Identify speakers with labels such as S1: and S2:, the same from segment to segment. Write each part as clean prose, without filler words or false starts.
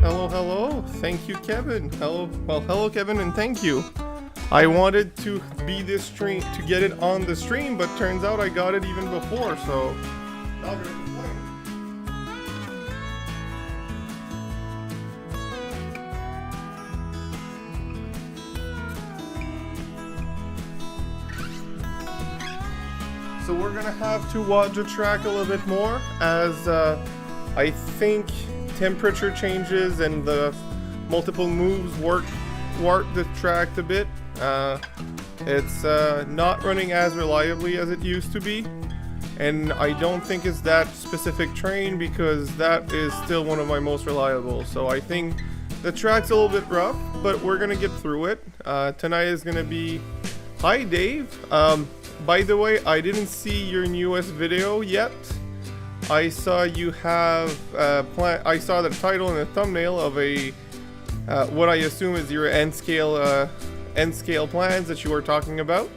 S1: Hello, hello. Thank you, Kevin. Hello. Well, hello, Kevin, and thank you. I wanted to be this stream to get it on the stream, but turns out I got it even before, so not gonna complain. So we're gonna have to watch the track a little bit more as I think temperature changes and the multiple moves warp the track a bit. It's not running as reliably as it used to be, and I don't think it's that specific train because that is still one of my most reliable. So I think the track's a little bit rough, but we're gonna get through it. Tonight is gonna be... Hi Dave. By the way, I didn't see your newest video yet. I saw you have I saw the title and the thumbnail of a what I assume is your end scale plans that you were talking about.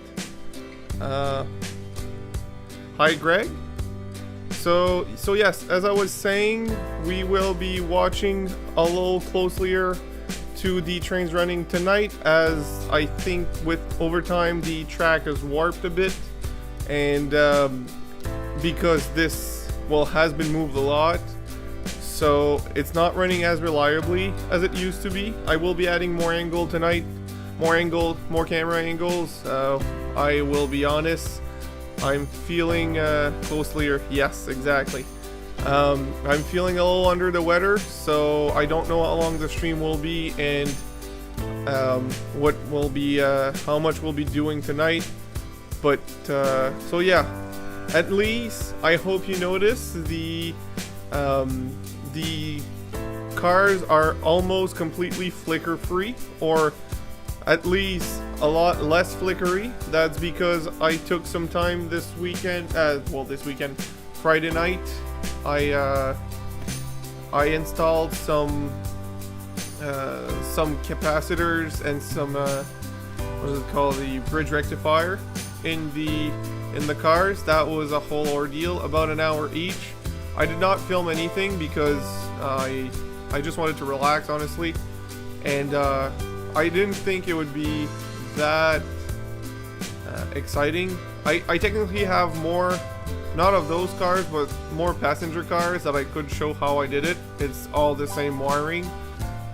S1: Hi Greg. So yes, as I was saying, we will be watching a little closer to the trains running tonight, as I think with overtime the track is warped a bit, and because this has been moved a lot, so it's not running as reliably as it used to be. I will be adding more angle tonight, more camera angles. I will be honest, I'm feeling closely. Yes, exactly. I'm feeling a little under the weather, so I don't know how long the stream will be and what will be how much we'll be doing tonight. But so yeah, at least I hope you notice the cars are almost completely flicker free, or at least a lot less flickery. That's because I took some time this weekend, Friday night. I installed some capacitors and some what is it called, the bridge rectifier in the cars. That was a whole ordeal, about an hour each. I did not film anything because I just wanted to relax, honestly, and I didn't think it would be that exciting. I technically have more, not of those cars, but more passenger cars that I could show how I did it. It's all the same wiring,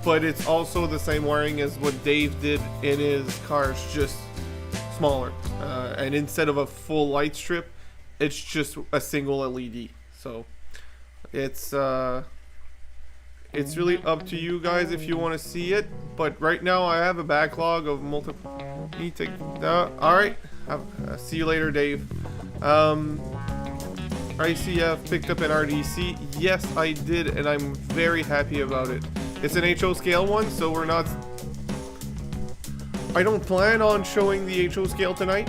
S1: but it's also the same wiring as what Dave did in his cars, just smaller. And instead of a full light strip, it's just a single LED. So it's really up to you guys if you want to see it. But right now I have a backlog of multiple. All right. See you later, Dave. ICF picked up an RDC. Yes, I did, and I'm very happy about it. It's an HO scale one, so we're not... I don't plan on showing the HO scale tonight.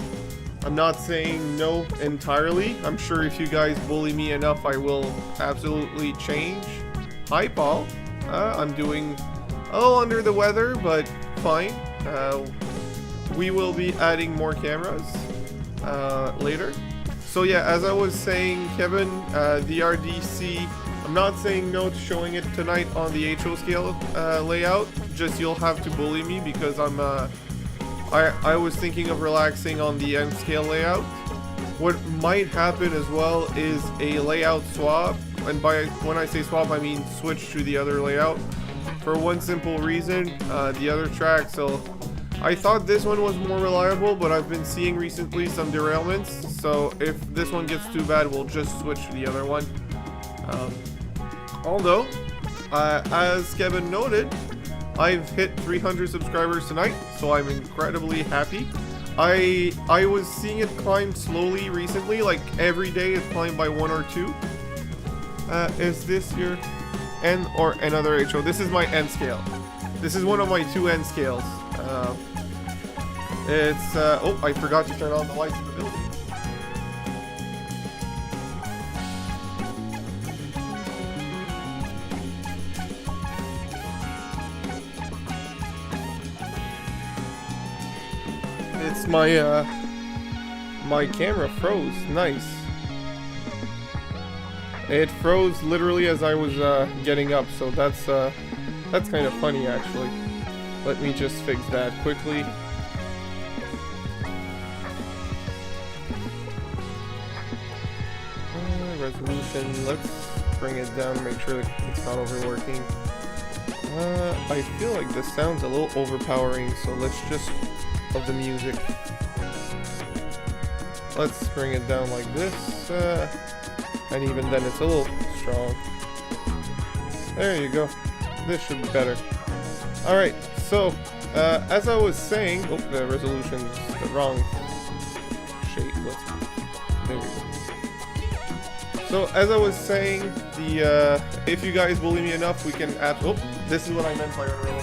S1: I'm not saying no entirely. I'm sure if you guys bully me enough, I will absolutely change. Hi, Paul. I'm doing a little under the weather, but fine. We will be adding more cameras later. So yeah, as I was saying, Kevin, the RDC, I'm not saying no to showing it tonight on the HO scale layout. Just you'll have to bully me because I was thinking of relaxing on the M scale layout. What might happen as well is a layout swap, and when I say swap, I mean switch to the other layout. For one simple reason, the other track. So I thought this one was more reliable, but I've been seeing recently some derailments. So if this one gets too bad, we'll just switch to the other one. Although, as Kevin noted, I've hit 300 subscribers tonight, so I'm incredibly happy. I was seeing it climb slowly recently, like every day it climbed by 1 or 2. Is this your N or another HO? This is my N scale. This is one of my 2 N scales. It's oh, I forgot to turn on the lights in the building. It's my camera froze. Nice. It froze literally as I was getting up, so that's That's kind of funny, actually. Let me just fix that quickly. Resolution, let's bring it down to make sure that it's not overworking. I feel like this sounds a little overpowering, so let's just of the music. Let's bring it down like this, and even then it's a little strong. There you go. This should be better. Alright, so, as I was saying, oh, the resolution's the wrong shape. There we go. So, as I was saying, if you guys believe me enough, we can add, oh, this is what I meant by earlier.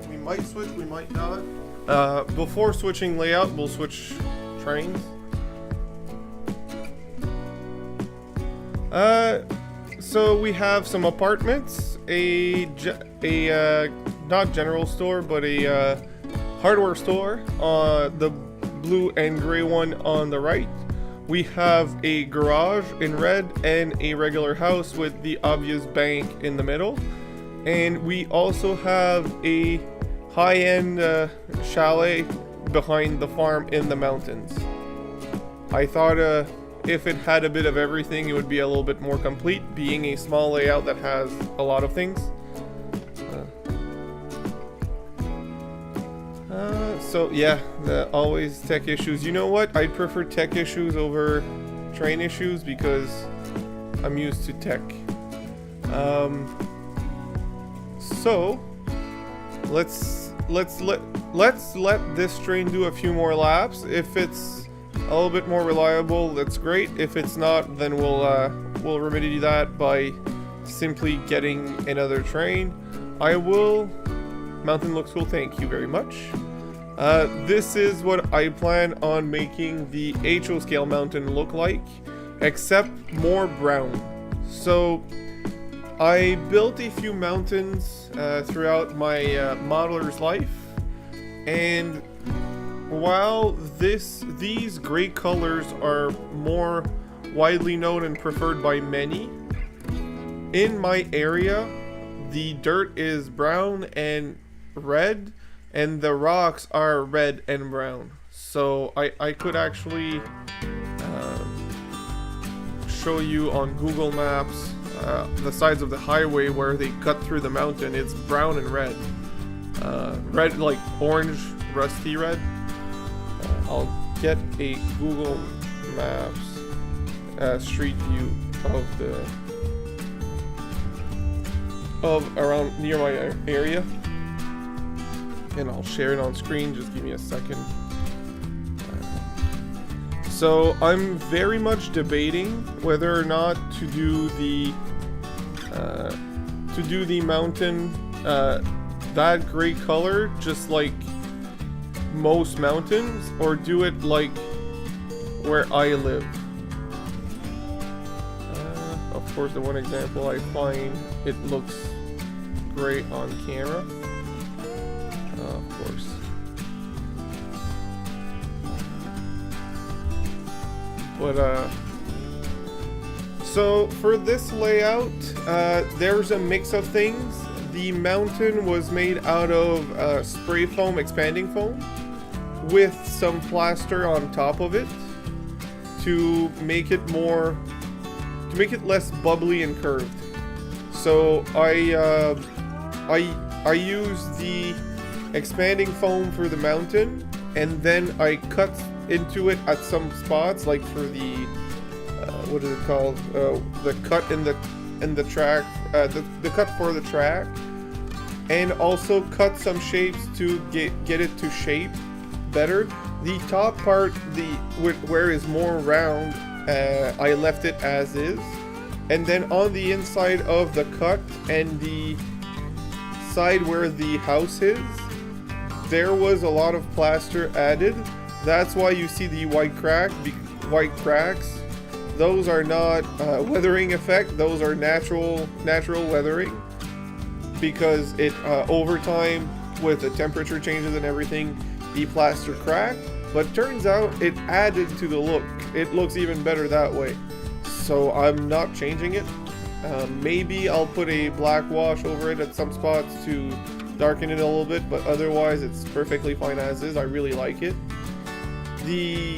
S1: We might switch, we might not. Before switching layout, we'll switch trains. So we have some apartments, not general store, but a hardware store, the blue and gray one on the right. We have a garage in red and a regular house with the obvious bank in the middle. And we also have a high-end chalet behind the farm in the mountains. I thought if it had a bit of everything, it would be a little bit more complete, being a small layout that has a lot of things. So yeah, always tech issues. You know what? I'd prefer tech issues over train issues because I'm used to tech. So let's let this train do a few more laps. If it's a little bit more reliable, that's great. If it's not, then we'll remedy that by simply getting another train. Mountain looks cool, thank you very much. This is what I plan on making the HO scale mountain look like, except more brown. So I built a few mountains throughout my modeler's life, and while these gray colors are more widely known and preferred by many, in my area the dirt is brown and red and the rocks are red and brown. So I could actually show you on Google Maps the sides of the highway where they cut through the mountain. It's brown and red. Red, like orange, rusty red. I'll get a Google Maps street view of around near my area, and I'll share it on screen. Just give me a second. So I'm very much debating whether or not to do the mountain that gray color, just like most mountains, or do it like where I live. Of course, the one example I find, it looks great on camera. Of course. But so for this layout, there's a mix of things. The mountain was made out of spray foam, expanding foam, with some plaster on top of it to make it less bubbly and curved. So I use the expanding foam for the mountain and then I cut into it at some spots, like for the what is it called? The cut in the track, the cut for the track, and also cut some shapes to get it to shape better. The top part, where is more round, I left it as is, and then on the inside of the cut and the side where the house is, there was a lot of plaster added. That's why you see the white cracks. Those are not weathering effect. Those are natural weathering, because it over time, with the temperature changes and everything, the plaster cracked. But turns out it added to the look. It looks even better that way. So I'm not changing it. Maybe I'll put a black wash over it at some spots to darken it a little bit, but otherwise it's perfectly fine as is. I really like it. The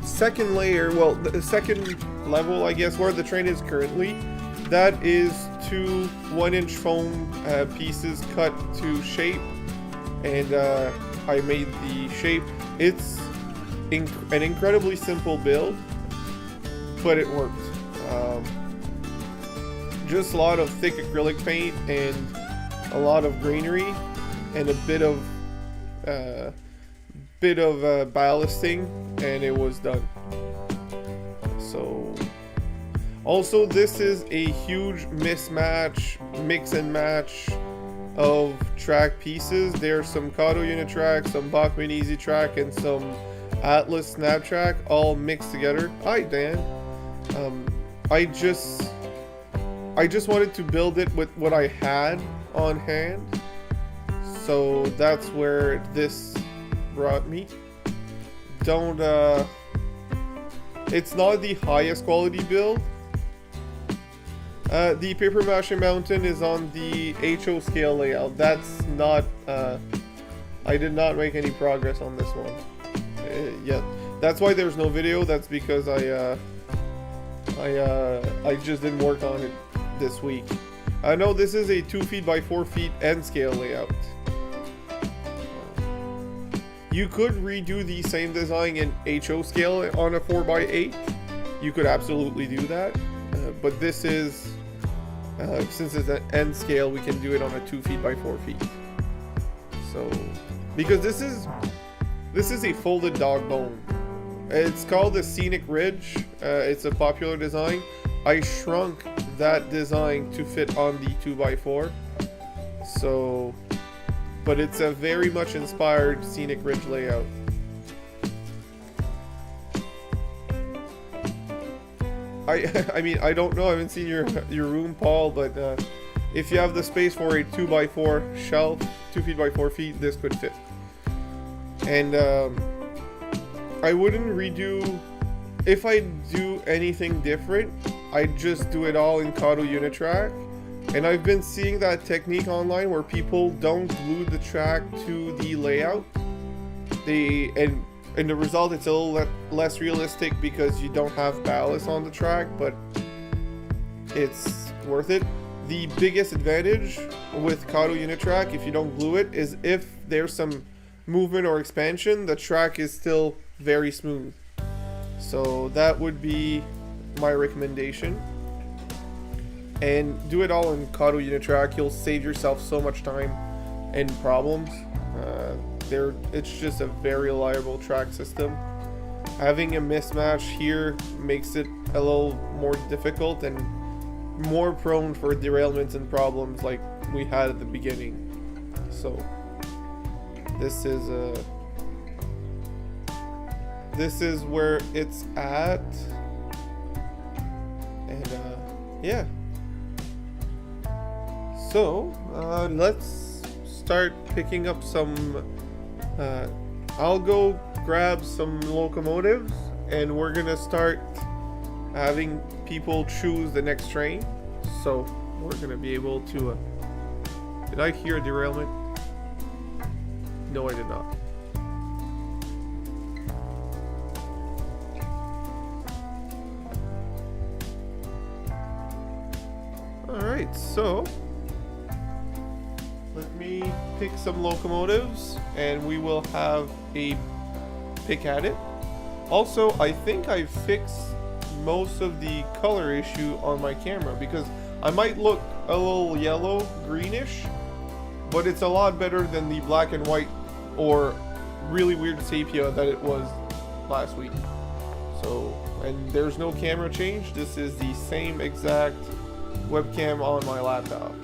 S1: second layer, well, the second level, I guess, where the train is currently, that is 2 1-inch foam pieces cut to shape, and I made the shape. It's an incredibly simple build, but it worked. Just a lot of thick acrylic paint and a lot of greenery and a bit of ballasting, and it was done. So also, this is a huge mix and match of track pieces. There's some Kato unit track, some Bachmann Easy track, and some Atlas snap track all mixed together. Hi Dan. I just wanted to build it with what I had on hand, so that's where this brought me. It's not the highest quality build. The paper mache mountain is on the HO scale layout. That's not, I did not make any progress on this one yet. That's why there's no video. That's because I just didn't work on it this week. I know this is a 2 feet by 4 feet end scale layout. You could redo the same design in HO scale on a 4x8. You could absolutely do that. But this is, since it's an end scale, we can do it on a 2 feet by 4 feet. So, because this is a folded dog bone. It's called the Scenic Ridge. It's a popular design. I shrunk that design to fit on the 2x4. So, but it's a very much inspired Scenic Ridge layout. I mean, I don't know, I haven't seen your room, Paul, but if you have the space for a 2x4 shelf, 2 feet by 4 feet, this could fit. And I wouldn't redo, if I do anything different, I'd just do it all in Kato Unitrack. And I've been seeing that technique online where people don't glue the track to the layout. And the result, it's a little less realistic because you don't have ballast on the track, but it's worth it. The biggest advantage with Kato Unitrack, if you don't glue it, is if there's some movement or expansion, the track is still very smooth. So that would be my recommendation. And do it all in Kato Unitrack. You'll save yourself so much time and problems. It's just a very reliable track system. Having a mismatch here makes it a little more difficult and more prone for derailments and problems like we had at the beginning. So this is where it's at, and yeah. So let's start picking up some. I'll go grab some locomotives, and we're gonna start having people choose the next train. So we're gonna be able to. Did I hear a derailment? No, I did not. Alright, so let me may pick some locomotives and we will have a pick at it. Also, I think I fixed most of the color issue on my camera because I might look a little yellow, greenish, but it's a lot better than the black and white or really weird sepia that it was last week. So, and there's no camera change. This is the same exact webcam on my laptop.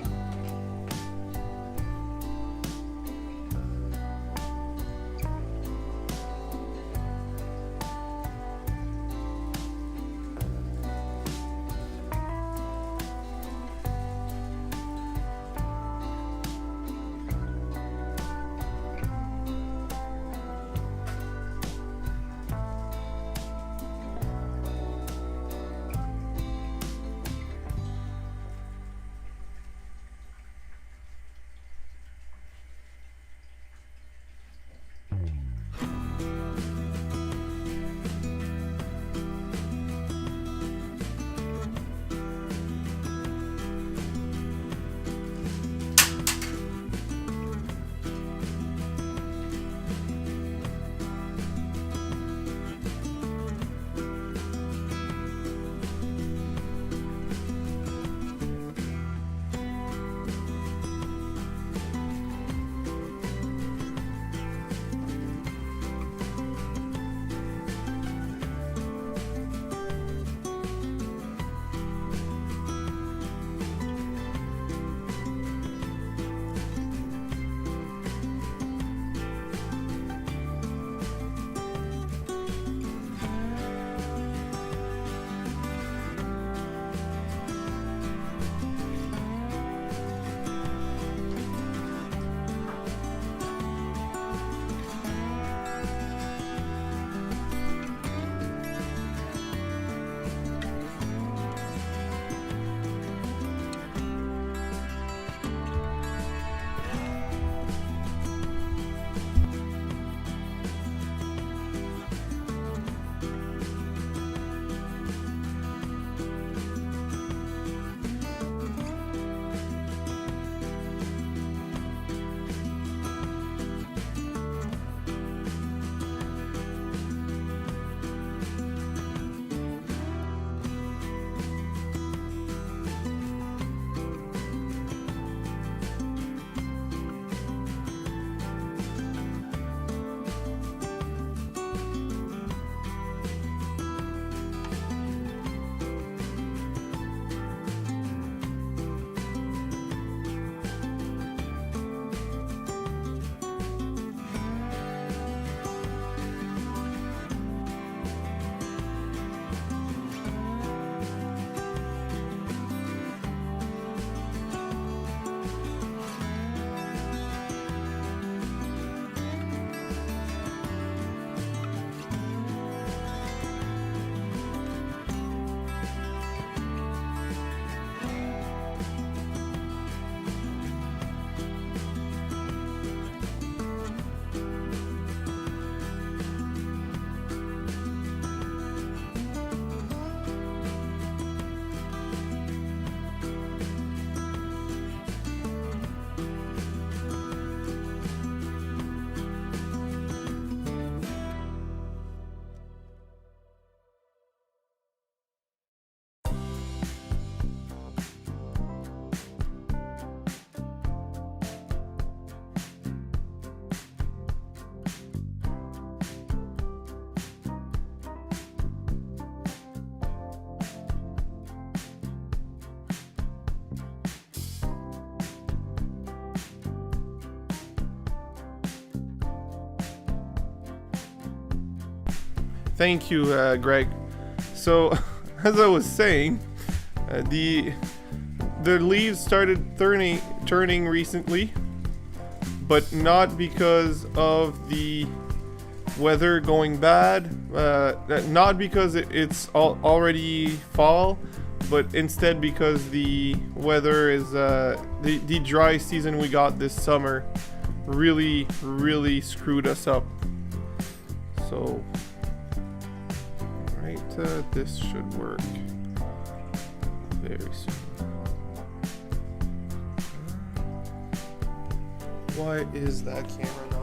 S1: Thank you, Greg. So, as I was saying, the leaves started turning recently, but not because of the weather going bad, not because it's already fall, but instead because the weather is the dry season we got this summer really screwed us up. So this should work very soon. Why is that camera not?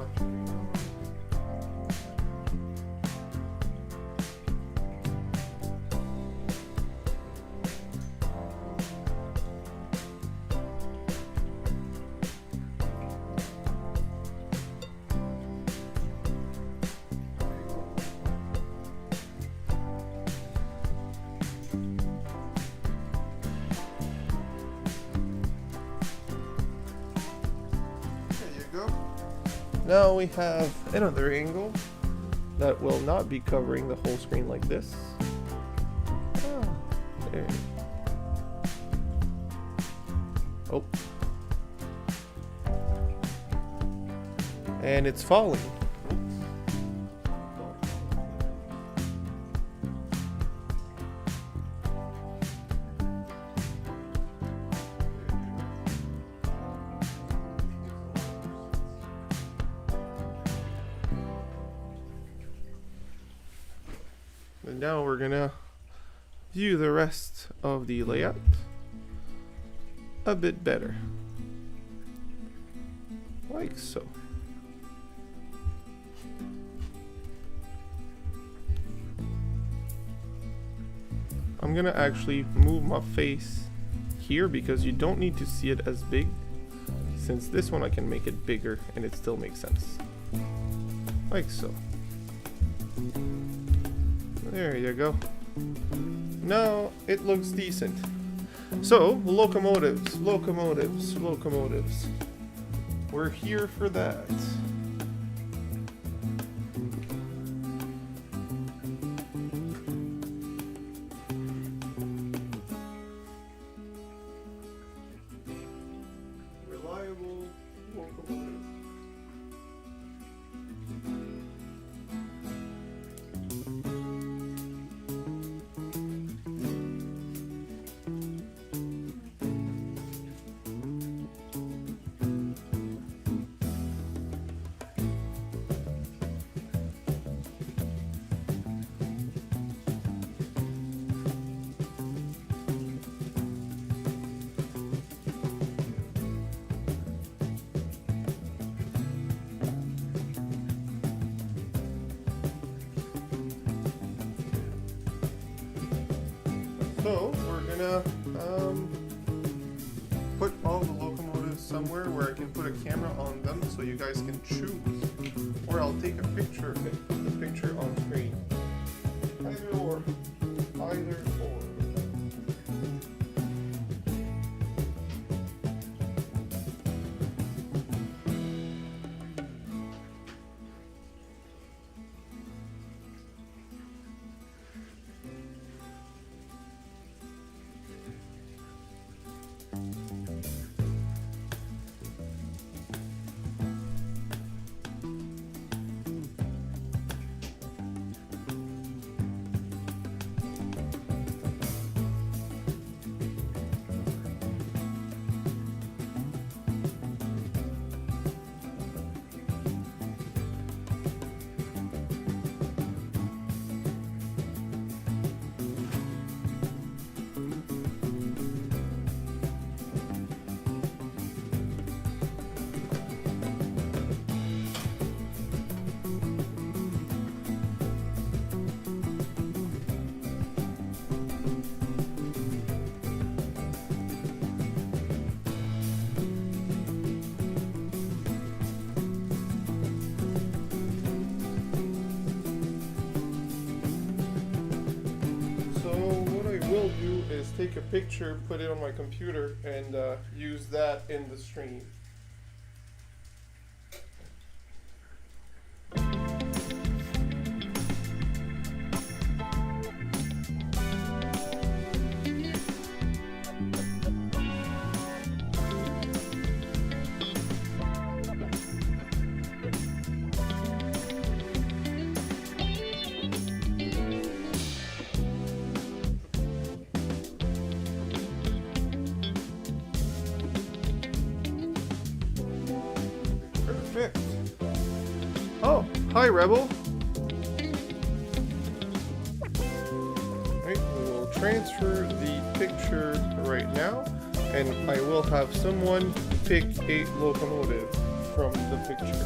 S1: Now we have another angle that will not be covering the whole screen like this. Ah, there. Oh. And it's falling. And now we're gonna view the rest of the layout a bit better. Like so. I'm gonna actually move my face here because you don't need to see it as big. Since this one I can make it bigger and it still makes sense. Like so. There you go. Now it looks decent. So, locomotives. We're here for that. Reliable locomotive. So we're gonna put all the locomotives somewhere where I can put a camera on them so you guys can choose. Or I'll take a picture of it, put the picture on screen. Either or. Either or. Is take a picture, put it on my computer, and use that in the stream. Oh, hi Rebel. Right, we will transfer the picture right now, and I will have someone pick a locomotive. from the picture.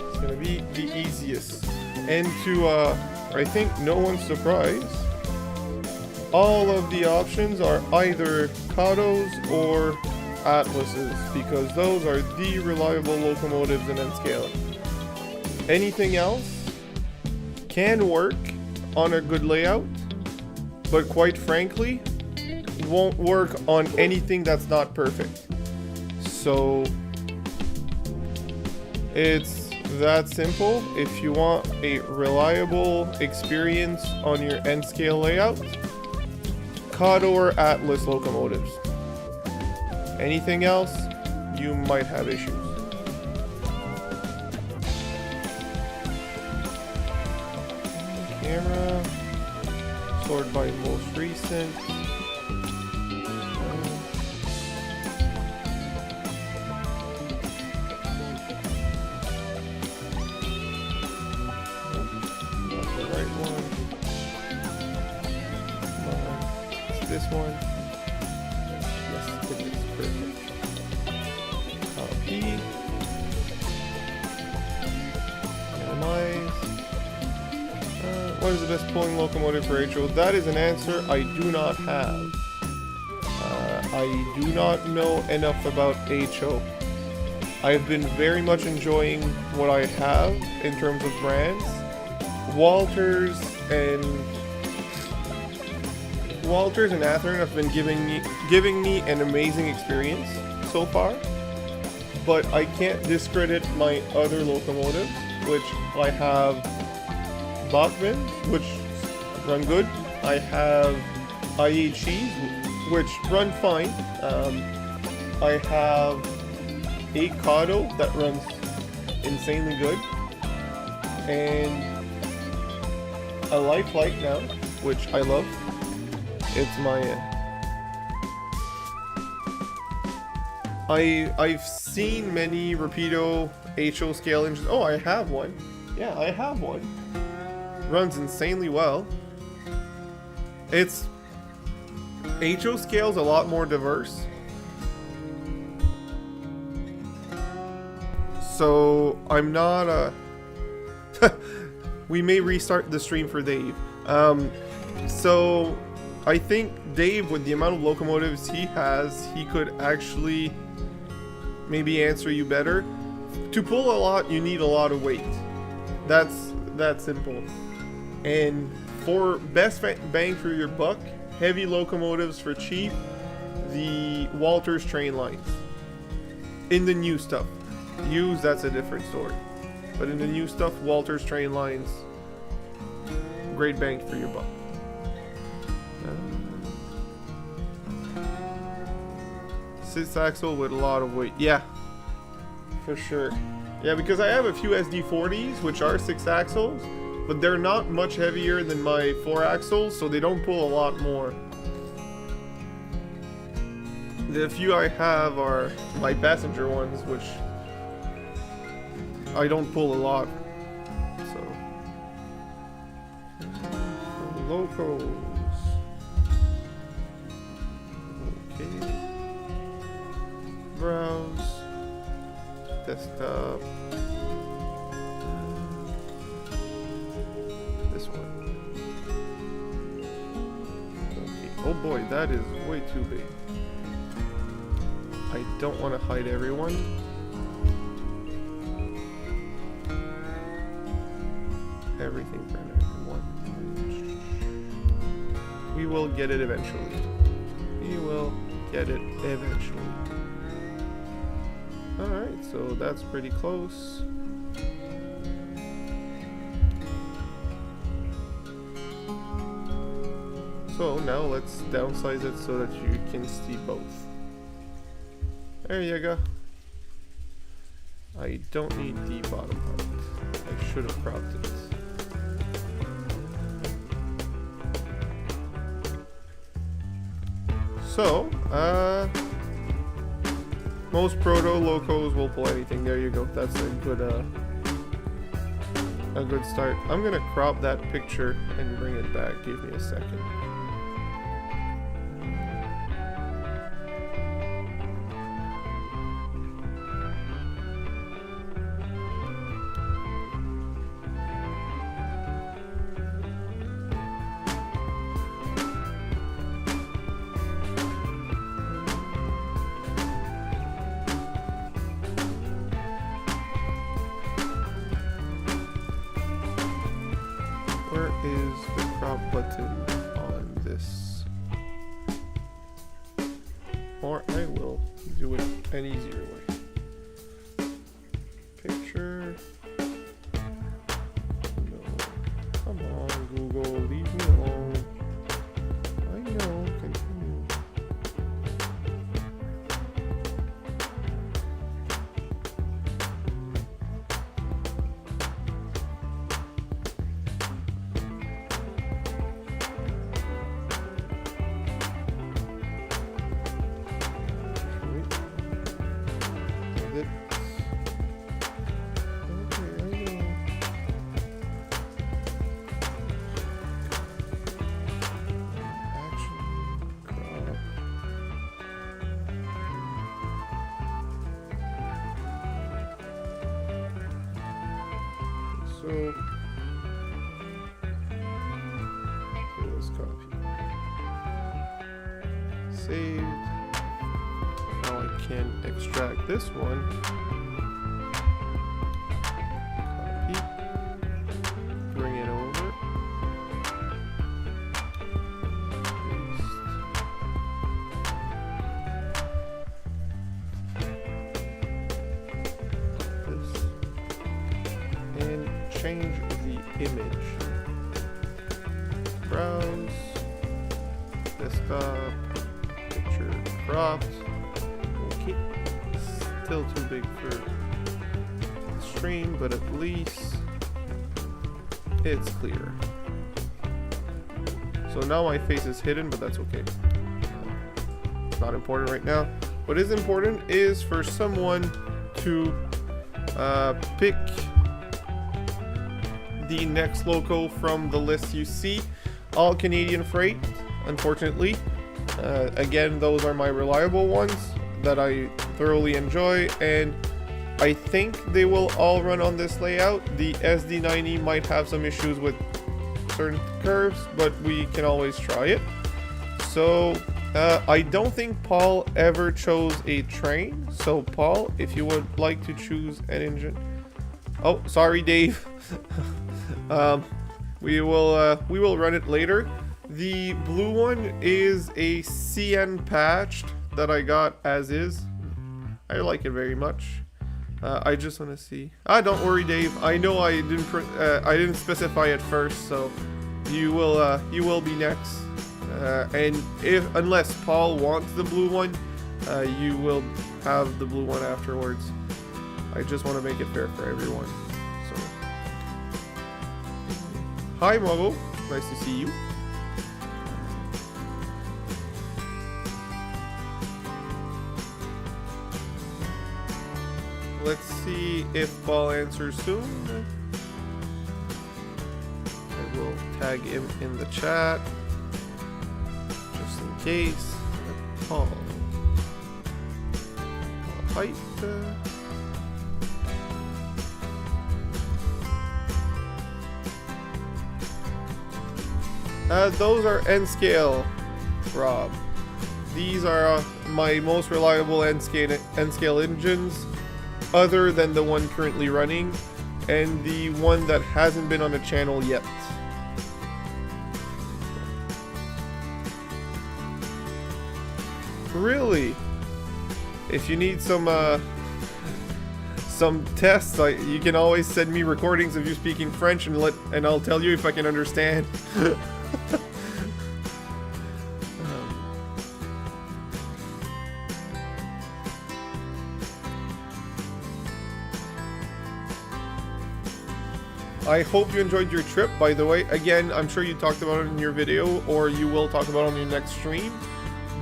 S1: It's gonna be the easiest. And to, I think no one's surprised, all of the options are either Katos or Atlases, because those are the reliable locomotives in N-scale. Anything else can work on a good layout, but quite frankly, won't work on anything that's not perfect. So it's that simple. If you want a reliable experience on your N-scale layout, Kato or Atlas locomotives. Anything else, you might have issues. Camera, sort by most recent. Not the right one. It's this one. Yes, it is perfect. Copy. Minimize. What is the best pulling locomotive for HO? That is an answer I do not have. I do not know enough about HO. I've been very much enjoying what I have in terms of brands. Walters and Athearn have been giving me an amazing experience so far. But I can't discredit my other locomotives, which I have Bachmann, which run good. I have IHEs, which run fine. I have a Kato that runs insanely good, and a Lifelike now, which I love. It's my I've seen many Rapido HO scale engines. Oh, I have one. Yeah, I have one. Runs insanely well. It's HO scale's a lot more diverse. So I'm not we may restart the stream for Dave. So I think Dave, with the amount of locomotives he has, he could actually maybe answer you better. To pull a lot, you need a lot of weight. That's that simple. And for best bang for your buck, heavy locomotives for cheap, the Walters train lines. In the new stuff. Used, that's a different story. But in the new stuff, Walters train lines, great bang for your buck. 6-axle with a lot of weight. Yeah, for sure. Yeah, because I have a few SD40s, which are 6-axles, but they're not much heavier than my 4-axles, so they don't pull a lot more. The few I have are my passenger ones, which I don't pull a lot. So, locos. Okay. Browse. Desktop. This one. Okay. Oh boy, that is way too big. I don't want to hide everyone. Everything for everyone. We will get it eventually. We will get it eventually. Alright, so that's pretty close. So now let's downsize it so that you can see both. There you go. I don't need the bottom part. I should have cropped it. So, most proto locos will pull anything. There you go. That's a good start. I'm gonna crop that picture and bring it back. Give me a second. an easier way. Picture. No. Come on, Google, leave me alone. I know, continue. So let's copy. Saved. Now I can extract this one. Copy. Bring it over. Paste. And change the image. Browse. Desktop. Picture cropped. Okay. Still too big for the stream, but at least it's clear. So now my face is hidden, but that's okay. It's not important right now. What is important is for someone to pick the next loco from the list you see. All Canadian freight, unfortunately. Again, those are my reliable ones that I thoroughly enjoy, and I think they will all run on this layout. The SD90 might have some issues with certain curves, but we can always try it. So I don't think Paul ever chose a train. So Paul, if you would like to choose an engine. Oh, sorry, Dave. We will run it later. The blue one is a CN patched that I got as is. I like it very much. I just want to see. Don't worry, Dave. I know I didn't specify it first, so you will be next. And unless Paul wants the blue one, you will have the blue one afterwards. I just want to make it fair for everyone. So, hi, Mogo. Nice to see you. Let's see if Paul answers soon. I will tag him in the chat just in case. Paul. Height. Those are N-scale, Rob. These are my most reliable N-scale engines, other than the one currently running, and the one that hasn't been on the channel yet. Really? If you need some tests, you can always send me recordings of you speaking French, and I'll tell you if I can understand. I hope you enjoyed your trip, by the way. Again, I'm sure you talked about it in your video, or you will talk about it on your next stream.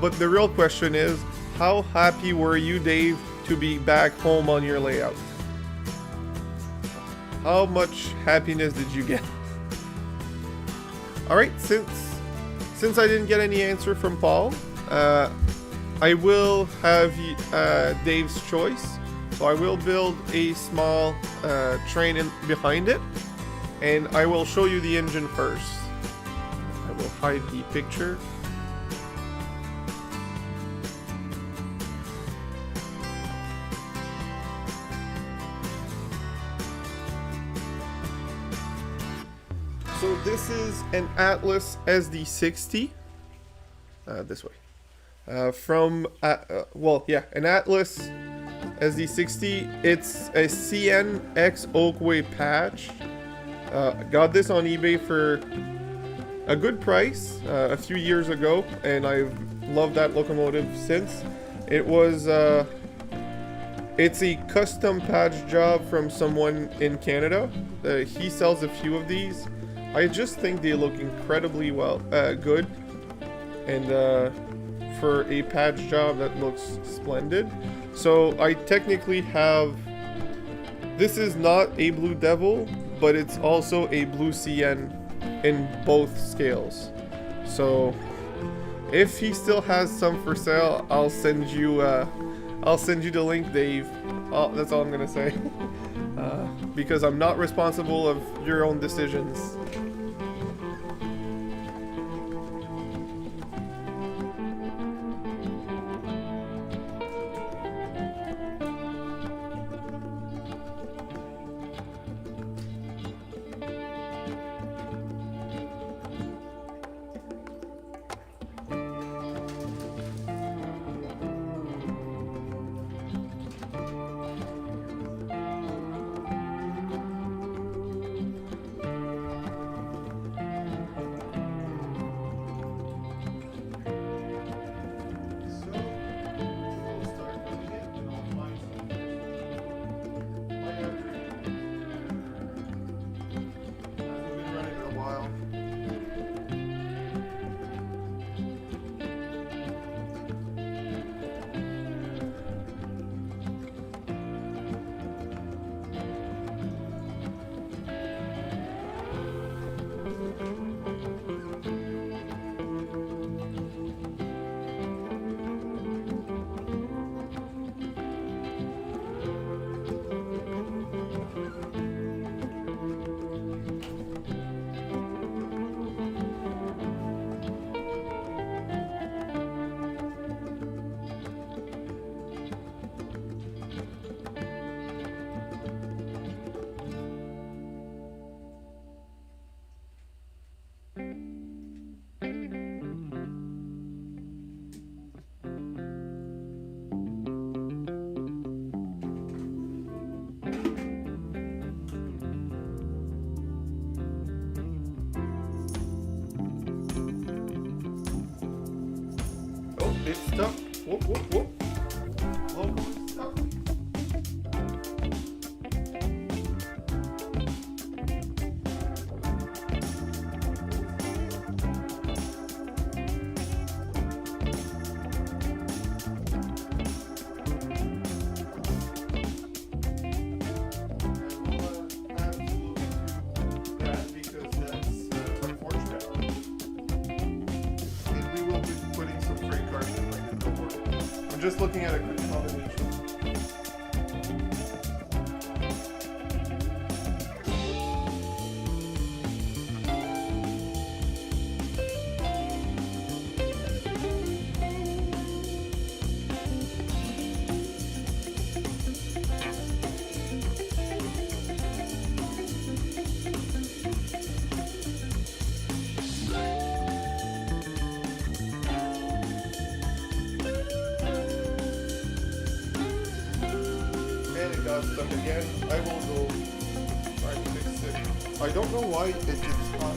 S1: But the real question is, how happy were you, Dave, to be back home on your layout? How much happiness did you get? Alright, since I didn't get any answer from Paul, I will have Dave's choice. So I will build a small train behind it, and I will show you the engine first. I will hide the picture. So this is an Atlas SD60. This way. an Atlas SD60. It's a CNX Oakway patch. Got this on eBay for a good price a few years ago, and I've loved that locomotive since. It's a custom patch job from someone in Canada. He sells a few of these. I just think they look incredibly good, and for a patch job that looks splendid. So I technically have, this is not a Blue Devil, but it's also a Blue CN in both scales. So if he still has some for sale, I'll send you the link, Dave. That's all I'm gonna say. Because I'm not responsible of your own decisions. It's stuck. Whoop, whoop, whoop. Logo is stuck. I'm just looking at a good combination. Stuck again. I will go try to fix it. I don't know why it gets hot.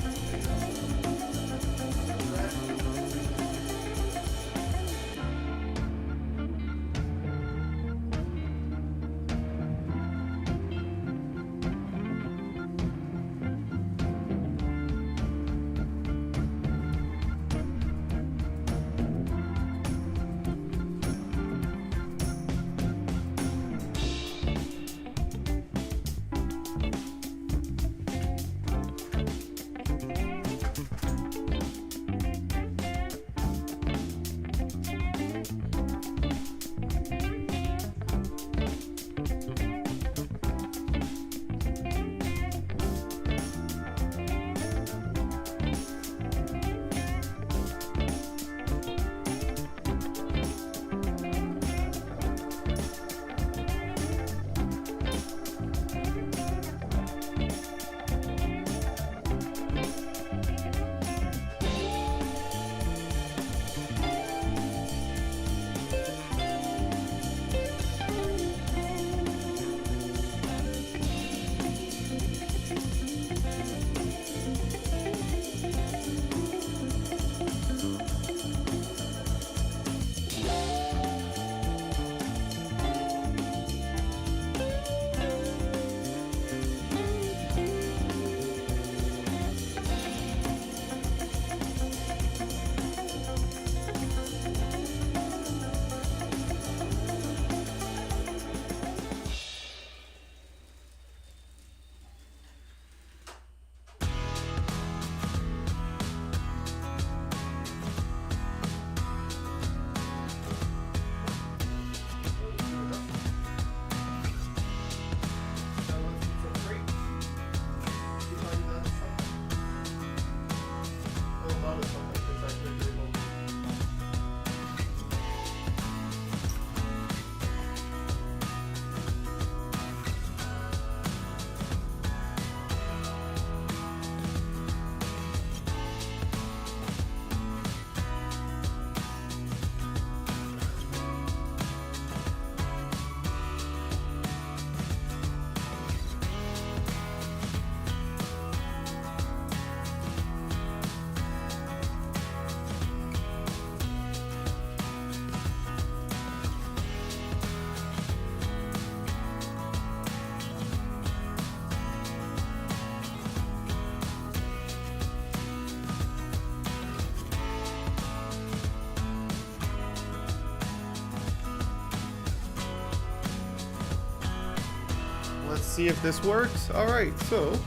S1: let's see if this works. All right, so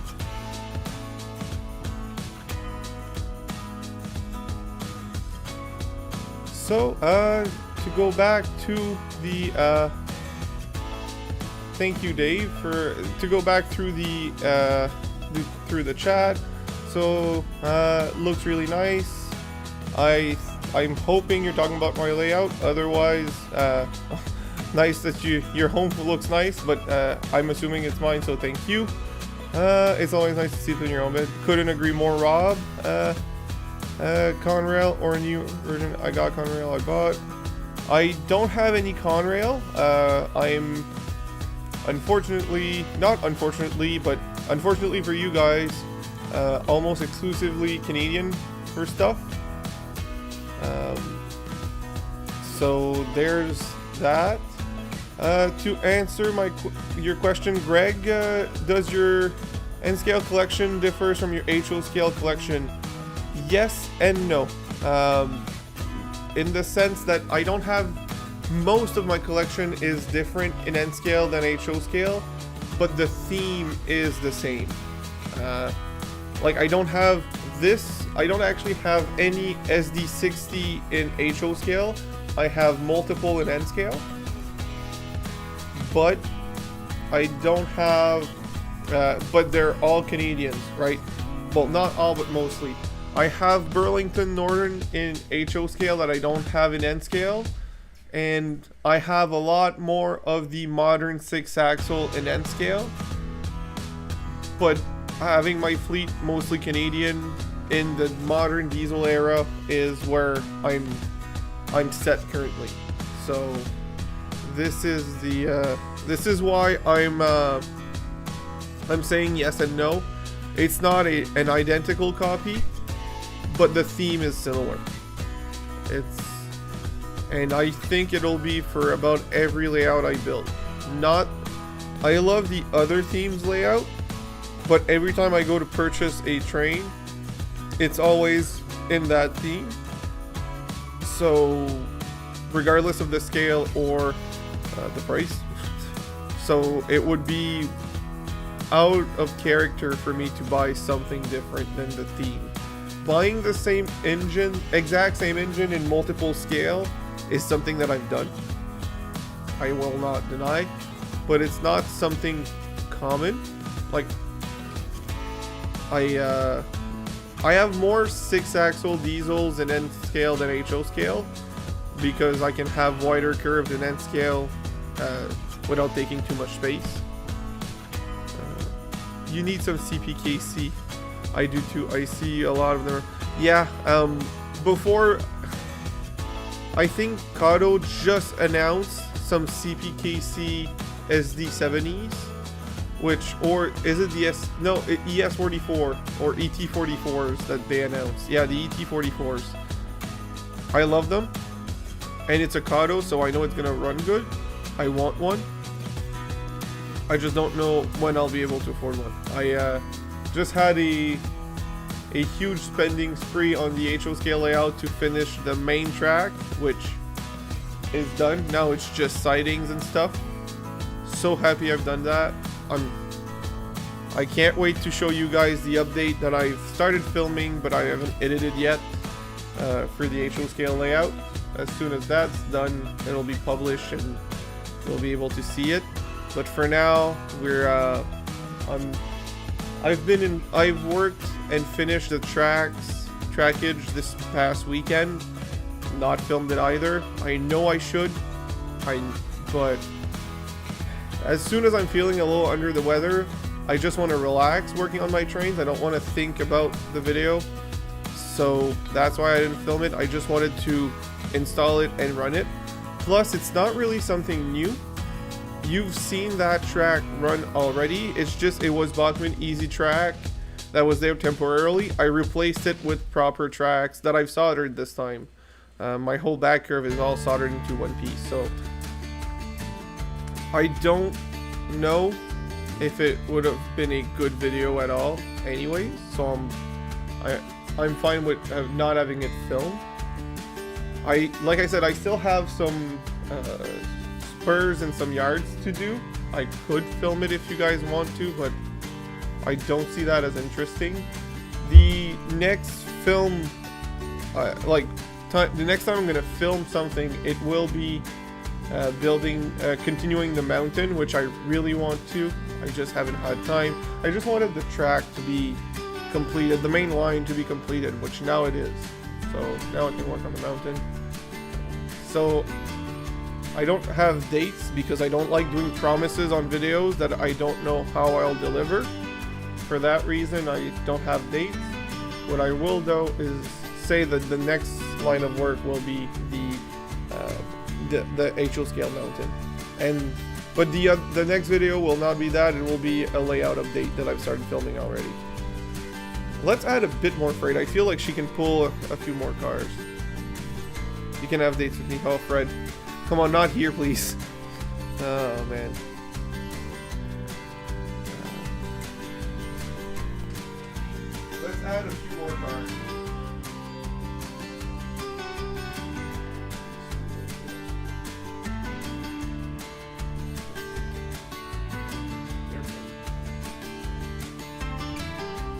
S1: to go back to the thank you, Dave, to go back through the chat. So looks really nice. I'm hoping you're talking about my layout. Otherwise, nice that your home looks nice, but I'm assuming it's mine, so thank you. It's always nice to see it in your own bed. Couldn't agree more, Rob. Conrail or a new version. I got Conrail. I bought. I don't have any Conrail. I'm unfortunately, not unfortunately, but unfortunately for you guys, almost exclusively Canadian for stuff. So there's that. To answer your question, Greg, does your N-scale collection differ from your HO scale collection? Yes and no. In the sense that I don't have, most of my collection is different in N scale than HO scale, but the theme is the same. Like I don't actually have any SD60 in HO scale. I have multiple in N scale, but I don't have, but they're all Canadians, right? Well, not all, but mostly. I have Burlington Northern in HO scale that I don't have in N scale, and I have a lot more of the modern 6-axle in N scale, but having my fleet mostly Canadian in the modern diesel era is where I'm set currently. So this is why I'm saying yes and no. It's not an identical copy, but the theme is similar. And I think it'll be for about every layout I build. I love the other themes layout, but every time I go to purchase a train, it's always in that theme. So regardless of the scale or the price, so it would be out of character for me to buy something different than the theme. Buying the same engine, exact same engine in multiple scale is something that I've done. I will not deny, but it's not something common. Like I have more 6-axle diesels in N scale than HO scale because I can have wider curves in N scale without taking too much space. You need some CPKC. I do too. I see a lot of them. Yeah, before, I think Kato just announced some CPKC SD70s, or is it the ES44 or ET44s that they announced? Yeah, the ET44s. I love them, and it's a Kato, so I know it's gonna run good. I want one. I just don't know when I'll be able to afford one. I just had a huge spending spree on the HO scale layout to finish the main track, which is done. Now it's just sidings and stuff. So happy I've done that. I can't wait to show you guys the update that I've started filming, but I haven't edited yet for the HO scale layout. As soon as that's done, it'll be published and you'll be able to see it. But for now, I've worked and finished the trackage this past weekend. Not filmed it either. I know I should. But as soon as I'm feeling a little under the weather, I just want to relax working on my trains. I don't want to think about the video. So that's why I didn't film it. I just wanted to install it and run it. Plus, it's not really something new. You've seen that track run already. It's just, it was Bachmann Easy Track that was there temporarily. I replaced it with proper tracks that I've soldered this time. My whole back curve is all soldered into one piece. So I don't know if it would have been a good video at all anyways. So I'm fine with not having it filmed. Like I said, I still have some spurs and some yards to do, I could film it if you guys want to, but I don't see that as interesting. The next film, the next time I'm gonna film something, it will be continuing the mountain, which I really want to. I just haven't had time. I just wanted the track to be completed, the main line to be completed, which now it is. So now I can work on the mountain. So I don't have dates because I don't like doing promises on videos that I don't know how I'll deliver. For that reason, I don't have dates. What I will though is say that the next line of work will be the HO scale mountain, but the next video will not be that. It will be a layout update that I've started filming already. Let's add a bit more freight. I feel like she can pull a few more cars. You can have dates with me. Oh, Fred. Come on, not here, please. Oh, man. Let's add a few more cars.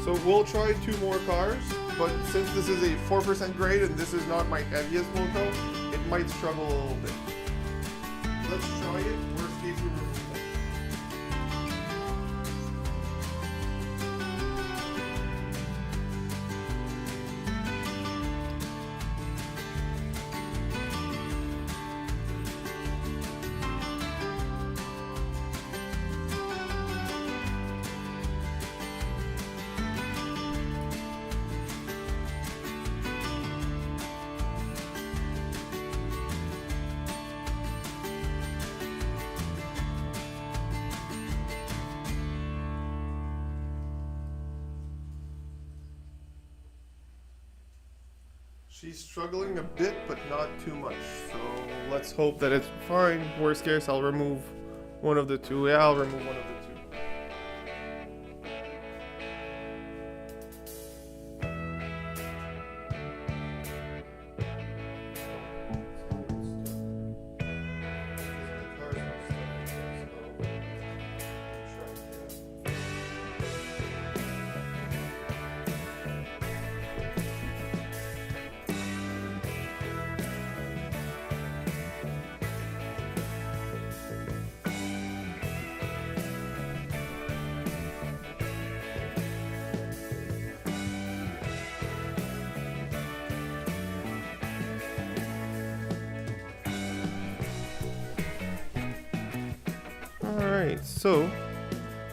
S1: So we'll try 2 more cars, but since this is a 4% grade and this is not my heaviest loco, it might struggle a little bit. Let's try it. Worst case, we remove it. She's struggling a bit, but not too much. So let's hope that it's fine. Worst case, I'll remove one of the 2. Yeah, I'll remove one of the 2. Alright, so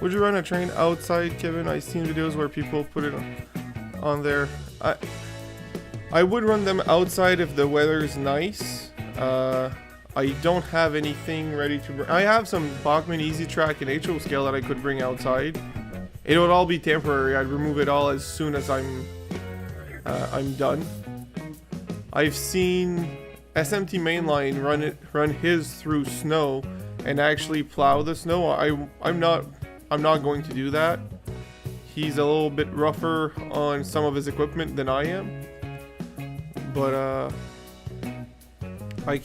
S1: would you run a train outside, Kevin? I've seen videos where people put it on there. I would run them outside if the weather's nice. I don't have anything ready to bring. I have some Bachmann Easy Track and HO scale that I could bring outside. It would all be temporary. I'd remove it all as soon as I'm done. I've seen SMT Mainline run his through snow and actually plow the snow. I'm not going to do that. He's a little bit rougher on some of his equipment than I am, but I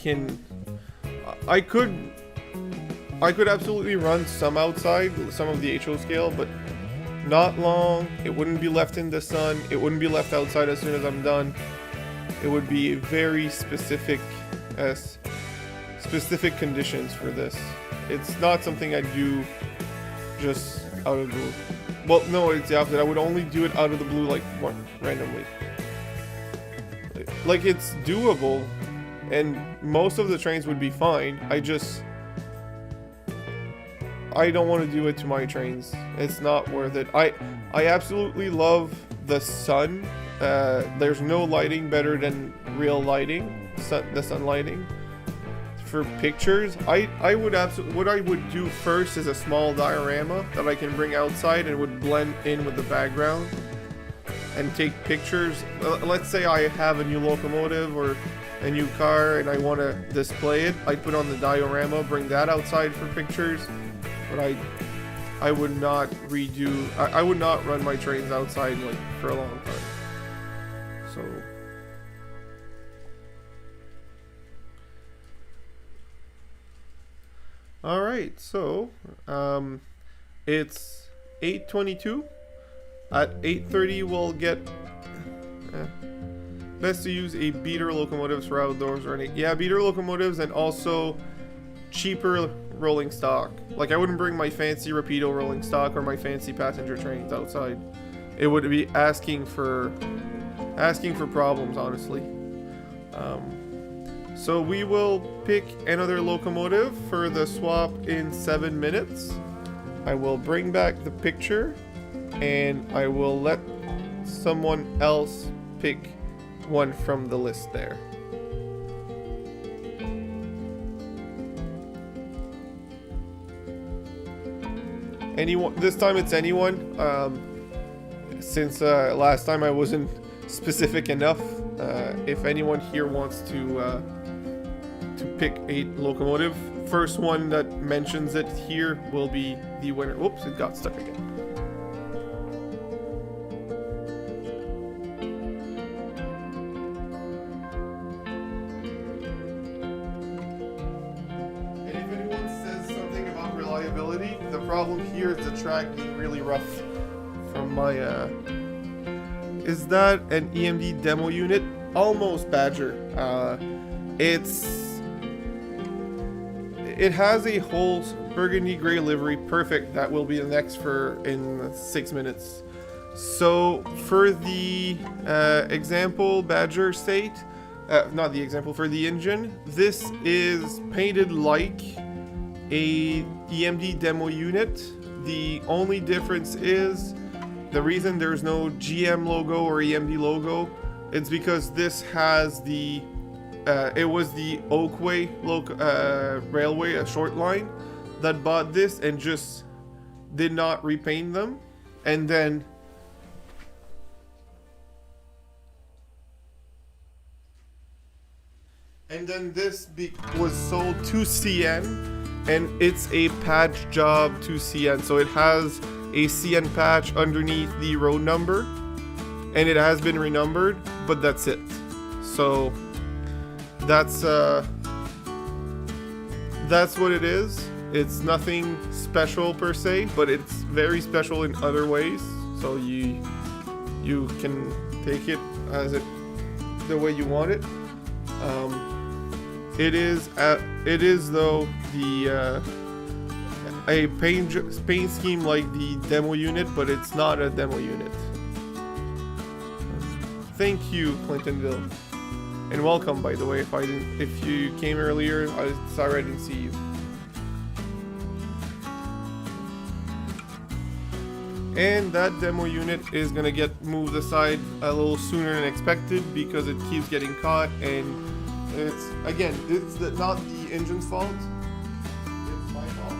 S1: could absolutely run some outside, some of the HO scale, but not long. It wouldn't be left in the sun. It wouldn't be left outside as soon as I'm done. It would be very specific conditions for this. It's not something I do just out of the blue. Well, no, it's the opposite. I would only do it out of the blue, like randomly. Like, it's doable, and most of the trains would be fine. I don't want to do it to my trains. It's not worth it. I absolutely love the sun. There's no lighting better than real lighting, the sun lighting. For pictures, what I would do first is a small diorama that I can bring outside and would blend in with the background and take pictures. Let's say I have a new locomotive or a new car and I want to display it. I put on the diorama, bring that outside for pictures, but I would not I would not run my trains outside like for a long time. So All right, so it's 8:22. At 8:30, we'll get. Best to use a beater locomotives for outdoors running. Yeah, beater locomotives and also cheaper rolling stock. Like I wouldn't bring my fancy Rapido rolling stock or my fancy passenger trains outside. It would be asking for problems, honestly. So we will pick another locomotive for the swap in 7 minutes. I will bring back the picture and I will let someone else pick one from the list there. Anyone, this time it's anyone. Since last time I wasn't specific enough. If anyone here wants to pick a locomotive, first one that mentions it here will be the winner. Oops, it got stuck again. And if anyone says something about reliability, the problem here is the track being really rough from my is that an EMD demo unit? Almost Badger. It has a whole burgundy gray livery. Perfect. That will be the next in 6 minutes. So for the example Badger state, not the example, for the engine, this is painted like a EMD demo unit. The only difference is the reason there's no GM logo or EMD logo. It's because this has the it was the Oakway Railway, a short line, that bought this and just did not repaint them, and then this was sold to CN, and it's a patch job to CN, so it has a CN patch underneath the road number, and it has been renumbered, but that's it. So that's what it is. It's nothing special per se, but it's very special in other ways. So you can take it as the way you want it. It is though a paint scheme like the demo unit, but it's not a demo unit. Thank you, Clintonville, and welcome. By the way, if you came earlier, sorry I didn't see you. And that demo unit is gonna get moved aside a little sooner than expected because it keeps getting caught, and it's not the engine's fault. It's my fault.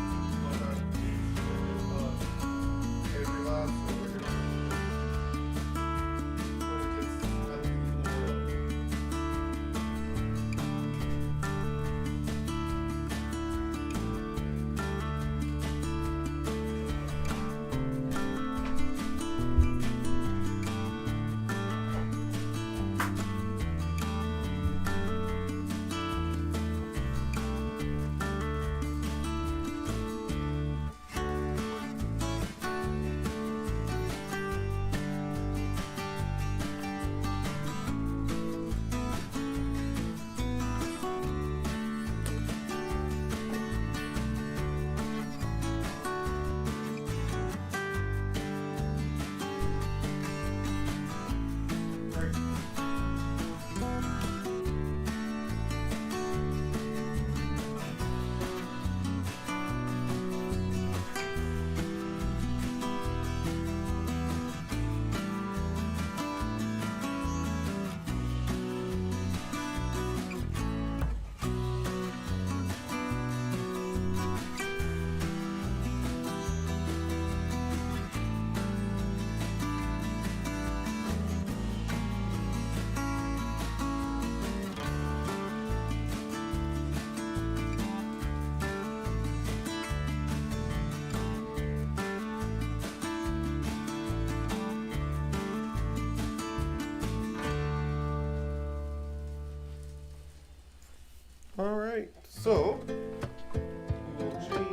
S1: Alright, so we'll change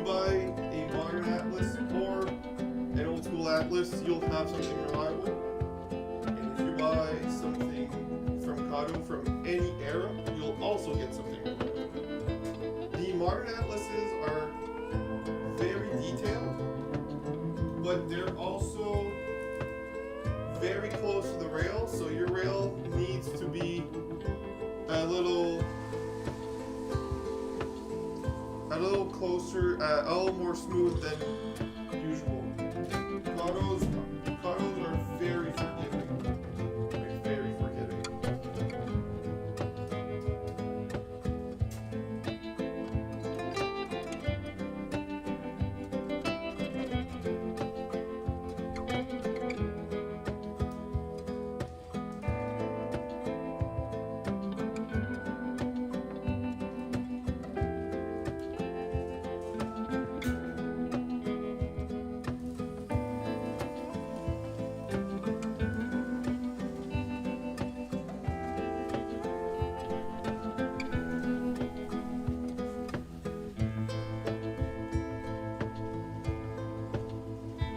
S1: buy a modern Atlas or an old school Atlas, you'll have something reliable. And if you buy something from Kato from any era, you'll also get something reliable. The modern Atlases are very detailed, but they're also very close to the rail, so your rail needs to be a little closer, a little more smooth than usual. Katos are very forgiving. Like, very forgiving.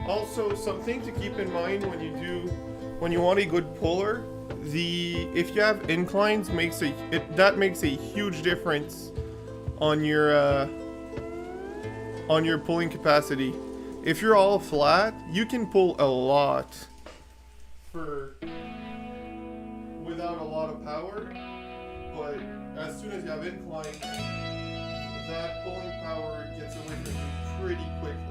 S1: Also, something to keep in mind when you want a good puller, if you have inclines that makes a huge difference on your pulling capacity. If you're all flat, you can pull a lot without a lot of power, but as soon as you have inclines, that pulling power gets away from you pretty quickly.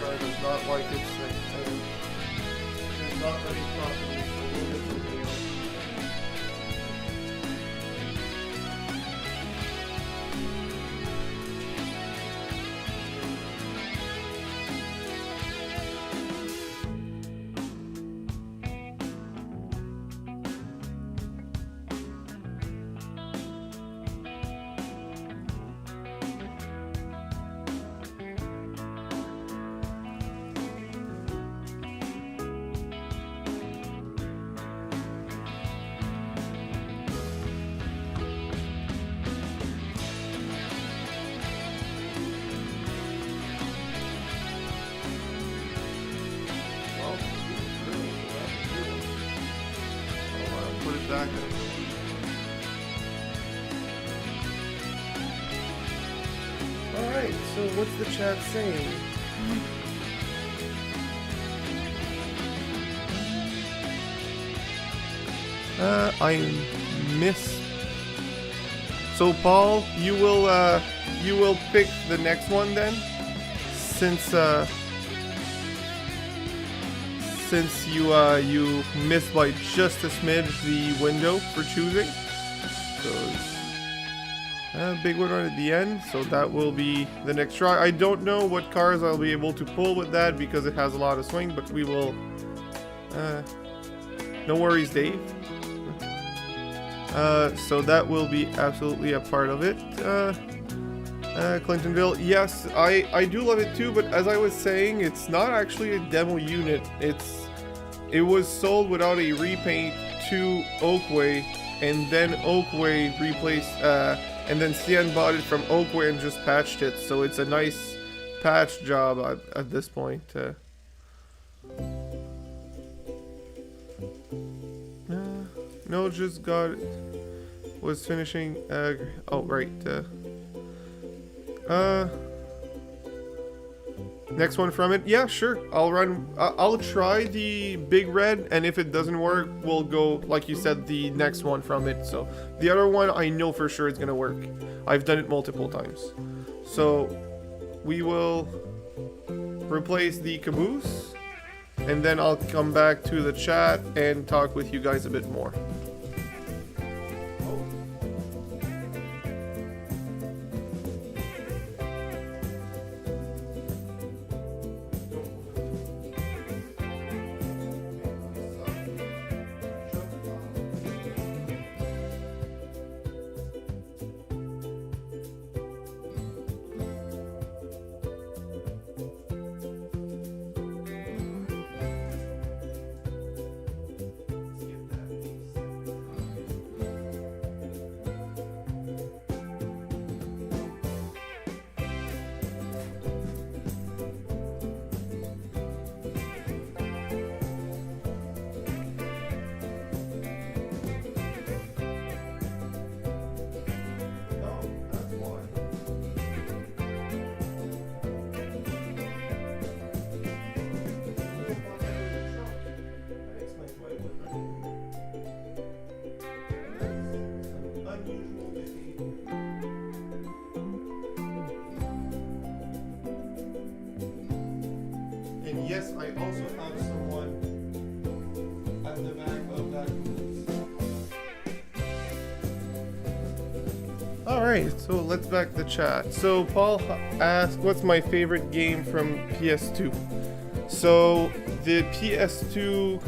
S1: Does not like its thing. It's not running properly, so we'll get something else. Back Alright, so what's the chat saying? I miss. So Paul, you will pick the next one then, since you missed by just a smidge the window for choosing. So big one right at the end, so that will be the next try. I don't know what cars I'll be able to pull with that because it has a lot of swing, but we will. No worries, Dave. So that will be absolutely a part of it. Clintonville, yes, I do love it too, but as I was saying, it's not actually a demo unit. It was sold without a repaint to Oakway, and then Oakway replaced, and then CN bought it from Oakway and just patched it, so it's a nice patch job at this point. No, just got was finishing. Oh right. Next one from it, yeah, sure. I'll try the Big Red, and if it doesn't work, we'll go, like you said, the next one from it. So the other one, I know for sure it's gonna work. I've done it multiple times. So we will replace the caboose, and then I'll come back to the chat and talk with you guys a bit more. And yes, I also have someone at the back of that caboose. Alright, so let's back the chat. So Paul asked, what's my favorite game from PS2? So the PS2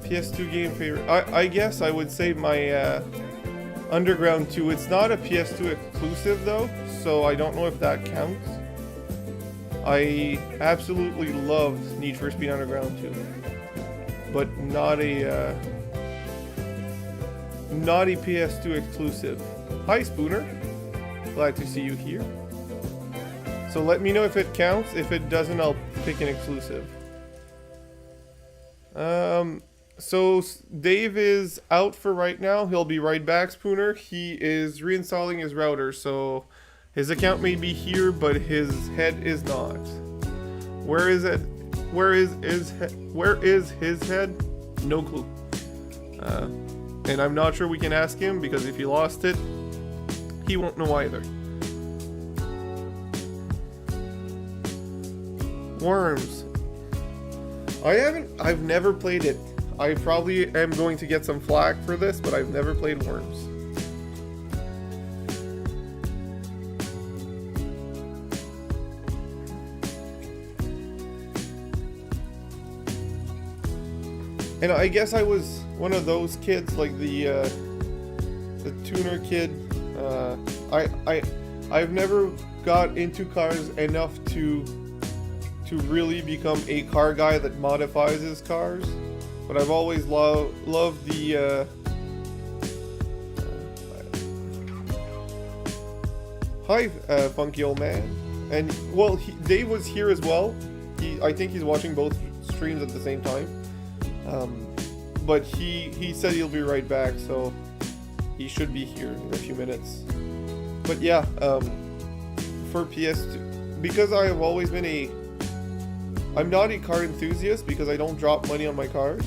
S1: PS2 game favorite. I guess I would say my Underground 2. It's not a PS2 exclusive though, so I don't know if that counts. I absolutely loved Need for Speed Underground 2, but not a PS2 exclusive. Hi Spooner, glad to see you here. So let me know if it counts. If it doesn't, I'll pick an exclusive. So Dave is out for right now. He'll be right back, Spooner. He is reinstalling his router, so his account may be here, but his head is not. Where is it? Where is his head? No clue. And I'm not sure we can ask him, because if he lost it, he won't know either. Worms. I've never played it. I probably am going to get some flack for this, but I've never played Worms. And I guess I was one of those kids, like the tuner kid. I've never got into cars enough to really become a car guy that modifies his cars, but I've always loved the hi funky old man. And well, Dave was here as well. I think he's watching both streams at the same time. But he said he'll be right back, so he should be here in a few minutes. But yeah, for PS2, because I have always been I'm not a car enthusiast because I don't drop money on my cars,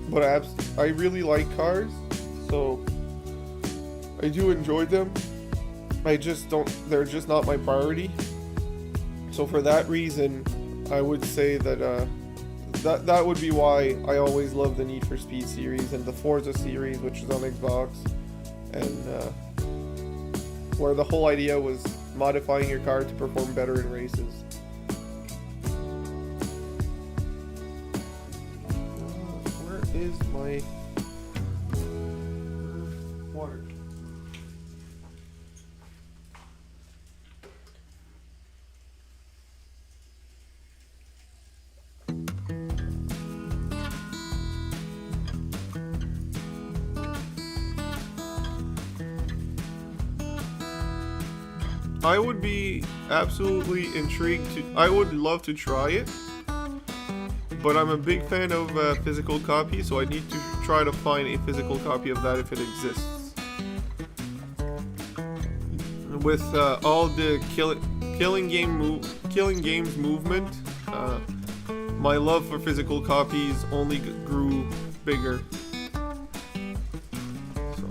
S1: but I really like cars, so I do enjoy them. I just don't, they're just not my priority. So for that reason, I would say that that would be why I always love the Need for Speed series and the Forza series, which is on Xbox, and where the whole idea was modifying your car to perform better in races. Where is my water? I would be absolutely intrigued to, I would love to try it, but I'm a big fan of physical copy, so I need to try to find a physical copy of that if it exists. with all the killing games movement, my love for physical copies only grew bigger. So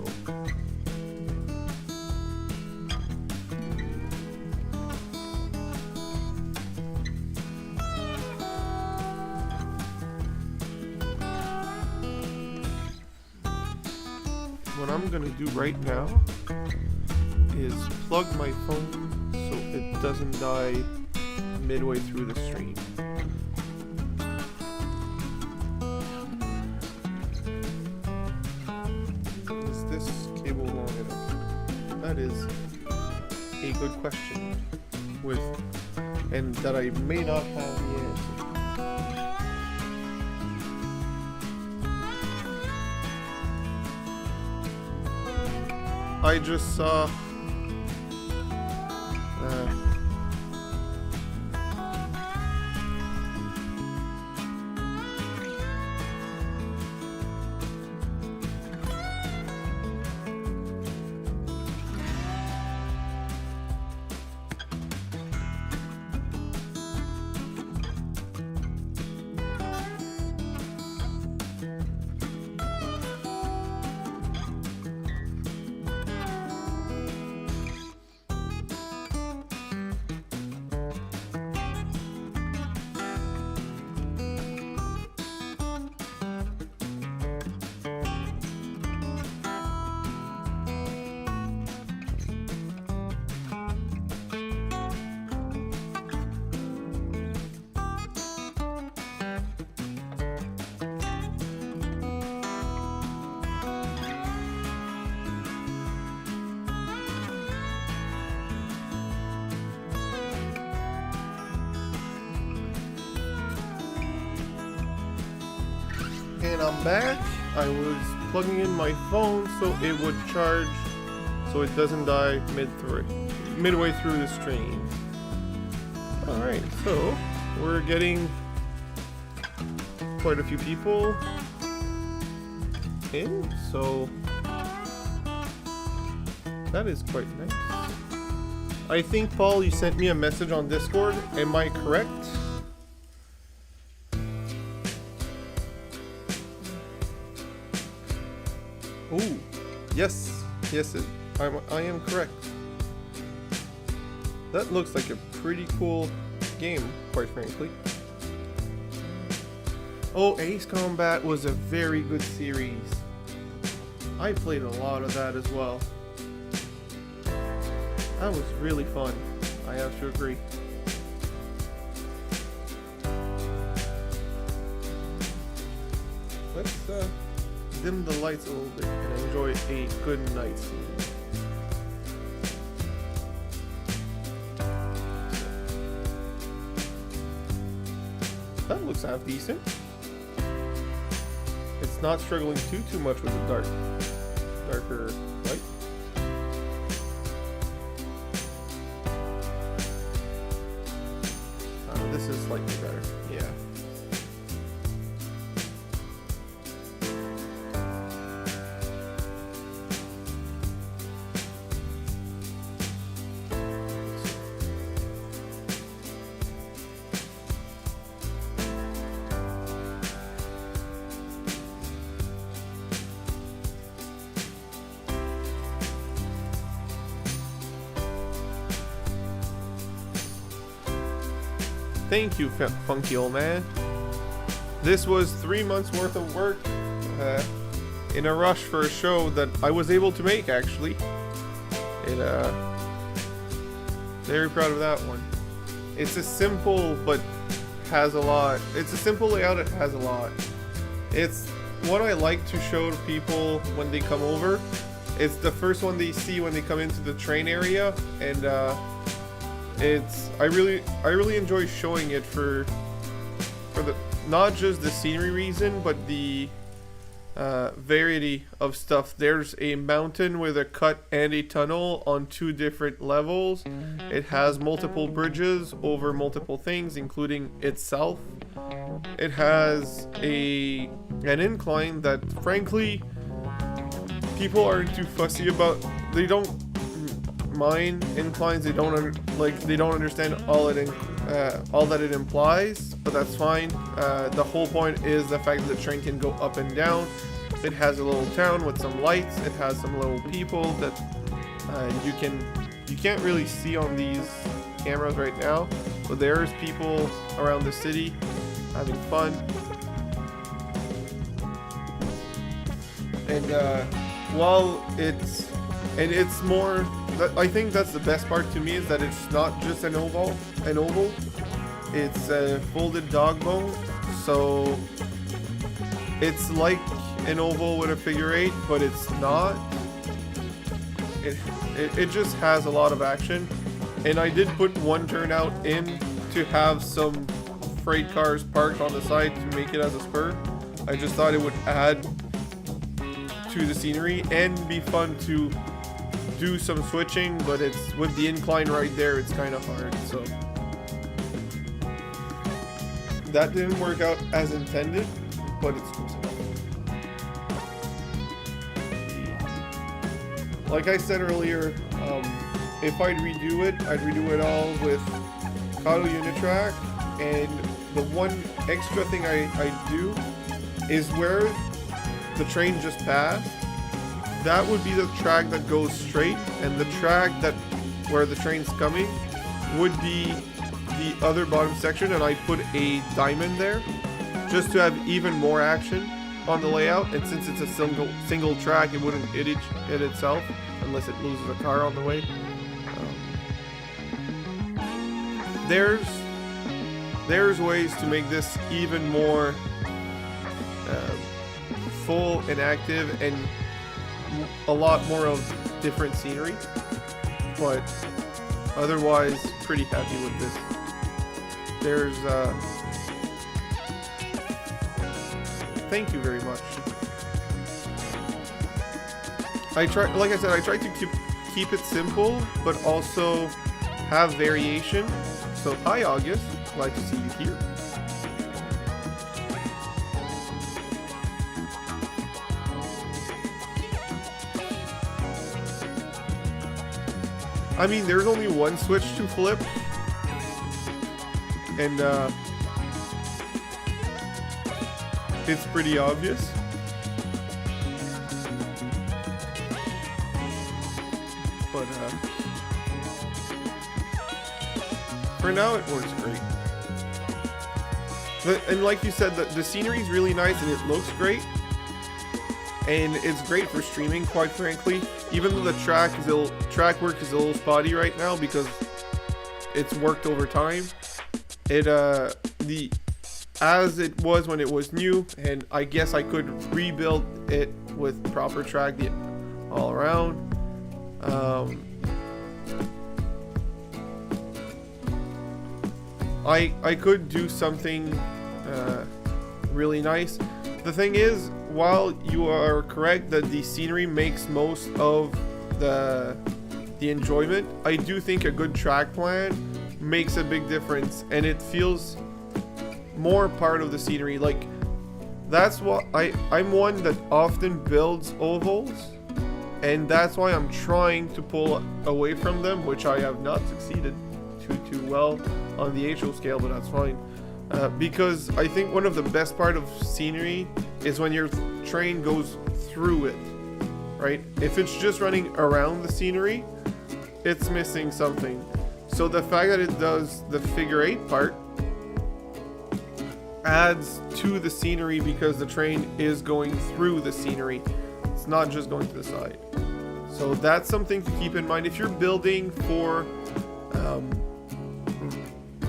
S1: what I'm gonna do right now is plug my phone so it doesn't die midway through the stream. Is this cable long enough? That is a good question, and that I may not have the answer. I just saw and I'm back. I was plugging in my phone so it would charge so it doesn't die midway through the stream. Alright, so we're getting quite a few people in, so that is quite nice. I think, Paul, you sent me a message on Discord. Am I correct? Oh, yes, I am correct. That looks like a pretty cool game, quite frankly. Oh, Ace Combat was a very good series. I played a lot of that as well. That was really fun, I have to agree. Let's dim the lights a little bit and enjoy a good night scene. That looks half decent. It's not struggling too much with the darker light. This is slightly better, yeah. Thank you, funky old man. This was 3 months worth of work in a rush for a show that I was able to make, actually. Very proud of that one. It's a simple but has a lot. It's a simple layout, it has a lot. It's what I like to show to people when they come over. It's the first one they see when they come into the train area, and I really enjoy showing it for the not just the scenery reason, but the variety of stuff. There's a mountain with a cut and a tunnel on 2 different levels. It has multiple bridges over multiple things, including itself. It has an incline that, frankly, people aren't too fussy about. They don't mind inclines. They don't understand all that it implies, but that's fine. The whole point is the fact that the train can go up and down. It has a little town with some lights. It has some little people that you can't really see on these cameras right now, but there's people around the city having fun. And while it's more, I think that's the best part to me, is that it's not just an oval. It's a folded dog bone, so it's like an oval with a figure eight, but it's not. It just has a lot of action, and I did put one turnout in to have some freight cars parked on the side to make it as a spur. I just thought it would add to the scenery and be fun to do some switching, but it's with the incline right there, it's kind of hard, so that didn't work out as intended, but it's close enough. Like I said earlier, if I'd redo it all with Auto Unitrack, and the one extra thing I do is where the train just passed, that would be the track that goes straight, and the track where the train's coming would be the other bottom section, and I put a diamond there just to have even more action on the layout. And since it's a single track, it wouldn't hit itself unless it loses a car on the way. There's ways to make this even more full and active, and a lot more of different scenery, but otherwise pretty happy with this. There's thank you very much. Like I said, I tried to keep it simple, but also have variation. So hi August, glad to see you here. I mean, there's only one switch to flip, and it's pretty obvious. But for now, it works great. And like you said, the scenery is really nice and it looks great. And it's great for streaming, quite frankly. Even though the track work is a little spotty right now because it's worked over time. As it was when it was new, and I guess I could rebuild it with proper track all around. I could do something really nice. The thing is, while you are correct that the scenery makes most of the enjoyment, I do think a good track plan makes a big difference, and it feels more part of the scenery. Like, that's what I'm one that often builds ovals, and that's why I'm trying to pull away from them, which I have not succeeded too well on the HO scale, but that's fine. Because I think one of the best part of scenery is when your train goes through it, right? If it's just running around the scenery, it's missing something. So the fact that it does the figure eight part adds to the scenery because the train is going through the scenery. It's not just going to the side. So that's something to keep in mind if you're building for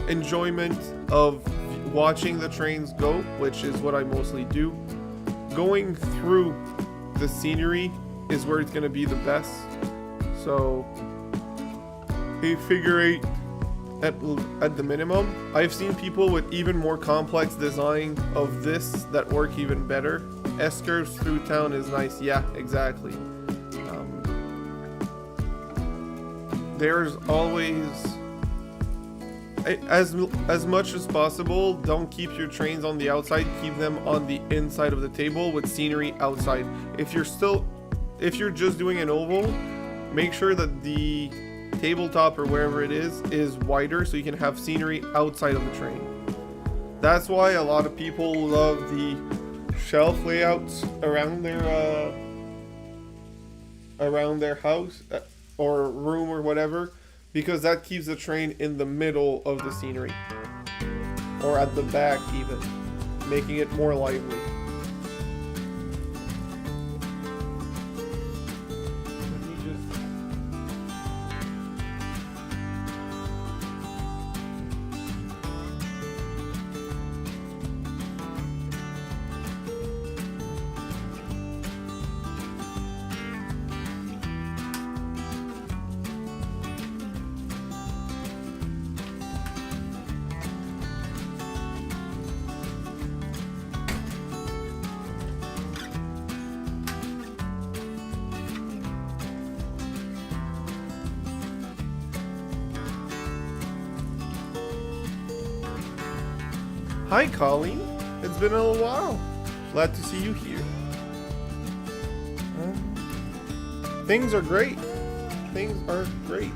S1: enjoyment of watching the trains go, which is what I mostly do. Going through the scenery is where it's going to be the best. So a figure eight at the minimum. I've seen people with even more complex design of this that work even better. S-curves through town is nice. Yeah, exactly. There's always, as much as possible, don't keep your trains on the outside, keep them on the inside of the table with scenery outside. If you're just doing an oval, make sure that the tabletop or wherever it is wider, so you can have scenery outside of the train. That's why a lot of people love the shelf layouts around their house or room or whatever, because that keeps the train in the middle of the scenery, or at the back even, making it more lively. Hi Colleen, it's been a little while. Glad to see you here. Things are great. Things are great.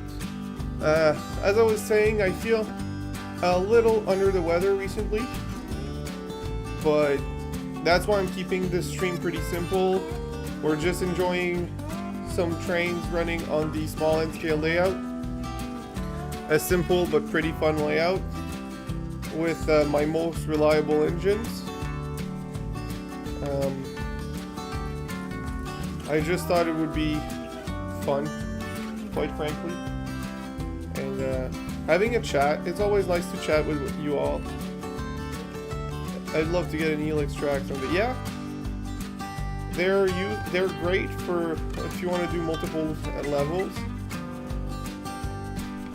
S1: As I was saying, I feel a little under the weather recently, but that's why I'm keeping this stream pretty simple. We're just enjoying some trains running on the small N scale layout. A simple but pretty fun layout with my most reliable engines. I just thought it would be fun, quite frankly. And having a chat, it's always nice to chat with you all. I'd love to get an Helix track from it. Yeah, they're great for if you want to do multiple levels.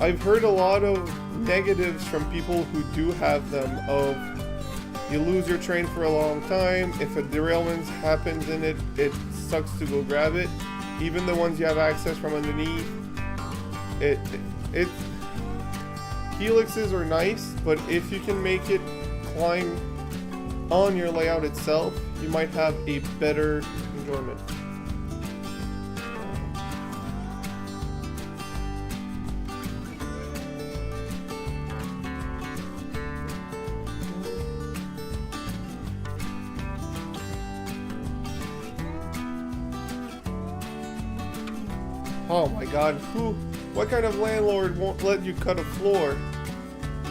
S1: I've heard a lot of negatives from people who do have them of you lose your train for a long time. If a derailment happens in it, it sucks to go grab it. Even the ones you have access from underneath. Helixes are nice, but if you can make it climb on your layout itself, you might have a better enjoyment. Oh my god, what kind of landlord won't let you cut a floor?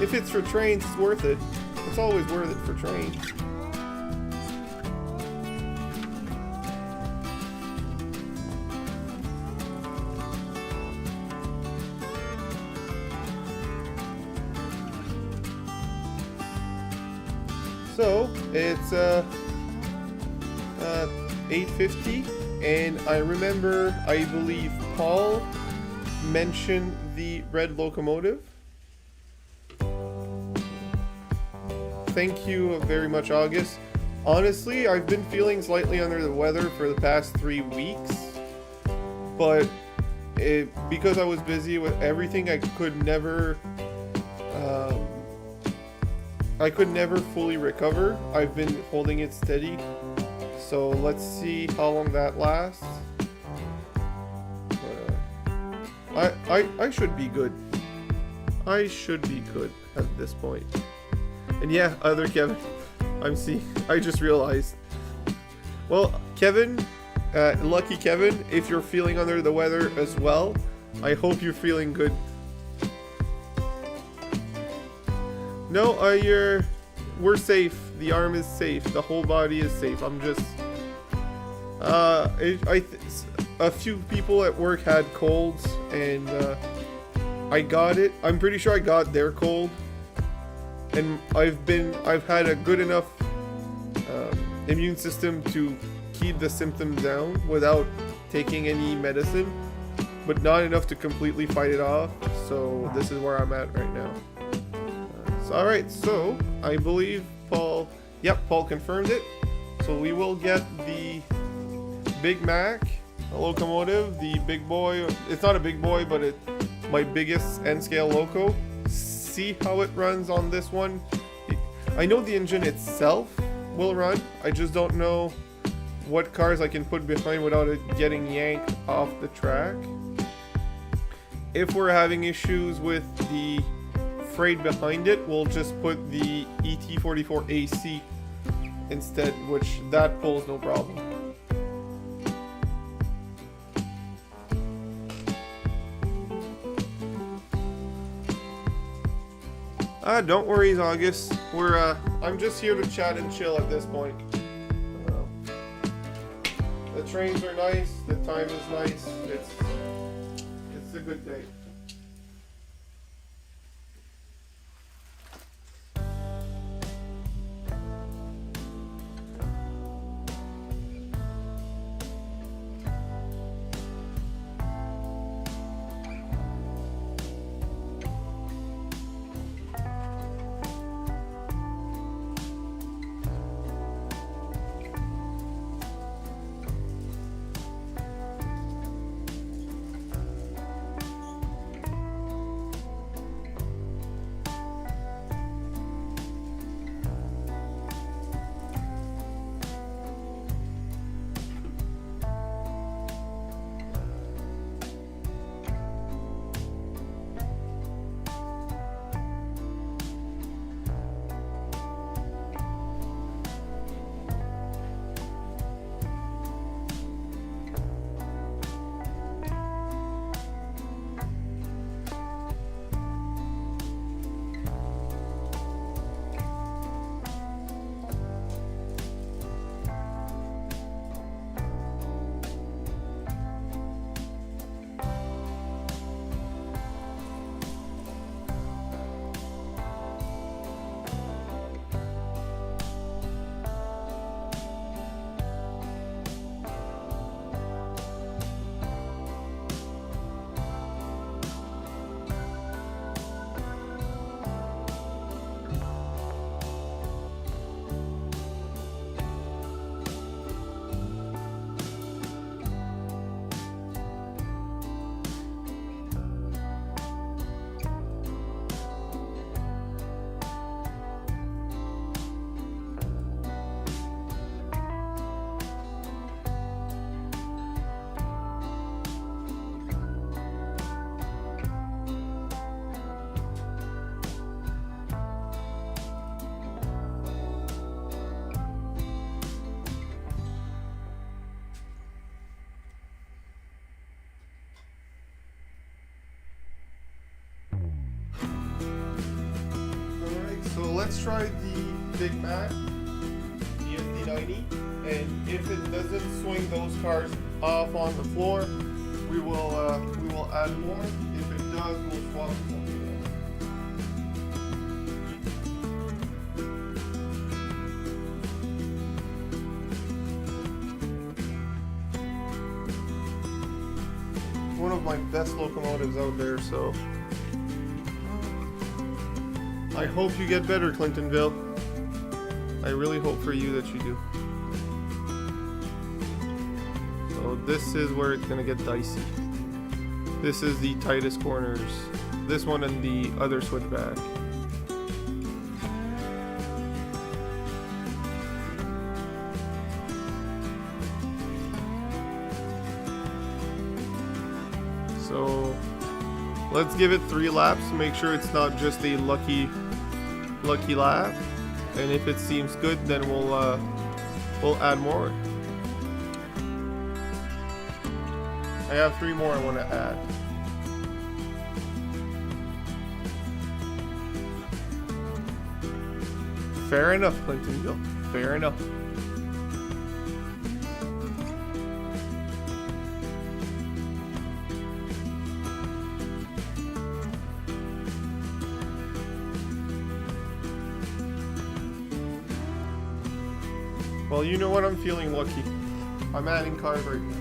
S1: If it's for trains, it's worth it. It's always worth it for trains. So, it's 8:50. And I remember, I believe Paul mentioned the red locomotive. Thank you very much, August. Honestly, I've been feeling slightly under the weather for the past 3 weeks. But because I was busy with everything, I could never fully recover. I've been holding it steady. So let's see how long that lasts. I should be good. I should be good at this point. And yeah, other Kevin. I just realized. Well, Kevin, lucky Kevin, if you're feeling under the weather as well, I hope you're feeling good. No, we're safe. The arm is safe. The whole body is safe. I'm just... a few people at work had colds, and I got it. I'm pretty sure I got their cold, and I've had a good enough immune system to keep the symptoms down without taking any medicine, but not enough to completely fight it off. So this is where I'm at right now. Alright, so I believe Paul confirmed it. So we will get the Big Mac, a locomotive, the big boy. It's not a big boy, but it's my biggest N-scale loco. See how it runs on this one. I know the engine itself will run. I just don't know what cars I can put behind without it getting yanked off the track. If we're having issues with the freight behind it, we'll just put the ET44 AC instead, which that pulls no problem. Don't worry, August. I'm just here to chat and chill at this point. The trains are nice. The time is nice. It's a good day. Let's try the Big Mac, the SD90, and if it doesn't swing those cars off on the floor, we will add more. If it does, we'll swap something else. One of my best locomotives out there, so I hope you get better, Clintonville. I really hope for you that you do. So this is where it's gonna get dicey. This is the tightest corners. This one and the other switchback. So let's give it 3 laps to make sure it's not just a lucky lap, and if it seems good, then we'll add more. I have 3 more I want to add. Fair enough, Clintonville. Fair enough. Well, you know what? I'm feeling lucky. I'm adding cars right now.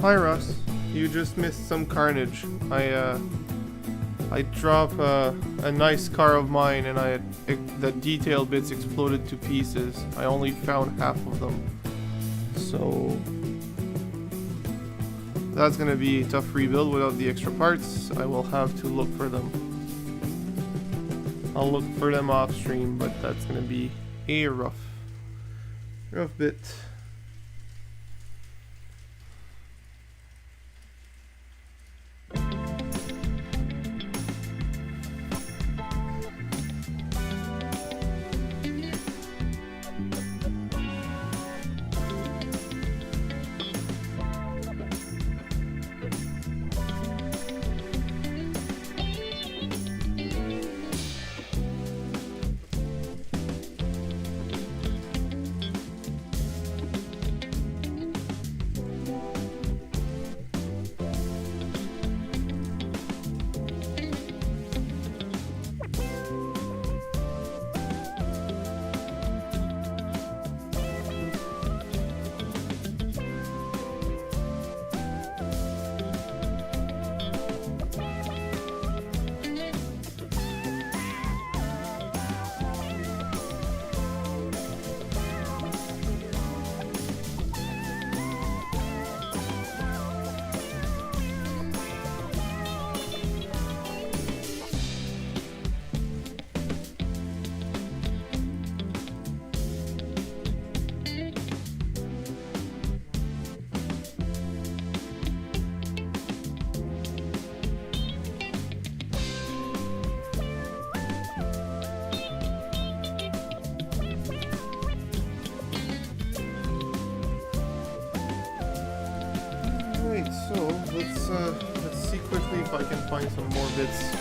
S1: Hi Russ, you just missed some carnage. I dropped a nice car of mine and the detail bits exploded to pieces. I only found half of them. So that's gonna be a tough rebuild without the extra parts. I will have to look for them. I'll look for them off stream, but that's gonna be a rough bit. So let's see quickly if I can find some more bits.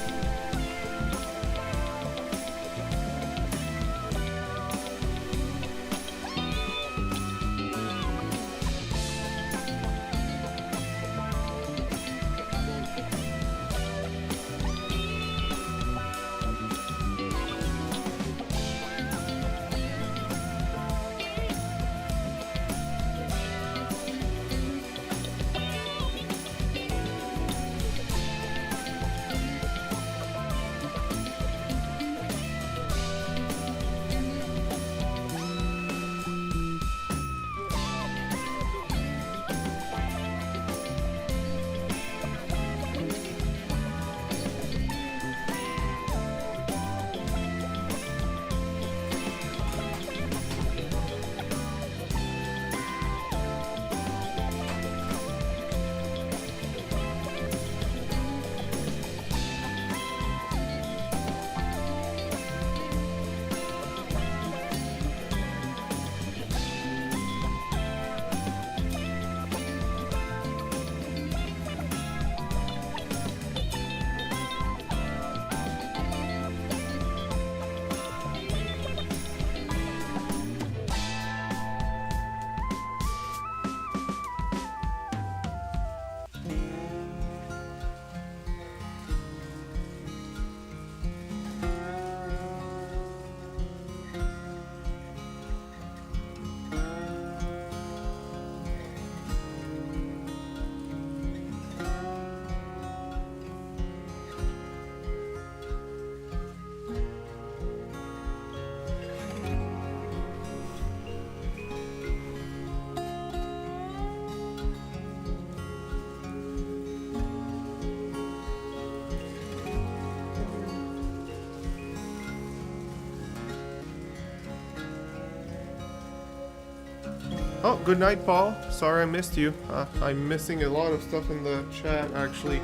S1: Oh, good night, Paul. Sorry I missed you. I'm missing a lot of stuff in the chat, actually.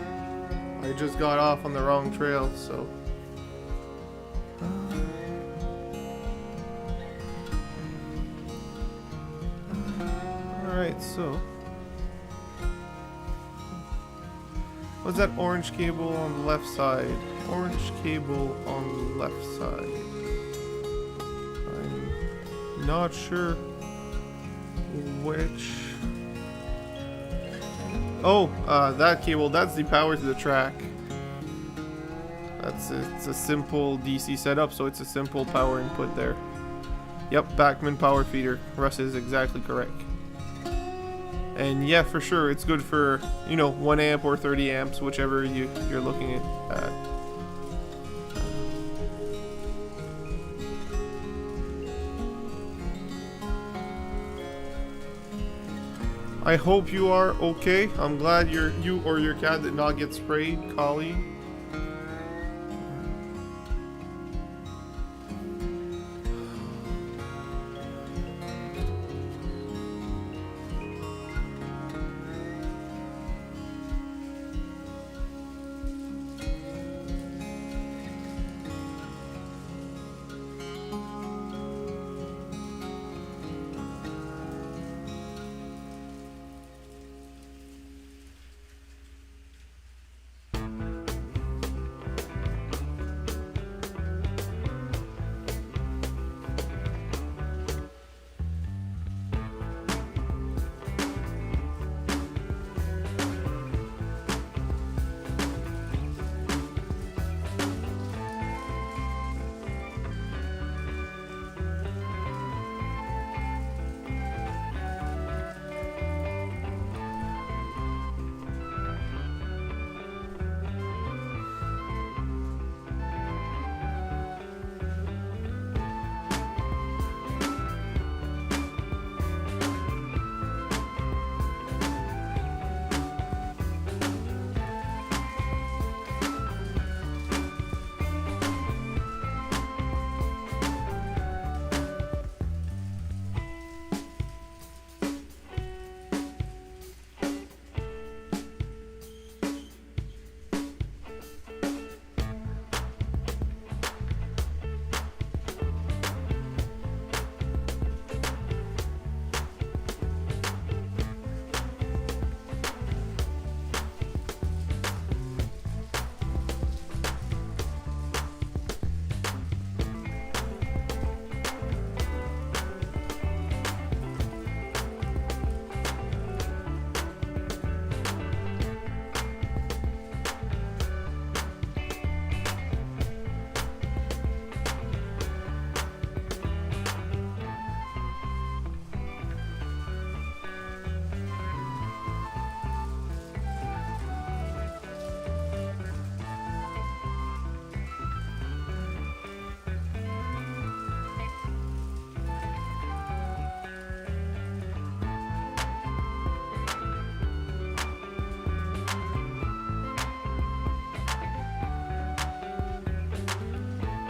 S1: I just got off on the wrong trail, so... Alright, so... What's that orange cable on the left side? Orange cable on the left side. I'm not sure which... Oh, that cable, that's the power to the track. It's a simple DC setup, so it's a simple power input there. Yep, Bachman power feeder. Russ is exactly correct. And yeah, for sure, it's good for, you know, 1 amp or 30 amps, whichever you're looking at. I hope you are okay. I'm glad you or your cat did not get sprayed, Collie.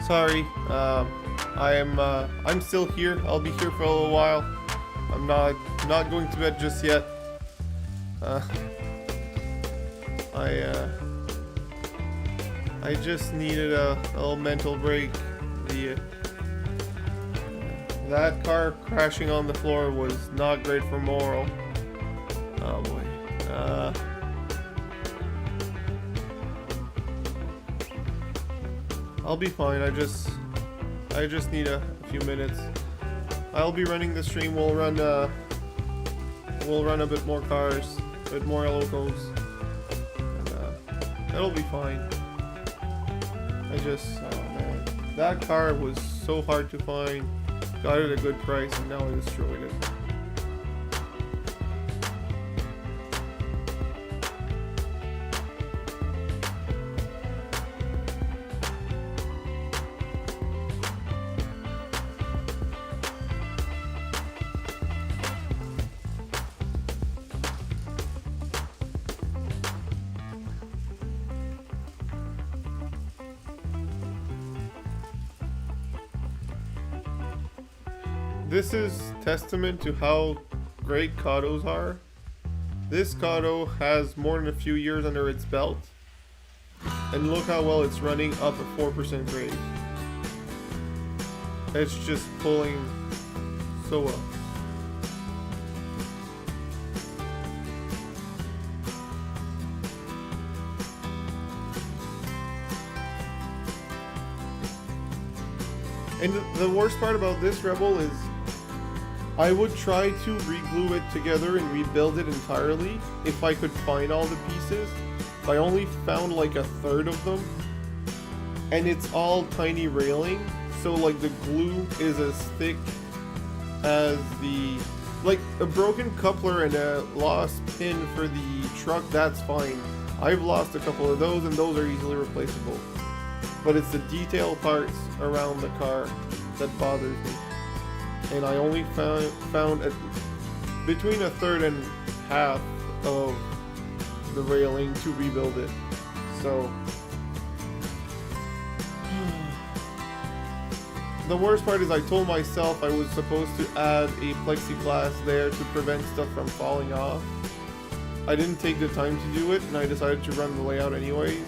S1: Sorry, I'm still here. I'll be here for a little while. I'm not going to bed just yet. I just needed a little mental break. That car crashing on the floor was not great for moral. Oh boy. I'll be fine. I just need a few minutes. I'll be running the stream. We'll run a bit more cars, a bit more locals, and that'll be fine. Oh man, that car was so hard to find. Got it at a good price, and now I destroyed it. This is testament to how great Kados are. This Kado has more than a few years under its belt, and look how well it's running up a 4% grade. It's just pulling so well. And the worst part about this Rebel is I would try to re-glue it together and rebuild it entirely if I could find all the pieces. I only found like a third of them, and it's all tiny railing, so like the glue is as thick as the like a broken coupler and a lost pin for the truck, that's fine. I've lost a couple of those and those are easily replaceable. But it's the detail parts around the car that bothers me. And I only found between a third and half of the railing to rebuild it. So the worst part is I told myself I was supposed to add a plexiglass there to prevent stuff from falling off. I didn't take the time to do it, and I decided to run the layout anyways.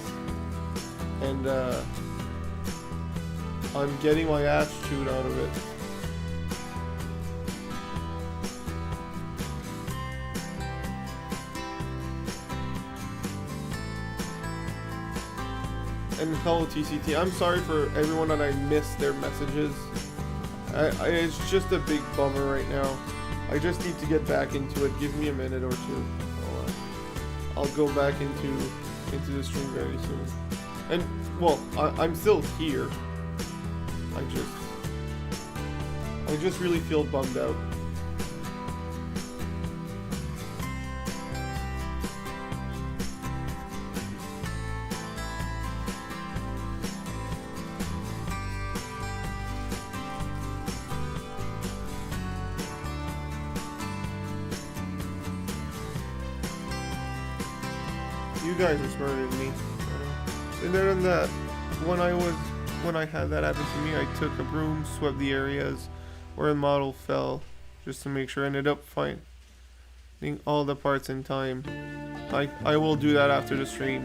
S1: And I'm getting my ass chewed out of it. And hello TCT, I'm sorry for everyone that I missed their messages. It's just a big bummer right now. I just need to get back into it. Give me a minute or two. I'll go back into the stream very soon. And well, I'm still here. I just really feel bummed out. You guys are smarter than me. And then that, when I had that happen to me, I took a broom, swept the areas where the model fell, just to make sure I ended up finding all the parts in time. I will do that after the stream.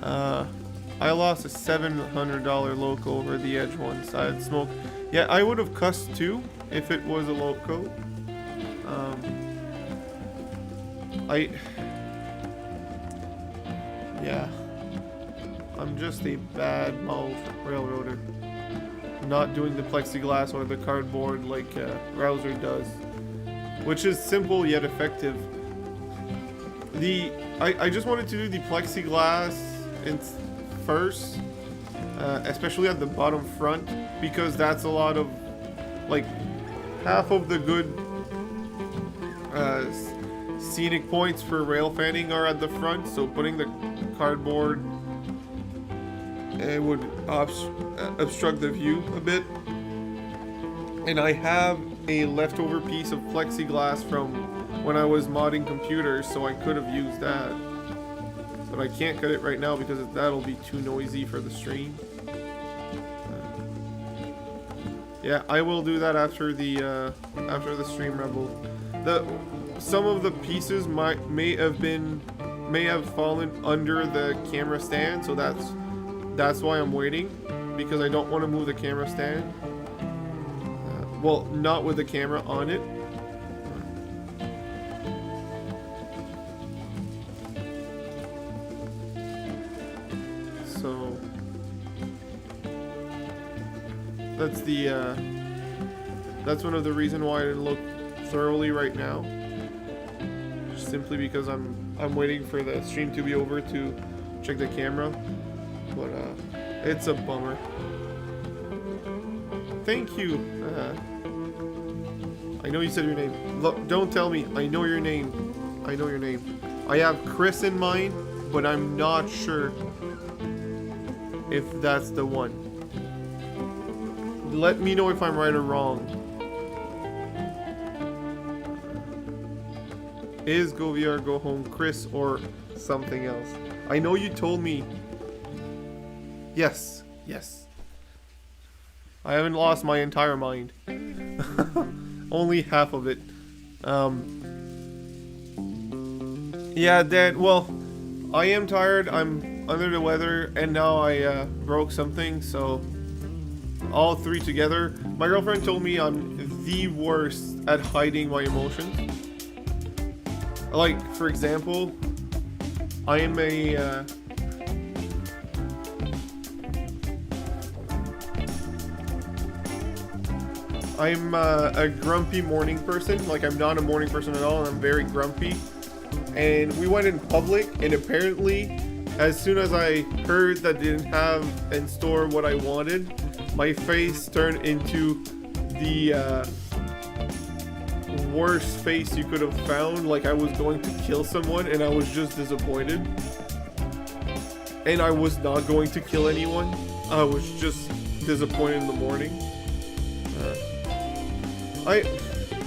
S1: I lost a $700 loco over the edge once. I had smoke. Yeah, I would have cussed too if it was a loco. Yeah, I'm just a bad mouth railroader. Not doing the plexiglass or the cardboard like Rouser does, which is simple yet effective. I just wanted to do the plexiglass first, especially at the bottom front, because that's a lot of, like, half of the good scenic points for rail fanning are at the front, so putting the cardboard, it would obstruct the view a bit. And I have a leftover piece of plexiglass from when I was modding computers, so I could have used that, but I can't cut it right now because that'll be too noisy for the stream. Yeah, I will do that after the stream, Rebel. Some of the pieces may have fallen under the camera stand, so that's why I'm waiting, because I don't want to move the camera stand. Well, not with the camera on it. So that's one of the reasons why I didn't look thoroughly right now. Just simply because I'm waiting for the stream to be over to check the camera. But it's a bummer. Thank you. I know you said your name. Look, don't tell me. I know your name. I know your name. I have Chris in mind, but I'm not sure if that's the one. Let me know if I'm right or wrong. Is Go VR Go Home Chris or something else? I know you told me. Yes, yes. I haven't lost my entire mind. Only half of it. Yeah, Dad, well, I am tired, I'm under the weather, and now I broke something, so all three together. My girlfriend told me I'm the worst at hiding my emotions. Like, for example, I'm a grumpy morning person. Like, I'm not a morning person at all, and I'm very grumpy. And we went in public, and apparently, as soon as I heard that they didn't have in store what I wanted, my face turned into the worst face you could have found, like I was going to kill someone and I was just disappointed. And I was not going to kill anyone. I was just disappointed in the morning.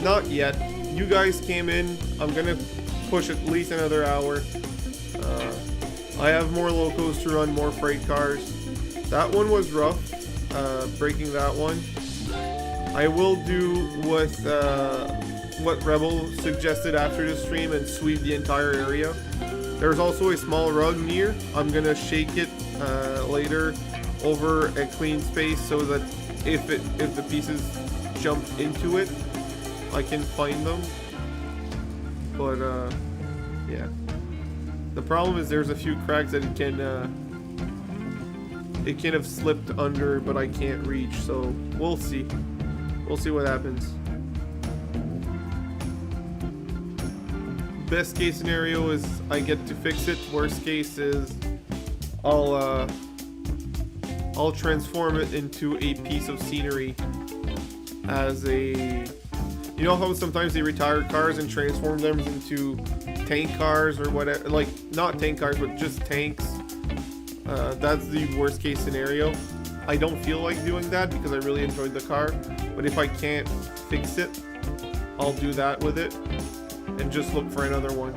S1: Not yet. You guys came in. I'm gonna push at least another hour. I have more locos to run, more freight cars. That one was rough, breaking that one. I will do what Rebel suggested after the stream and sweep the entire area. There's also a small rug near. I'm gonna shake it later over a clean space so that if the pieces jump into it, I can find them. But yeah. The problem is there's a few cracks that it can have slipped under, but I can't reach. So we'll see. We'll see what happens. Best case scenario is I get to fix it. Worst case is I'll transform it into a piece of scenery as a... You know how sometimes they retire cars and transform them into tank cars or whatever? Like, not tank cars, but just tanks. That's the worst case scenario. I don't feel like doing that because I really enjoyed the car. But if I can't fix it, I'll do that with it and just look for another one.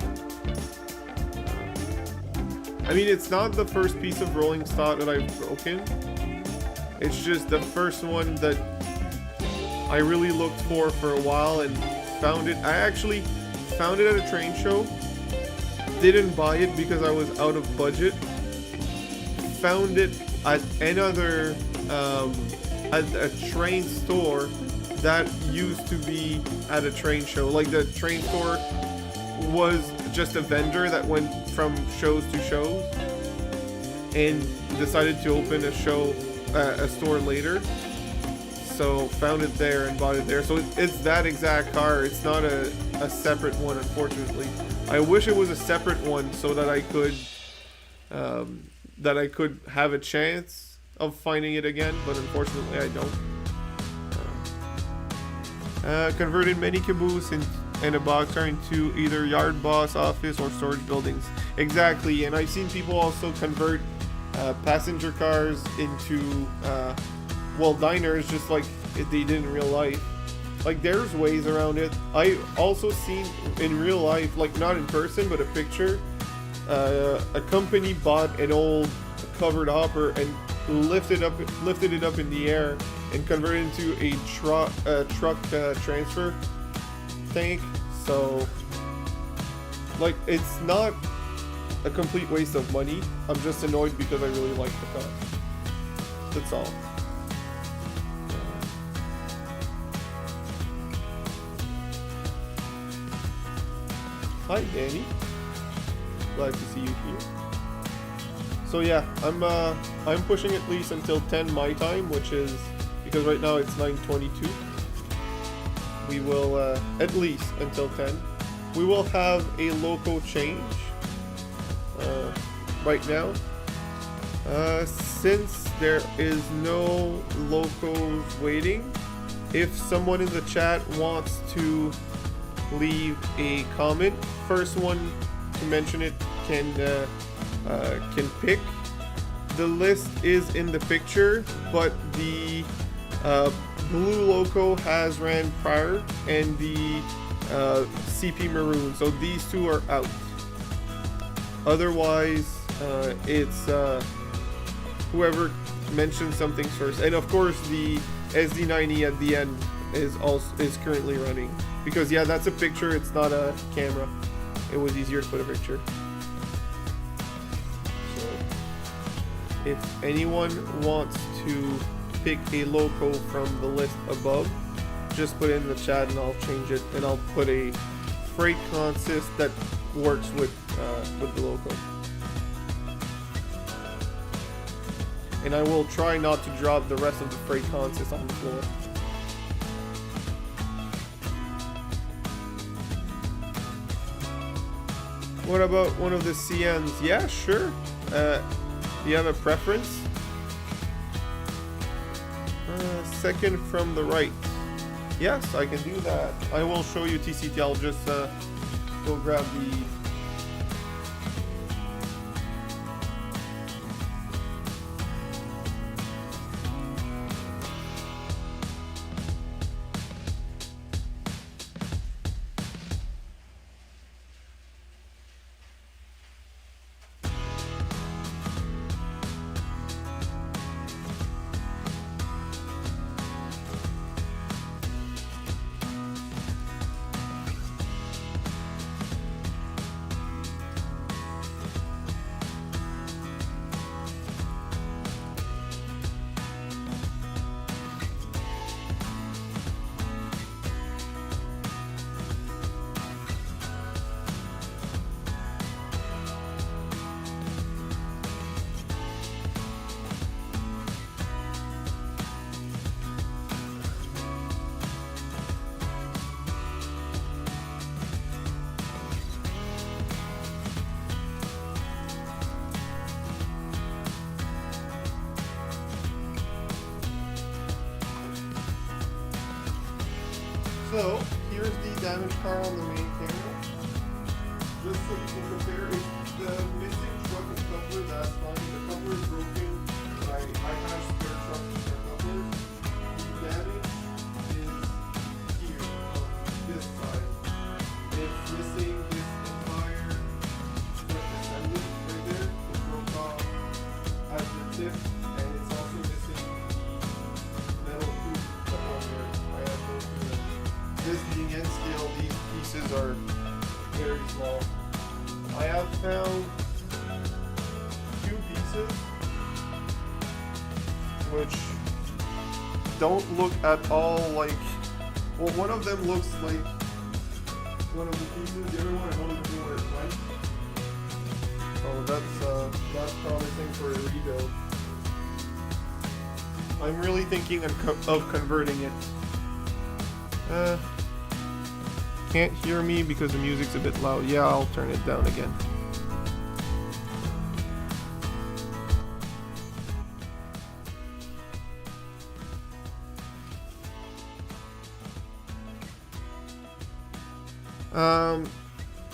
S1: I mean, it's not the first piece of rolling stock that I've broken. It's just the first one that I really looked for a while and found it. I actually found it at a train show. Didn't buy it because I was out of budget. Found it at another at a train store that used to be at a train show. Like, the train store was just a vendor that went from shows to shows and decided to open a store later. So found it there and bought it there. So it's that exact car. It's not a separate one, unfortunately. I wish it was a separate one so that I could have a chance of finding it again, but unfortunately I don't. Converted many caboose and a boxcar into either yard boss, office, or storage buildings. Exactly, and I've seen people also convert passenger cars into diners, just like they did in real life. Like, there's ways around it. I also seen in real life, like not in person, but a picture. A company bought an old covered hopper and lifted it up in the air and converted it into a truck transfer tank. So, like, it's not a complete waste of money. I'm just annoyed because I really like the car. That's all. Hi, Danny. Glad to see you here. So yeah, I'm pushing at least until 10 my time, which is because right now it's 9:22. We will at least until 10. We will have a local change right now. Since there is no locals waiting, if someone in the chat wants to leave a comment, first one to mention it can pick. The list is in the picture, but the blue loco has ran prior and the CP maroon, so these two are out. Otherwise it's whoever mentions something first, and of course the SD90 at the end is currently running, because yeah, that's a picture, it's not a camera. It was easier to put a picture. So if anyone wants to pick a loco from the list above, just put it in the chat and I'll change it, and I'll put a freight consist that works with the loco. And I will try not to drop the rest of the freight consist on the floor. What about one of the CNs? Yeah, sure. Do you have a preference? Second from the right. Yes, I can do that. I will show you TCT. I'll just go grab the... So, here's the damaged car on the main camera. Just so you can compare it. The missing truck and coupler, that's fine. The coupler is broken. I have spare trucks and spare couplers. The damage is here on this side. It's missing this entire truck assembly right there. It broke off at the tip, and it's also missing the metal hoop that one there. I have both of them. This being N scale, these pieces are very small. I have found 2 pieces which don't look at all like, well, one of them looks like one of the pieces, the other one I don't even know where it went. Oh, that's promising for a rebuild. I'm really thinking of converting it. Can't hear me because the music's a bit loud. Yeah, I'll turn it down again.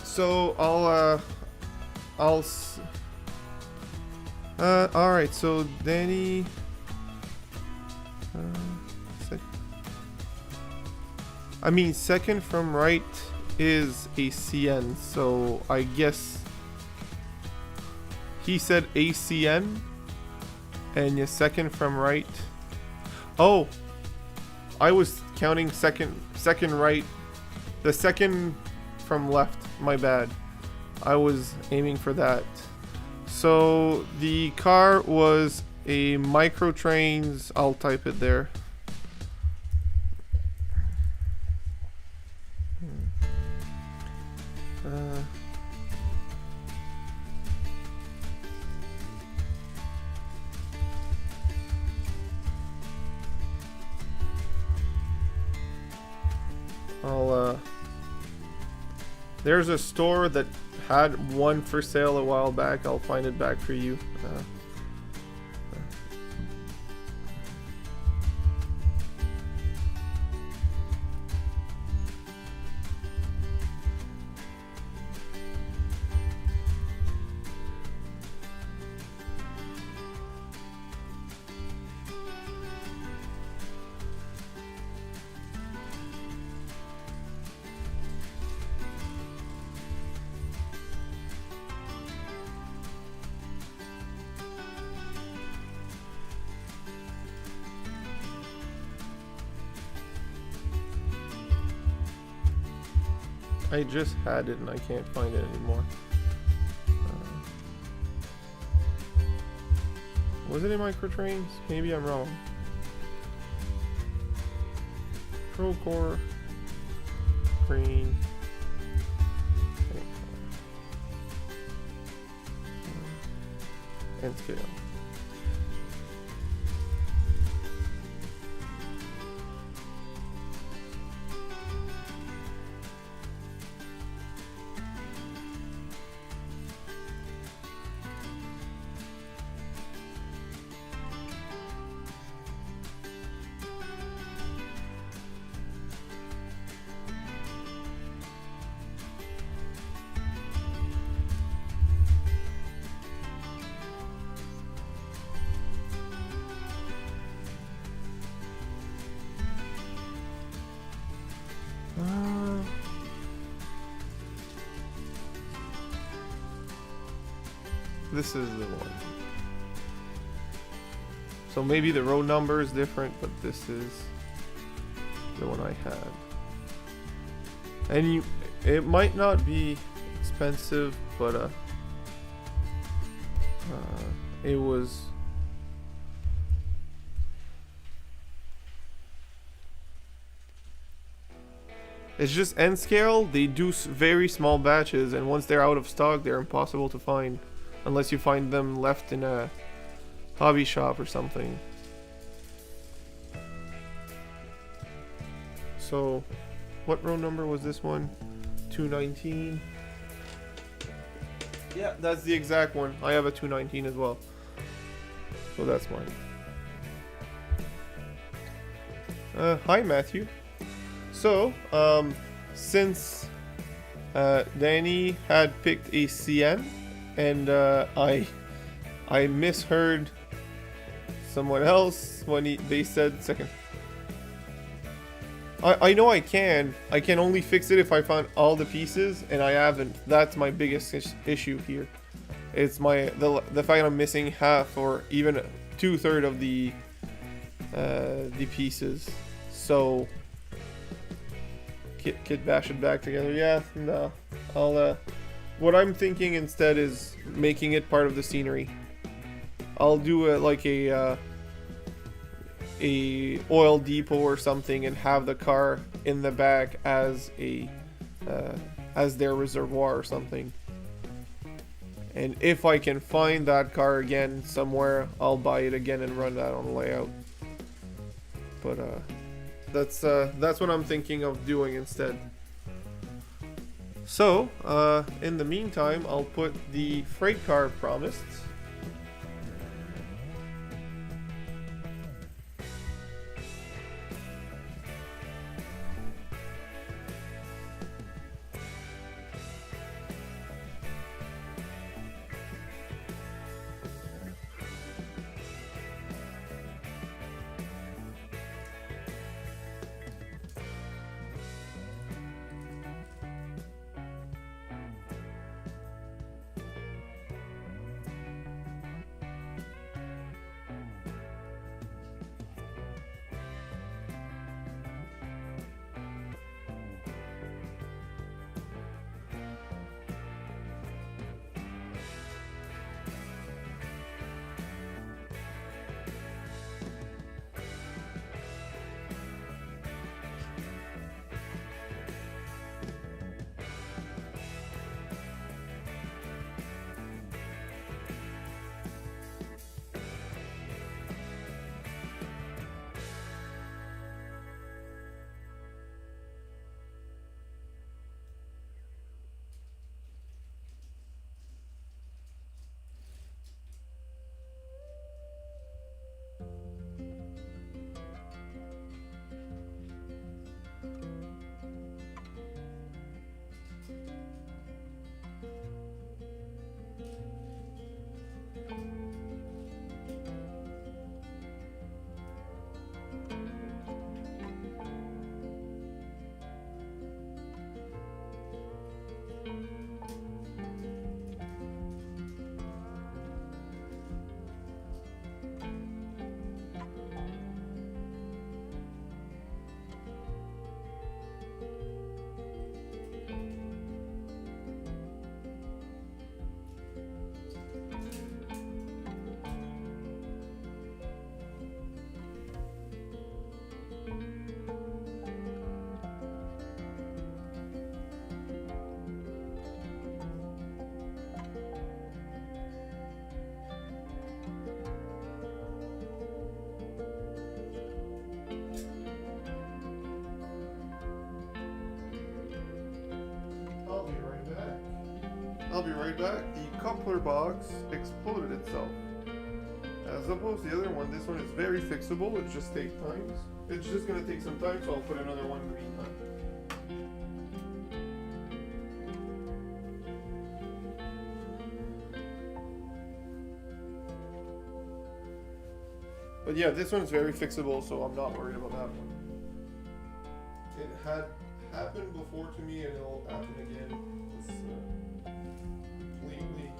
S1: So all right, so Danny, I mean, second from right is a CN, so I guess he said ACN, and your second from right. Oh, I was counting second right, the second from left. My bad. I was aiming for that. So the car was a Microtrains. I'll type it there. There's a store that had one for sale a while back. I'll find it back for you. I just had it and I can't find it anymore. Was it in Microtrains? Maybe I'm wrong. Procore. Green. And scale. This is the one. So maybe the road number is different, but this is the one I had. And it might not be expensive, but it was. It's just N scale. They do very small batches, and once they're out of stock, they're impossible to find, unless you find them left in a hobby shop or something. So, what row number was this one? 219. Yeah, that's the exact one. I have a 219 as well. So that's mine. Hi Matthew. So, since Danny had picked a CN and I misheard someone else when they said second. I know I can only fix it if I found all the pieces, and I haven't. That's my biggest issue here. It's the fact I'm missing half or even 2/3 of the pieces. So kit bash it back together. Yeah, no. I'll what I'm thinking instead is making it part of the scenery. I'll do like a oil depot or something and have the car in the back as their reservoir or something. And if I can find that car again somewhere, I'll buy it again and run that on the layout. But that's what I'm thinking of doing instead. So in the meantime, I'll put the freight car promised. I'll be right back. The coupler box exploded itself. As opposed to the other one, this one is very fixable. It just takes time. It's just going to take some time, so I'll put another one in the meantime. But yeah, this one's very fixable, so I'm not worried about that one. It had happened before to me, and it'll happen again. It's completely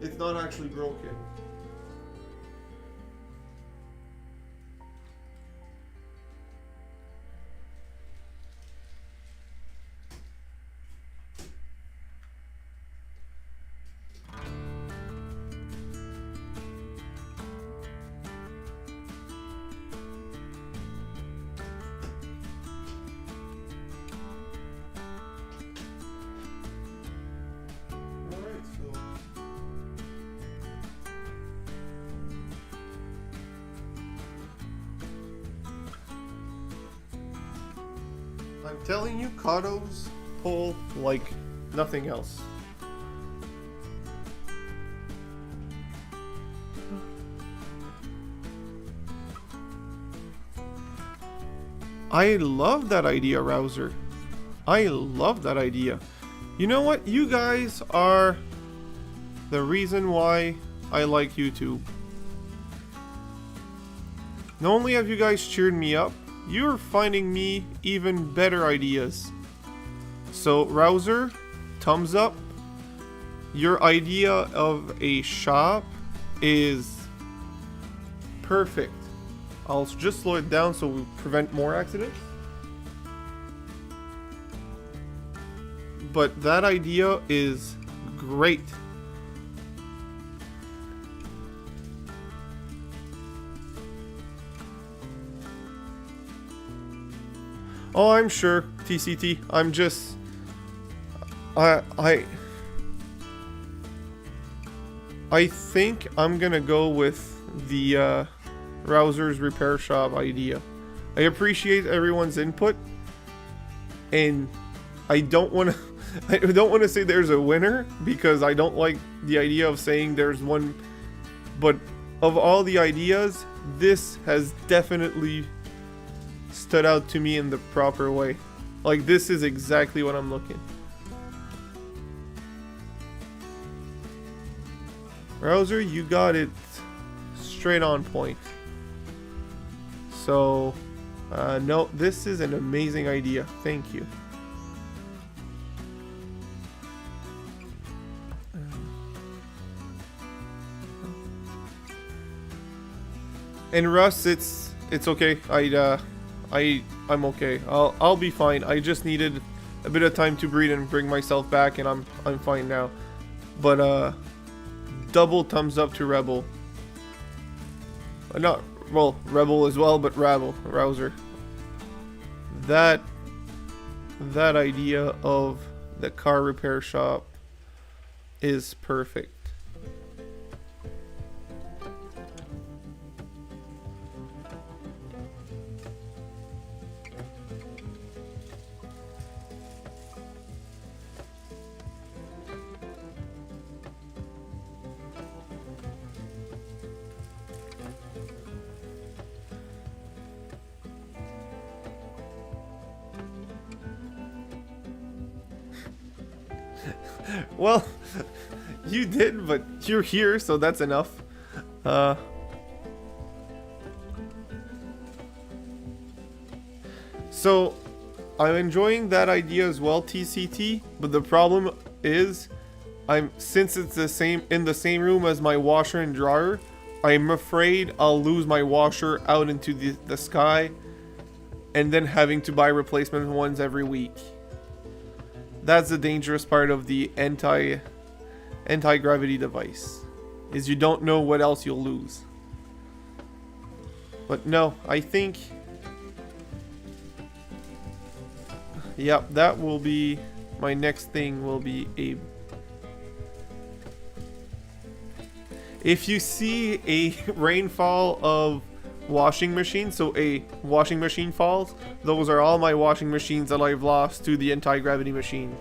S1: It's not actually broken. I'm telling you, Katos pull like nothing else. I love that idea, Rouser. I love that idea. You know what? You guys are the reason why I like YouTube. Not only have you guys cheered me up, you're finding me even better ideas. So, Rouser, thumbs up. Your idea of a shop is perfect. I'll just slow it down so we prevent more accidents. But that idea is great. Oh, I'm sure, TCT. I'm just... I think I'm gonna go with the Rouser's repair shop idea. I appreciate everyone's input, and I don't want to say there's a winner, because I don't like the idea of saying there's one, but of all the ideas, this has definitely stood out to me in the proper way. Like, this is exactly what I'm looking. Rouser, you got it straight on point. So, no, this is an amazing idea. Thank you. And Russ, it's okay. I'm okay. I'll be fine. I just needed a bit of time to breathe and bring myself back, and I'm fine now. But double thumbs up to Rebel. Not, well, Rebel as well, but Rouser. That idea of the car repair shop is perfect. Well, you did, but you're here, so that's enough. So, I'm enjoying that idea as well, TCT, but the problem is, since it's in the same room as my washer and dryer, I'm afraid I'll lose my washer out into the sky, and then having to buy replacement ones every week. That's the dangerous part of the anti-gravity device, is you don't know what else you'll lose. But no, I think, yep, that will be my next thing. Will be a, if you see a rainfall of washing machines, so a washing machine falls, those are all my washing machines that I've lost to the anti-gravity machine.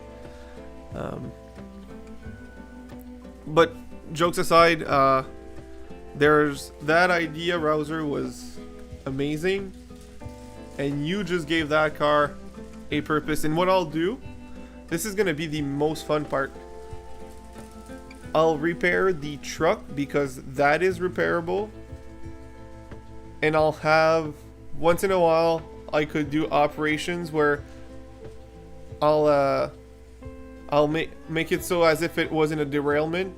S1: But jokes aside, there's that idea, Rouser, was amazing, and you just gave that car a purpose. And what I'll do, this is gonna be the most fun part, I'll repair the truck because that is repairable. And I'll have, once in a while, I could do operations where I'll I'll make it so as if it wasn't a derailment,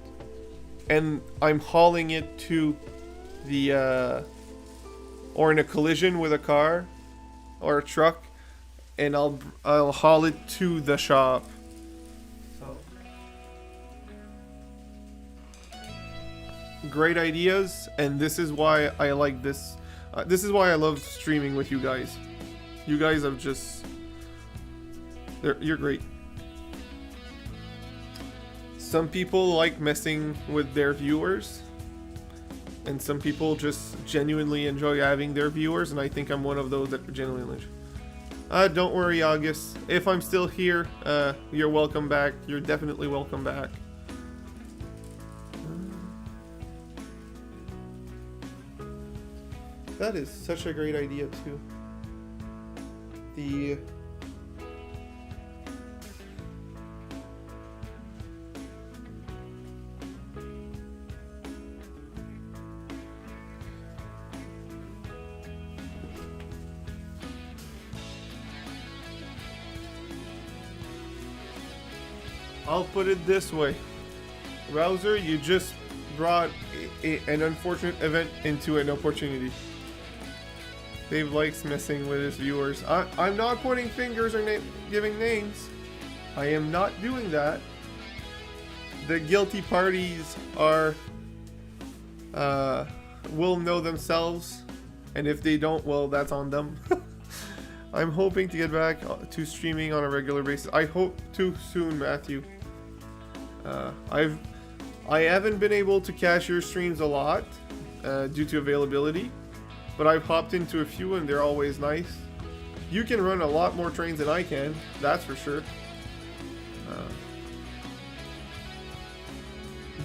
S1: and I'm hauling it to the or in a collision with a car or a truck, and I'll haul it to the shop. So great ideas, and this is why I like this. This is why I love streaming with you guys. You guys have just you're great. Some people like messing with their viewers, and some people just genuinely enjoy having their viewers, and I think I'm one of those that genuinely enjoy. Don't worry, August. If I'm still here, you're welcome back. You're definitely welcome back. That is such a great idea, too. I'll put it this way. Rouser, you just brought an unfortunate event into an opportunity. Dave likes messing with his viewers. I'm not pointing fingers or giving names. I am not doing that. The guilty parties are will know themselves, and if they don't, well, that's on them. I'm hoping to get back to streaming on a regular basis. I hope to soon, Matthew. I haven't been able to catch your streams a lot due to availability, but I've hopped into a few and they're always nice. You can run a lot more trains than I can, that's for sure.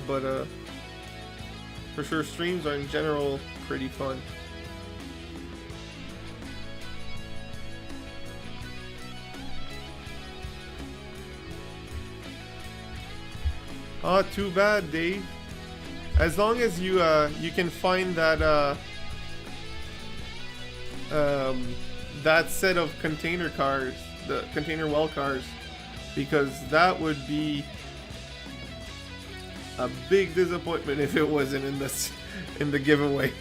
S1: But for sure, streams are in general pretty fun. Too bad, Dave. As long as you you can find that that set of container cars, the container well cars, because that would be a big disappointment if it wasn't in the giveaway.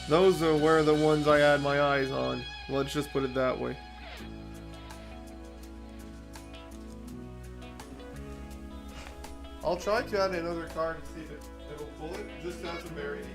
S1: Those were the ones I had my eyes on. Let's just put it that way. I'll try to add another card to see if it'll pull it, just as a variety.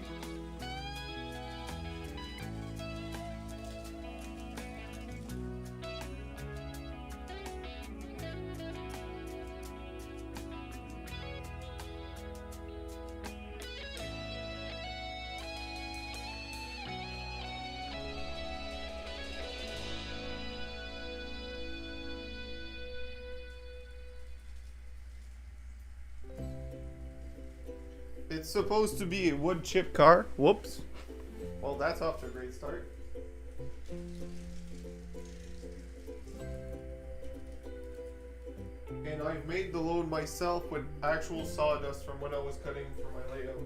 S1: It's supposed to be a wood chip car. Whoops. Well, that's off to a great start. And I've made the load myself with actual sawdust from when I was cutting for my layout.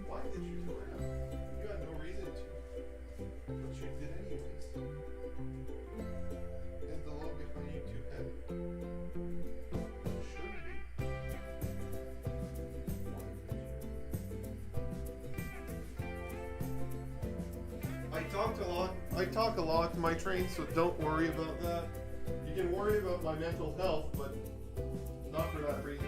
S1: Why did you do that? You had no reason to. But you did anyways. Is the load behind you too heavy? Should be. I talk a lot to my trains, so don't worry about that. You can worry about my mental health, but not for that reason.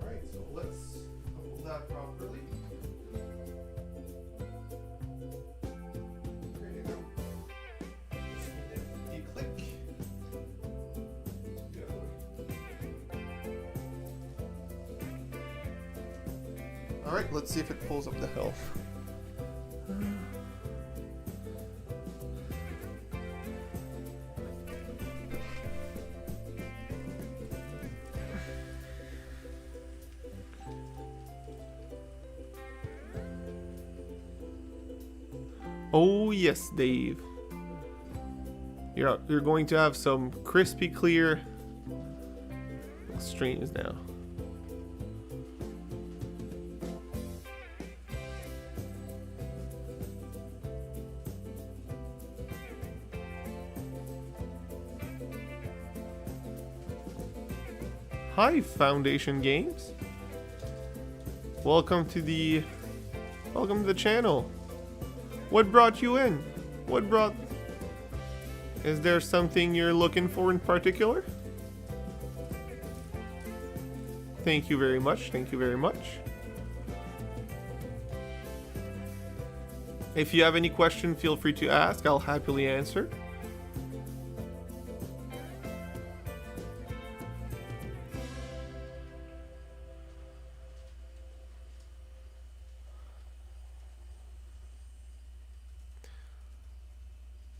S1: Alright, so let's hold that properly. Alright, let's see if it pulls up the hill. Oh yes, Dave. You're going to have some crispy clear streams now. Hi, Foundation Games. Welcome to the channel. What brought you in? Is there something you're looking for in particular? Thank you very much. Thank you very much. If you have any question, feel free to ask. I'll happily answer.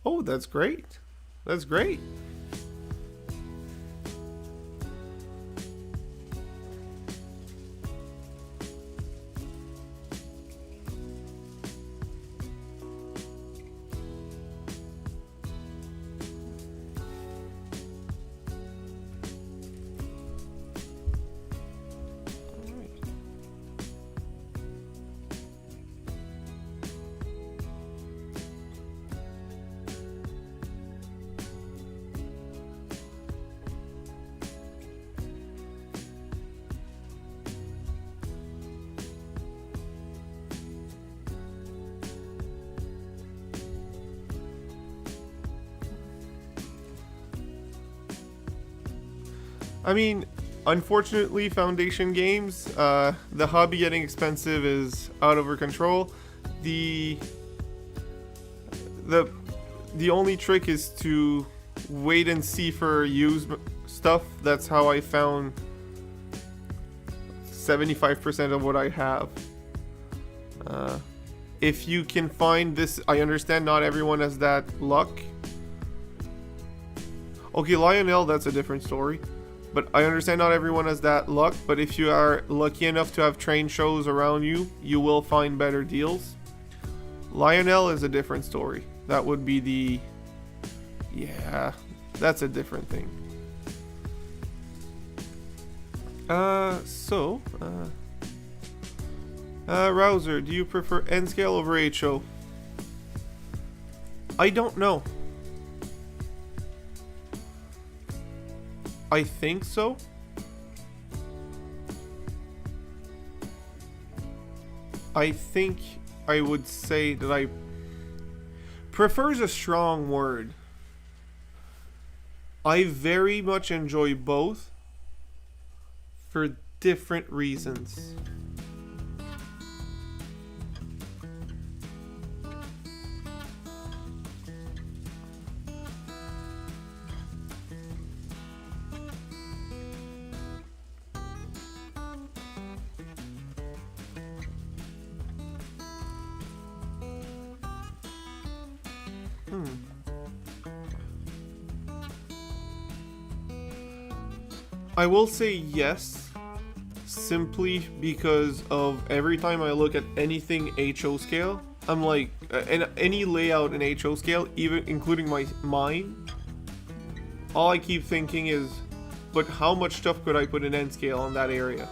S1: Oh, that's great. That's great. I mean, unfortunately, Foundation Games, the hobby getting expensive is out of our control. The only trick is to wait and see for used stuff. That's how I found 75% of what I have. If you can find this, I understand not everyone has that luck. Okay, Lionel, that's a different story. But I understand not everyone has that luck, but if you are lucky enough to have train shows around you, you will find better deals. Lionel is a different story. That would be the... Yeah, that's a different thing. Rouser, do you prefer N-scale over HO? I don't know. I think so. I think I would say that I prefers a strong word. I very much enjoy both for different reasons. I will say yes, simply because of every time I look at anything HO scale, I'm like, any layout in HO scale, even including mine, all I keep thinking is, but how much stuff could I put in N scale on that area?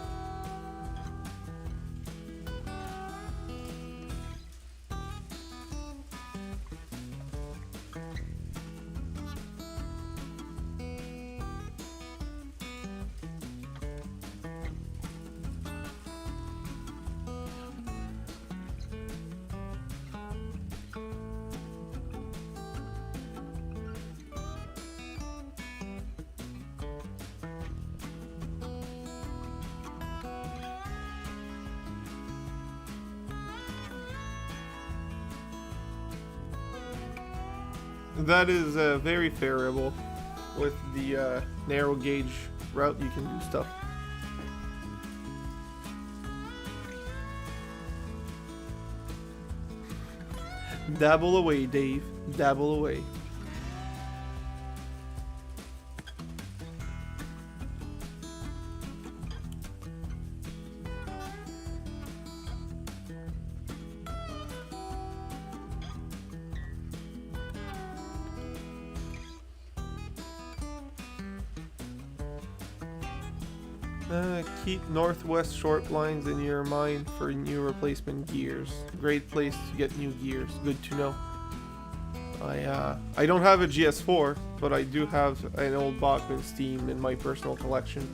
S1: That is very variable. With the narrow gauge route, you can do stuff. Dabble away, Dave. Dabble away. Keep northwest short lines in your mind for new replacement gears. Great place to get new gears. Good to know. I don't have a GS4, but I do have an old Bachmann Steam in my personal collection.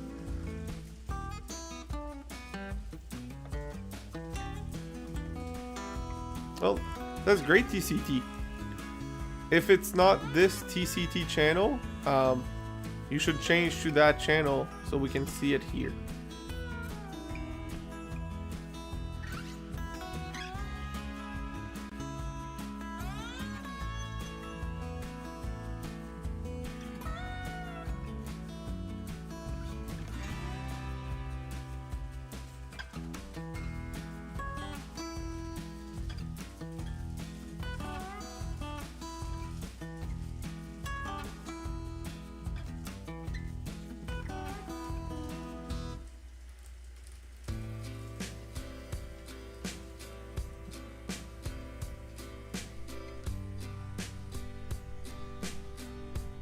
S1: Well, that's great, TCT. If it's not this TCT channel, you should change to that channel so we can see it here.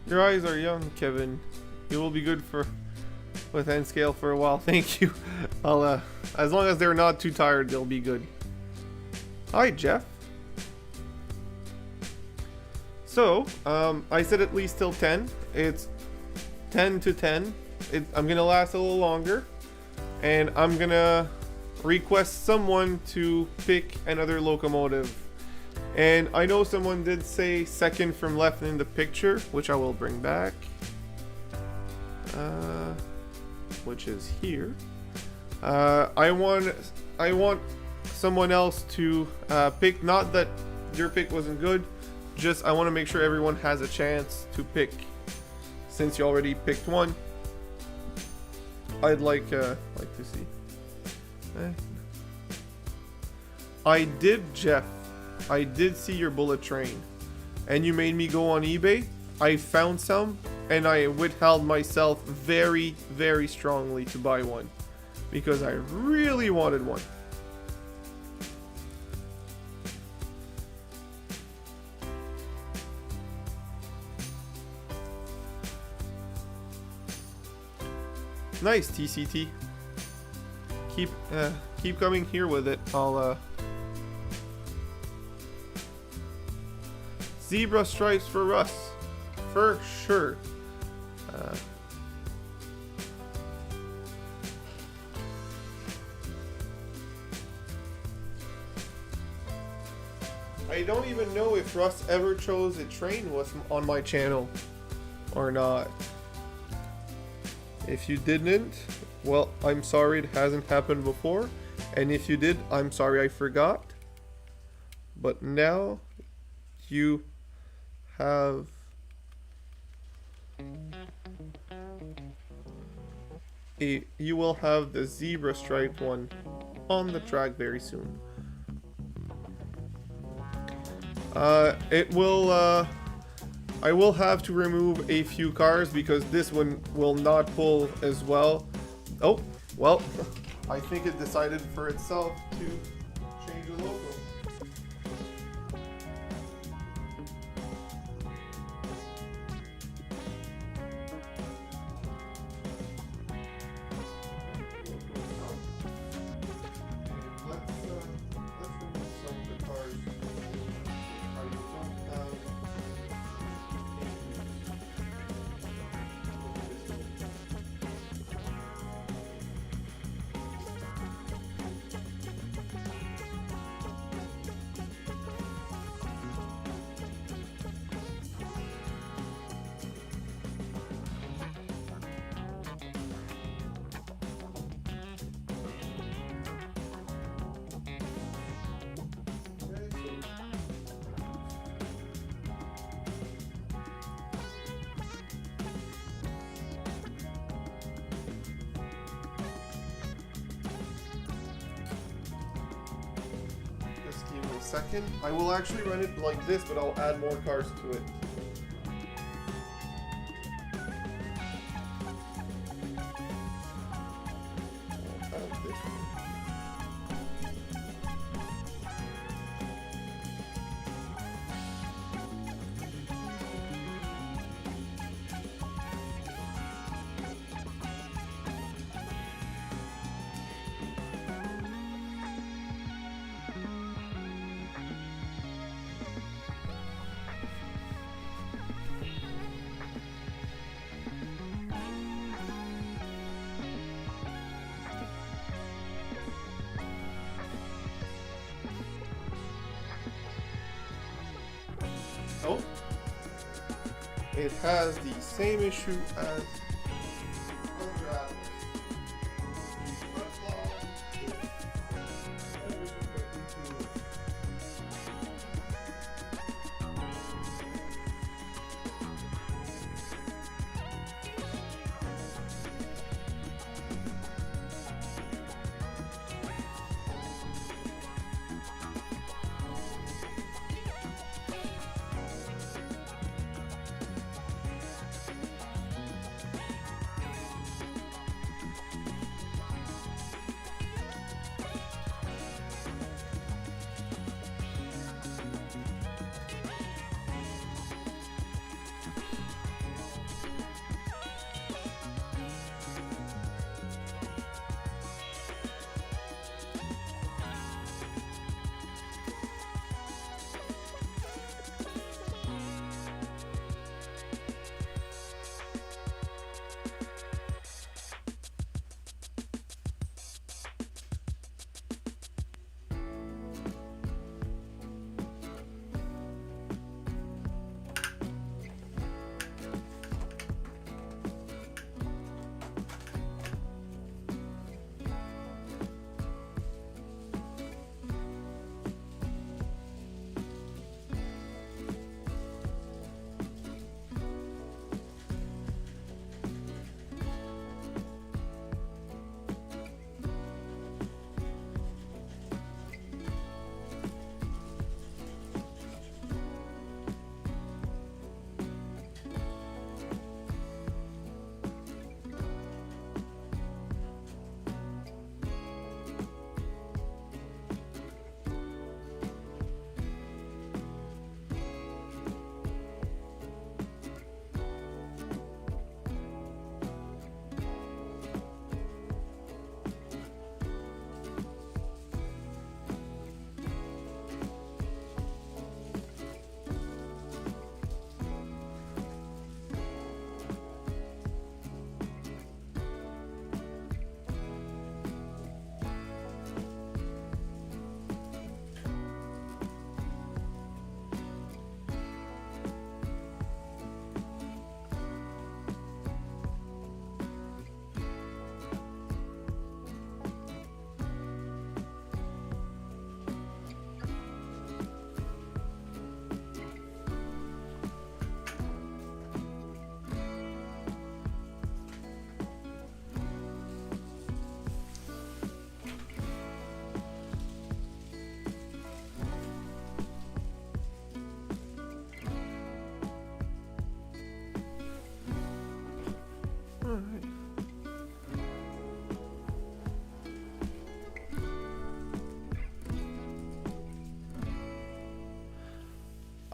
S1: Your eyes are young, Kevin. You will be good with N scale for a while. Thank you. I'll as long as they're not too tired, they'll be good. Hi, Jeff. So, I said at least till 10. It's 10 to 10. I'm gonna last a little longer, and I'm gonna request someone to pick another locomotive. And I know someone did say second from left in the picture, which I will bring back. Which is here. I want someone else to pick. Not that your pick wasn't good, just I want to make sure everyone has a chance to pick. Since you already picked one, I'd like to see. I did, Jeff. I did see your bullet train, and you made me go on eBay. I found some, and I withheld myself very, very strongly to buy one, because I really wanted one. Nice, TCT. Keep coming here with it. I'll zebra stripes for Russ, for sure. I don't even know if Russ ever chose a train was on my channel or not. If you didn't, well, I'm sorry it hasn't happened before. And if you did, I'm sorry I forgot. But now you have you will have the zebra striped one on the track very soon. I will have to remove a few cars because this one will not pull as well. Oh, well, I think it decided for itself to change the logo. Second, I will actually run it like this, but I'll add more cars to it. I'll add this one. it has the same issue as other Atlas. The front lock is ever so slightly too.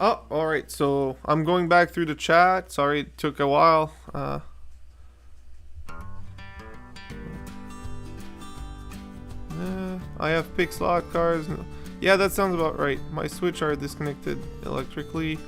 S1: Oh, alright, so I'm going back through the chat. Sorry it took a while. I have pick slot cars. Yeah, that sounds about right. My switch are disconnected electrically.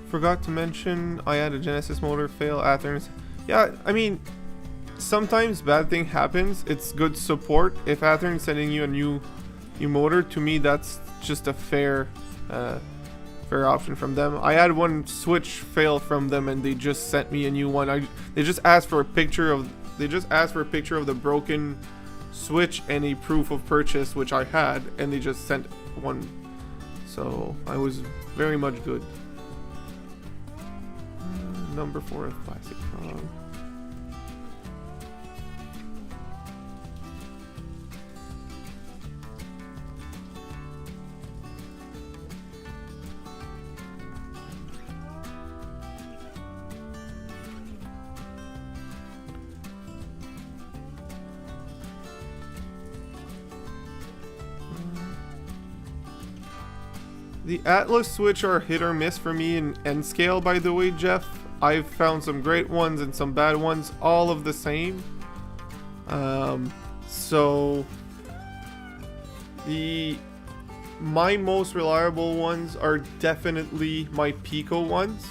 S1: Forgot to mention I had a Genesis motor fail Athens. Yeah, I mean, sometimes bad thing happens. It's good support. If Athens sending you a new motor, to me that's just a fair option from them. I had one switch fail from them and they just sent me a new one. They just asked for a picture of the broken switch and a proof of purchase, which I had, and they just sent one. So I was very much good. Number 4 of plastic frog. The Atlas switch are hit or miss for me in N scale, by the way, Jeff. I've found some great ones and some bad ones, all of the same. So my most reliable ones are definitely my Pico ones,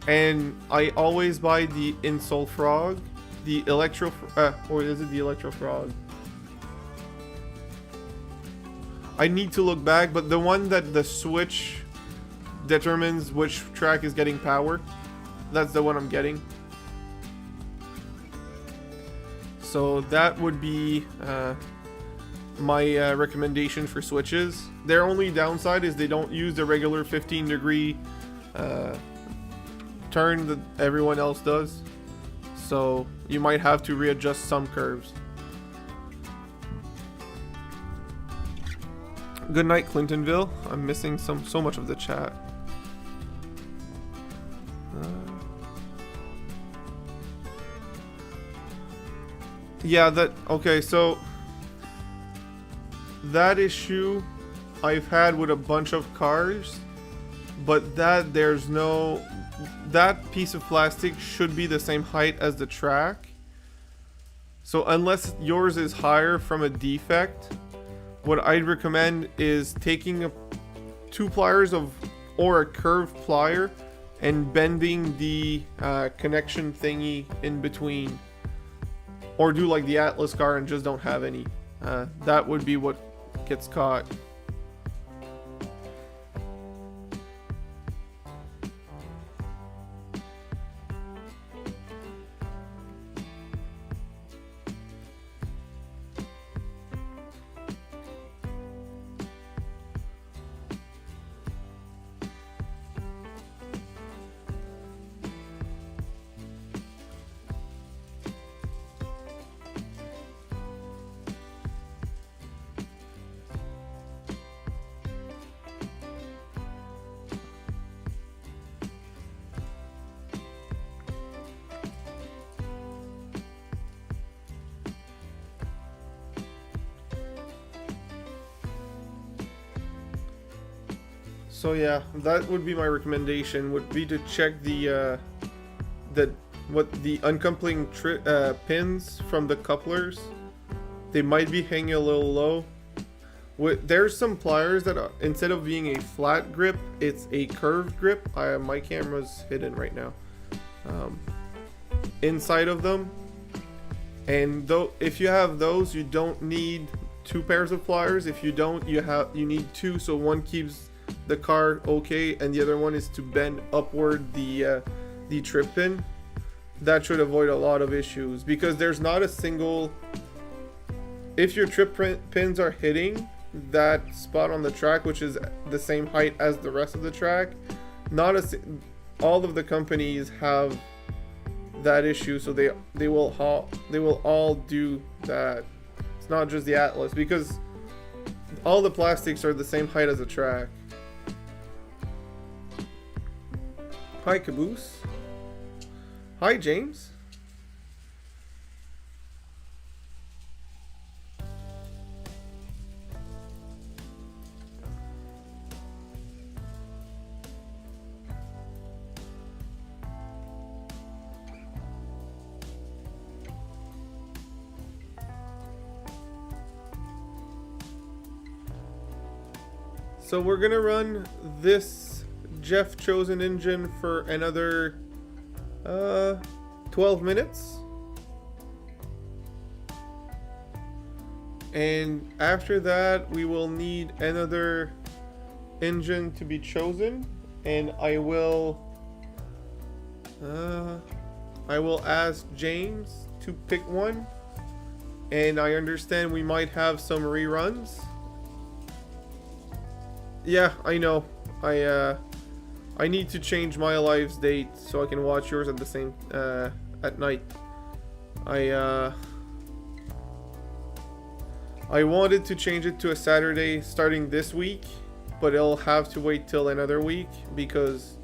S1: and I always buy the Insult Frog, the Electro, or is it the Electro Frog? I need to look back, but the one that the switch determines which track is getting power, that's the one I'm getting. So that would be my recommendation for switches. Their only downside is they don't use the regular 15-degree turn that everyone else does. So you might have to readjust some curves. Good night, Clintonville. I'm missing so much of the chat. Yeah, okay, so that issue I've had with a bunch of cars, but that piece of plastic should be the same height as the track. So unless yours is higher from a defect, what I'd recommend is taking two pliers or a curved plier and bending the connection thingy in between. Or do like the Atlas car and just don't have any. That would be what gets caught. So yeah, that would be my recommendation. Would be to check the uncoupling pins from the couplers. They might be hanging a little low. There's some pliers that instead of being a flat grip, it's a curved grip. My camera's hidden right now. Inside of them, and if you have those, you don't need two pairs of pliers. If you don't, you need two, so one keeps the car okay and the other one is to bend upward the trip pin. That should avoid a lot of issues, because there's not a single, if your trip pins are hitting that spot on the track, which is the same height as the rest of the track, all of the companies have that issue, so they will all do that. It's not just the Atlas, because all the plastics are the same height as the track. Hi, Caboose. Hi, James. So we're gonna run this Jeff Chosen engine for another 12 minutes, and after that we will need another engine to be chosen, and I will ask James to pick one, and I understand we might have some reruns. Yeah, I know. I need to change my live's date so I can watch yours at the same at night. I wanted to change it to a Saturday starting this week, but it'll have to wait till another week because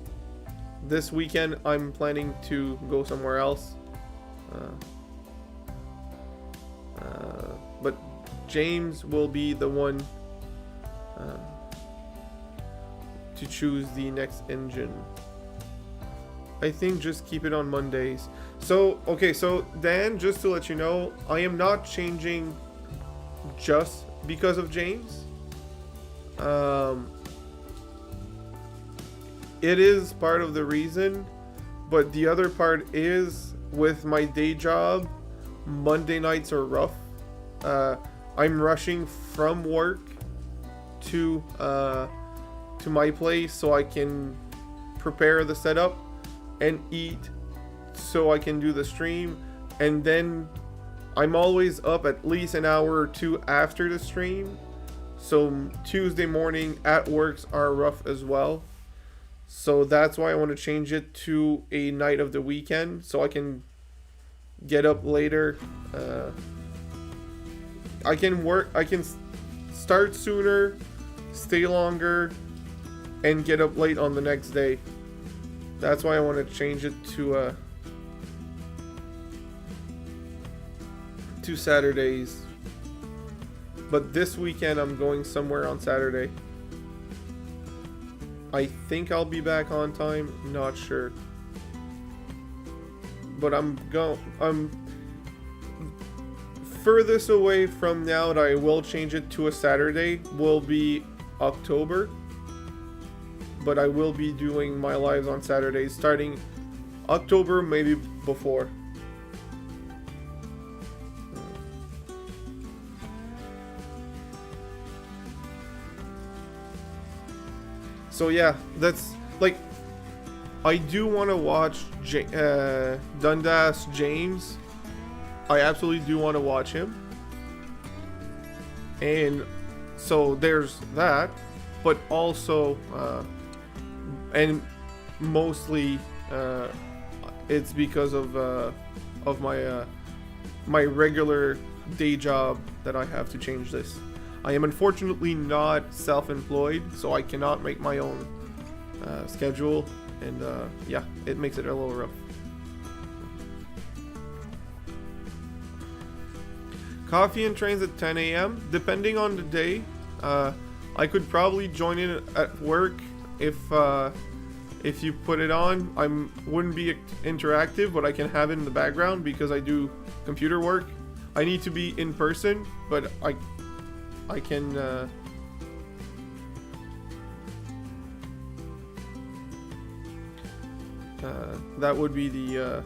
S1: this weekend I'm planning to go somewhere else. But James will be the one to choose the next engine. I think just keep it on Mondays. So, okay, so Dan, just to let you know, I am not changing just because of James. It is part of the reason, but the other part is with my day job, Monday nights are rough. I'm rushing from work to my place so I can prepare the setup and eat so I can do the stream, and then I'm always up at least an hour or two after the stream, so Tuesday morning at works are rough as well. So that's why I want to change it to a night of the weekend so I can get up later. I can start sooner, stay longer, and get up late on the next day. That's why I want to change it to Saturdays. But this weekend I'm going somewhere on Saturday. I think I'll be back on time, not sure. But I'm furthest away from now that I will change it to a Saturday will be October. But I will be doing my lives on Saturdays starting October, maybe before. So yeah, that's like, I do want to watch Dundas James. I absolutely do want to watch him. And so there's that, but also, and mostly, it's because of my regular day job that I have to change this. I am unfortunately not self-employed, so I cannot make my own schedule, and yeah, it makes it a little rough. Coffee and trains at 10 a.m. Depending on the day, I could probably join in at work if you put it on. I wouldn't be interactive, but I can have it in the background because I do computer work. I need to be in person, but I can that would be the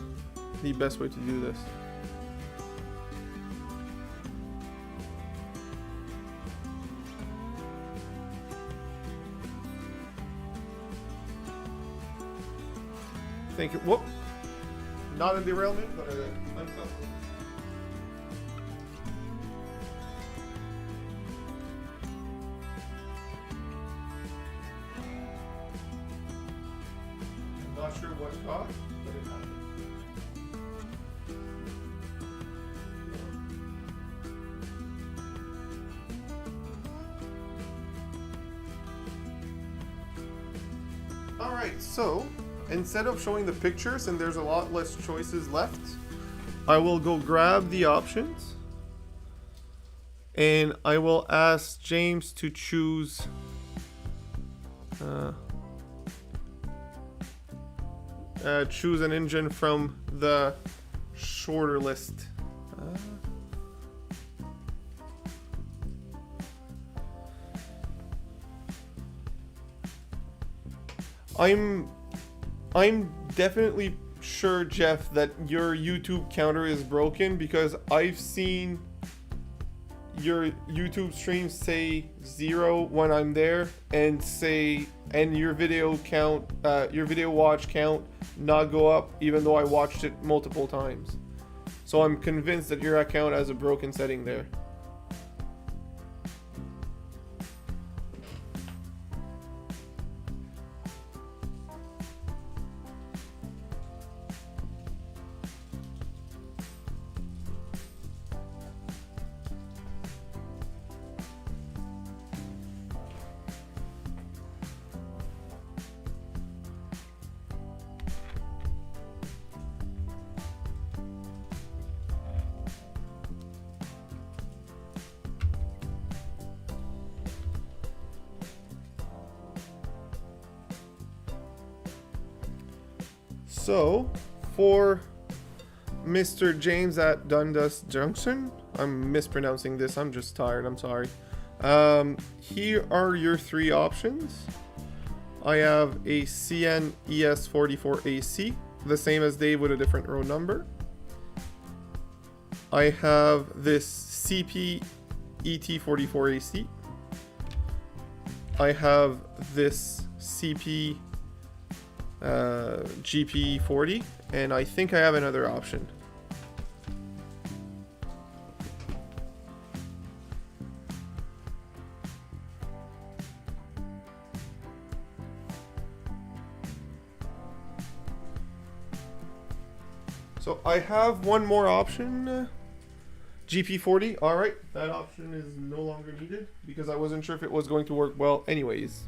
S1: best way to do this. Thank you. Whoop! Not a derailment, but I'm not sure what it caused, but it happened. Alright, so instead of showing the pictures, and there's a lot less choices left, I will go grab the options and I will ask James to choose choose an engine from the shorter list. I'm definitely sure, Jeff, that your YouTube counter is broken, because I've seen your YouTube streams say 0 when I'm there, and your video count, your video watch count not go up even though I watched it multiple times. So I'm convinced that your account has a broken setting there. So, for Mr. James at Dundas Junction, I'm mispronouncing this, I'm just tired, I'm sorry. Here are your three options. I have a CN ES44AC, the same as Dave with a different row number. I have this CP ET44AC. I have this CP GP40, and I think I have another option. So I have one more option, GP40. All right, that option is no longer needed because I wasn't sure if it was going to work well anyways.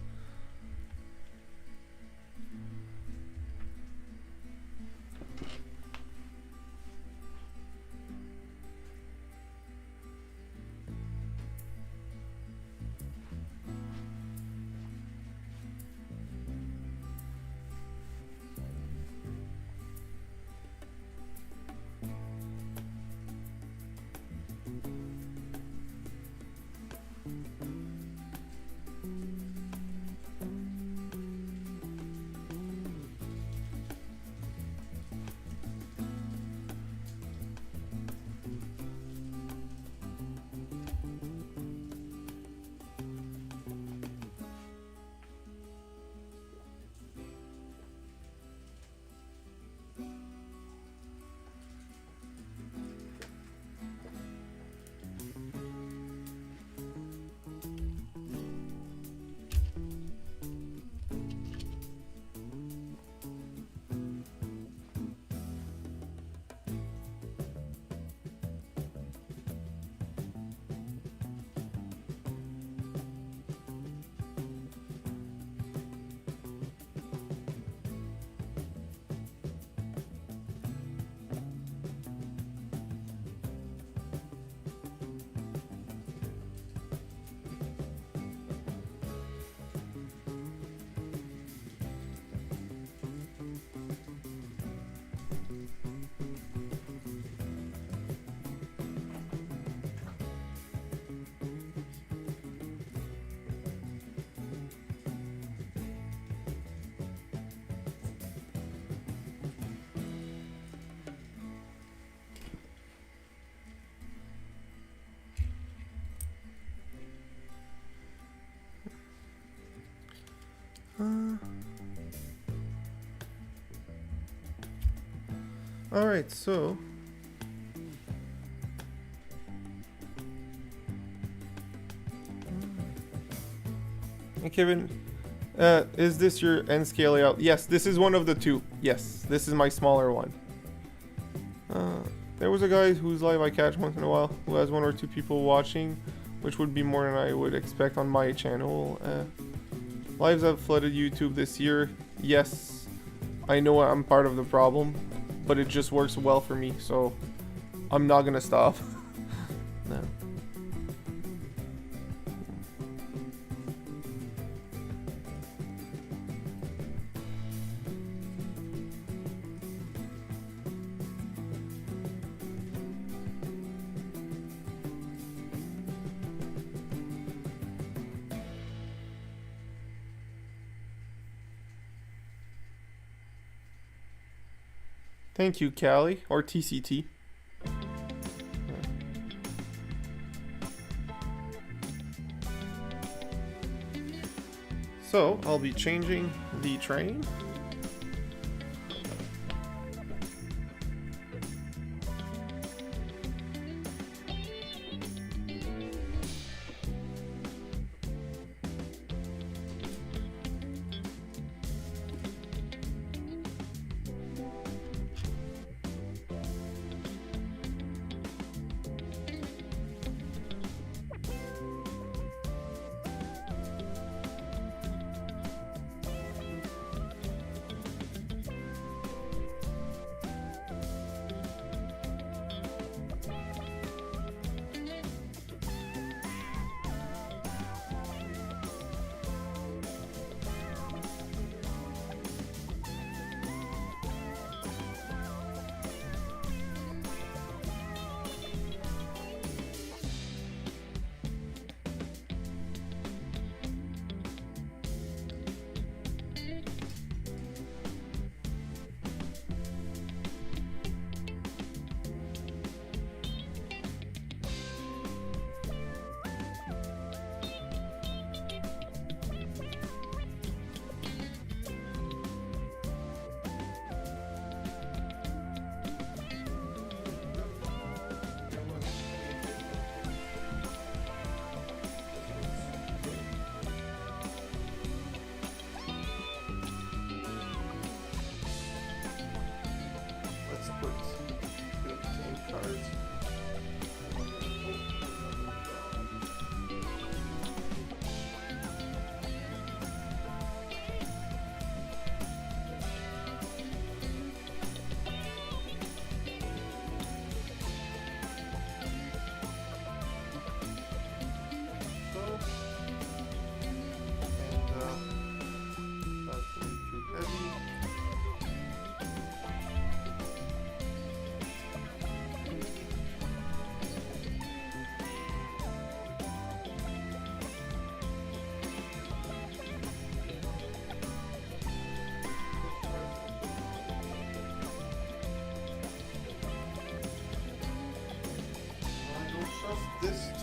S1: All right, so hey, Kevin, is this your N scale layout? Yes, this is one of the two. Yes, this is my smaller one. There was a guy whose live I catch once in a while who has 1 or 2 people watching, which would be more than I would expect on my channel. Lives have flooded YouTube this year. Yes, I know I'm part of the problem, but it just works well for me, so I'm not gonna stop. No. Thank you, Callie, or TCT. So, I'll be changing the train.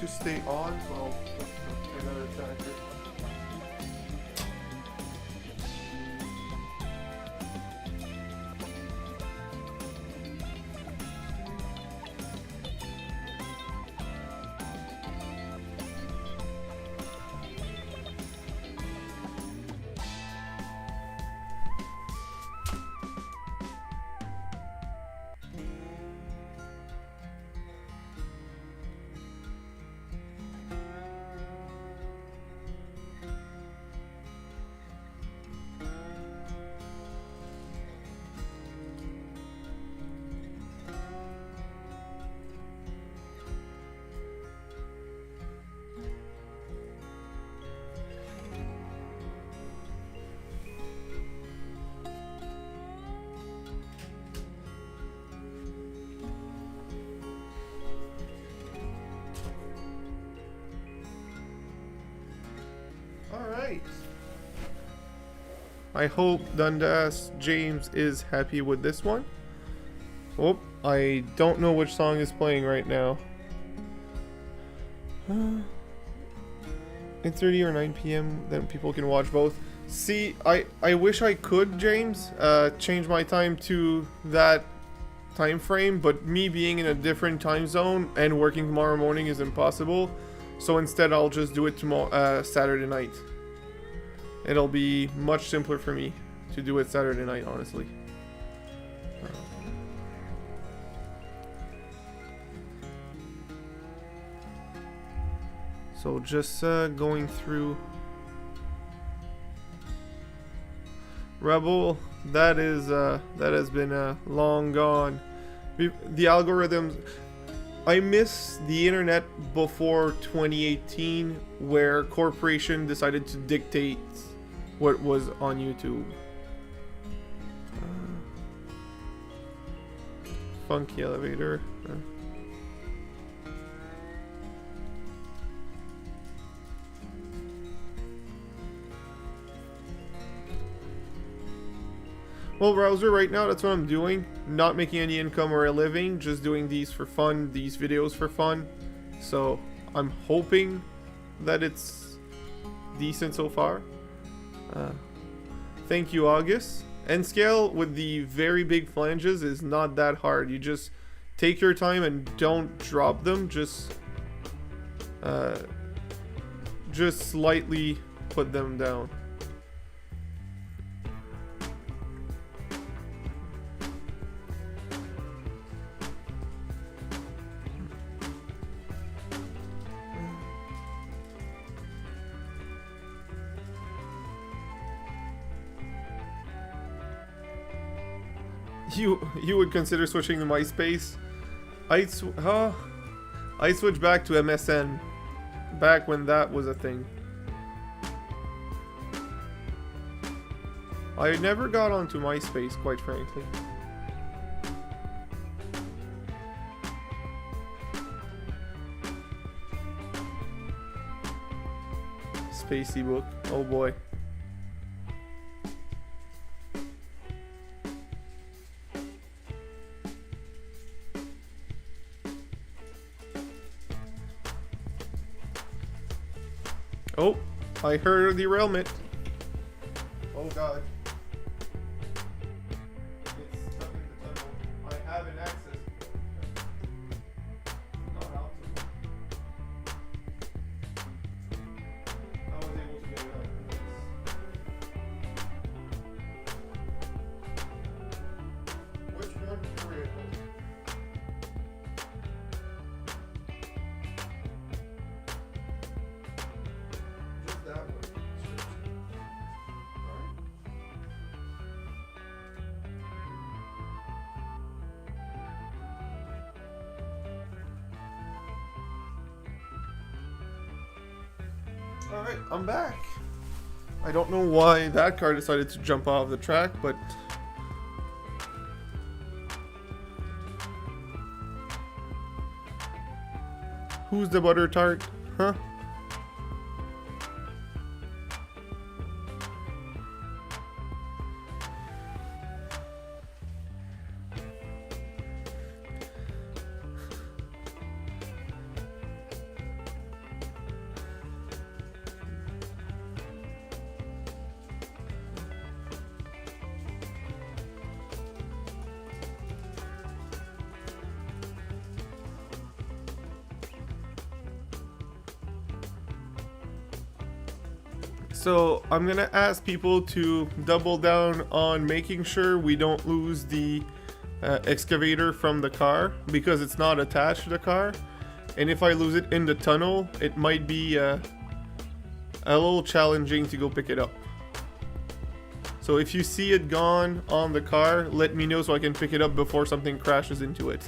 S1: to stay on, so I'll put another tracker. Alright. I hope Dundas James is happy with this one. Oh, I don't know which song is playing right now. 8:30 or 9 p.m. Then people can watch both. See, I wish I could, James, change my time to that time frame, but me being in a different time zone and working tomorrow morning is impossible. So instead, I'll just do it tomorrow, Saturday night. It'll be much simpler for me to do it Saturday night, honestly. So just going through Rebel. That has been long gone. The algorithms. I miss the internet before 2018, where corporation decided to dictate what was on YouTube. Funky elevator. Well, browser, right now, that's what I'm doing. Not making any income or a living, just doing these for fun, these videos for fun. So, I'm hoping that it's decent so far. Thank you, August. N-scale with the very big flanges is not that hard. You just take your time and don't drop them. Just slightly put them down. You would consider switching to MySpace? I'd switch back to MSN, back when that was a thing. I never got onto MySpace, quite frankly. Spacey book, oh boy. Oh, I heard a derailment. Oh god. It's stuck in the tunnel. I have an access. Not out. I was able to get it out. Which one were you? Alright, I'm back. I don't know why that car decided to jump off the track, but... Who's the butter tart? Huh? So I'm gonna ask people to double down on making sure we don't lose the excavator from the car, because it's not attached to the car, and if I lose it in the tunnel, it might be a little challenging to go pick it up. So if you see it gone on the car, let me know so I can pick it up before something crashes into it.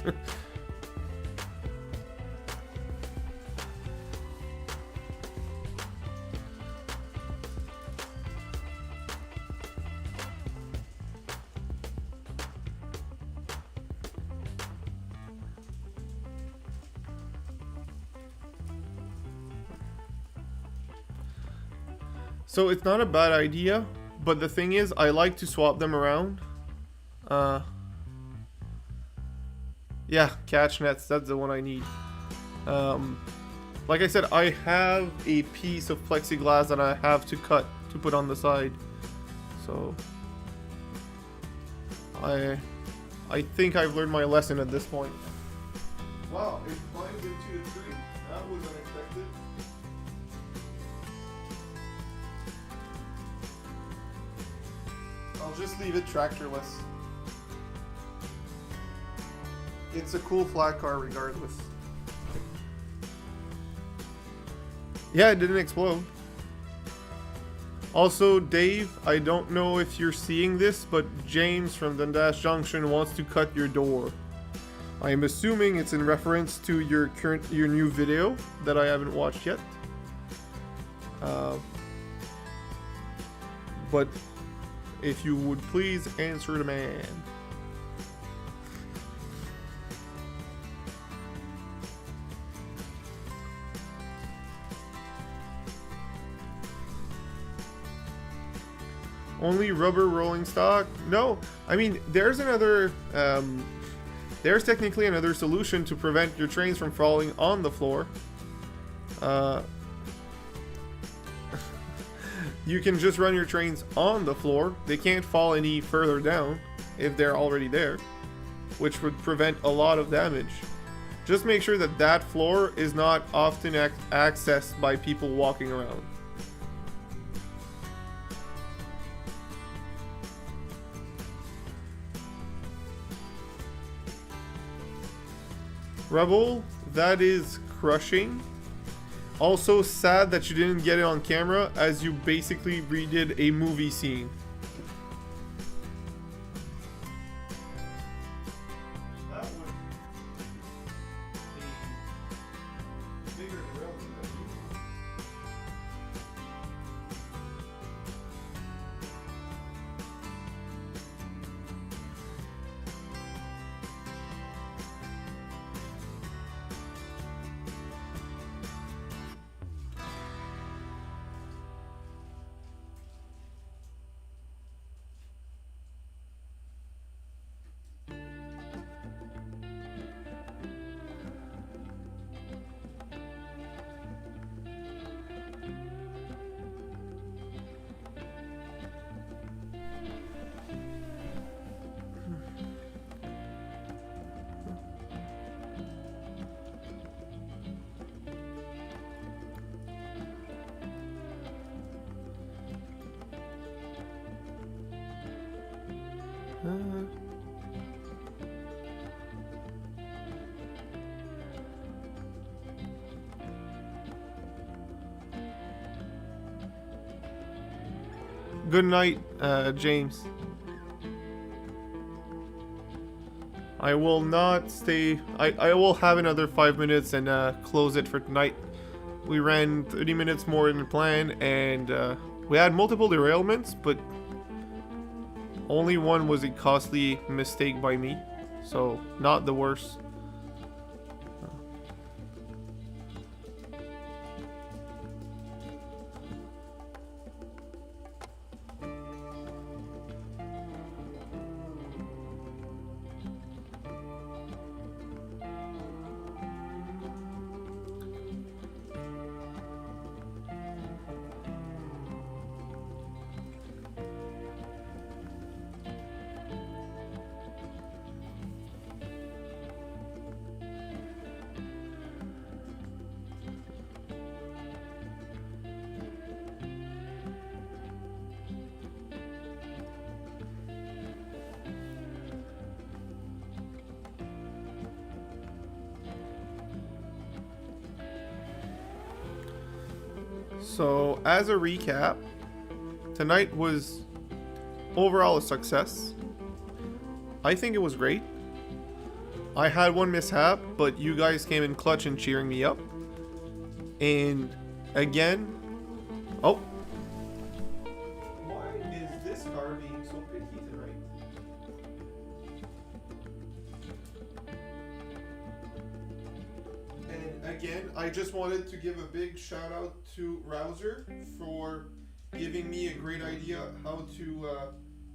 S1: So it's not a bad idea, but the thing is, I like to swap them around. Yeah, catch nets, that's the one I need. Like I said, I have a piece of plexiglass that I have to cut to put on the side. So I think I've learned my lesson at this point. Wow, it climbed into a tree. That was unexpected. I'll just leave it tractorless. It's a cool flat car regardless. Yeah, it didn't explode. Also, Dave, I don't know if you're seeing this, but James from Dundas Junction wants to cut your door. I am assuming it's in reference to your new video that I haven't watched yet. But if you would please answer the man. Only rubber rolling stock? No, I mean, there's another, there's technically another solution to prevent your trains from falling on the floor. You can just run your trains on the floor. They can't fall any further down if they're already there, which would prevent a lot of damage. Just make sure that that floor is not often accessed by people walking around. Rebel, that is crushing. Also sad that you didn't get it on camera, as you basically redid a movie scene. That would be bigger derailment than usual. Good night, James. I will not stay. I will have another 5 minutes and close it for tonight. We ran 30 minutes more than planned, and we had multiple derailments, but only one was a costly mistake by me, so not the worst. So, as a recap, tonight was overall a success. I think it was great. I had one mishap, but you guys came in clutch and cheering me up. And again, oh. Why is this car being so picky tonight? And again, I just wanted to give a big shout out to Rouser for giving me a great idea how to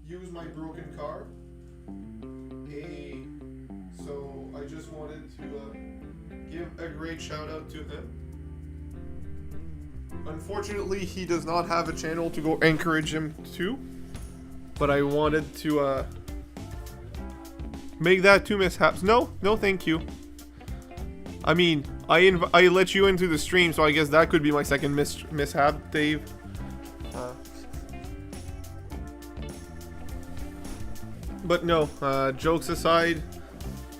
S1: use my broken car. So I just wanted to give a great shout out to him. Unfortunately, he does not have a channel to go encourage him to, but I wanted to make that 2 mishaps. No, thank you. I mean, I let you into the stream, so I guess that could be my second mishap, Dave. But no, jokes aside,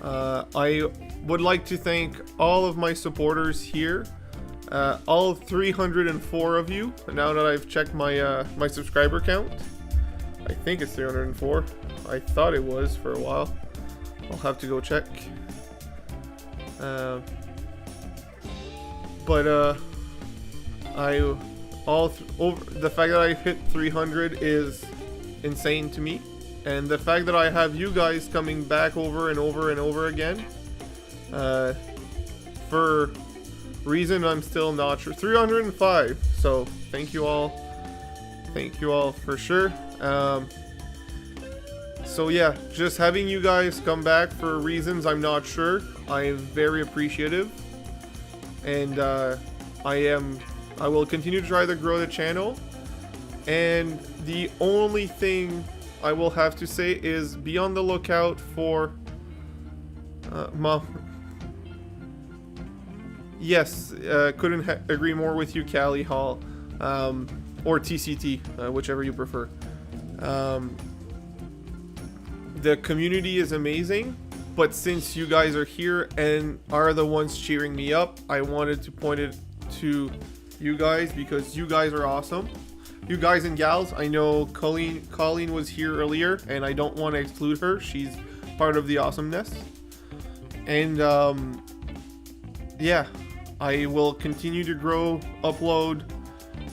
S1: I would like to thank all of my supporters here, all 304 of you. Now that I've checked my my subscriber count, I think it's 304. I thought it was for a while. I'll have to go check. The fact that I hit 300 is insane to me. And the fact that I have you guys coming back over and over and over again, for reason I'm still not sure. 305. So thank you all. Thank you all for sure. So yeah, just having you guys come back for reasons I'm not sure, I am very appreciative. And I will continue to try to grow the channel. And the only thing I will have to say is be on the lookout for Mom. Yes, couldn't agree more with you, Callie Hall, or TCT, whichever you prefer. The community is amazing, but since you guys are here and are the ones cheering me up, I wanted to point it to you guys because you guys are awesome. You guys and gals, I know Colleen was here earlier, and I don't want to exclude her. She's part of the awesomeness. And yeah, I will continue to grow, upload,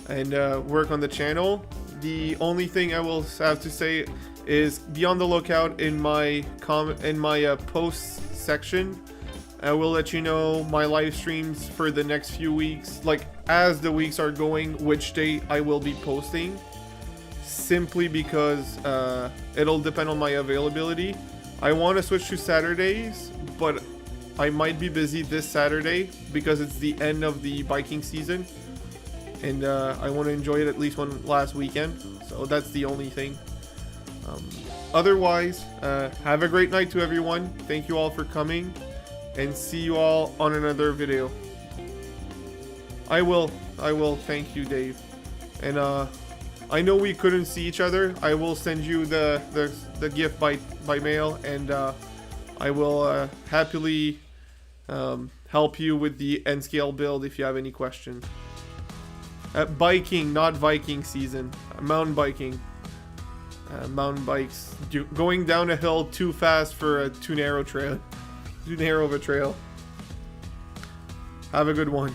S1: and work on the channel. The only thing I will have to say is be on the lookout in my posts section. I will let you know my live streams for the next few weeks, like as the weeks are going, which day I will be posting, simply because it'll depend on my availability. I want to switch to Saturdays, but I might be busy this Saturday because it's the end of the biking season, and I want to enjoy it at least one last weekend, so that's the only thing. Otherwise, have a great night to everyone. Thank you all for coming, and see you all on another video. I will. Thank you, Dave. And I know we couldn't see each other. I will send you the gift by mail, and I will happily help you with the N scale build if you have any questions. Biking, not Viking season. Mountain biking. Mountain bikes. Going down a hill too fast for a too narrow of a trail. Have a good one.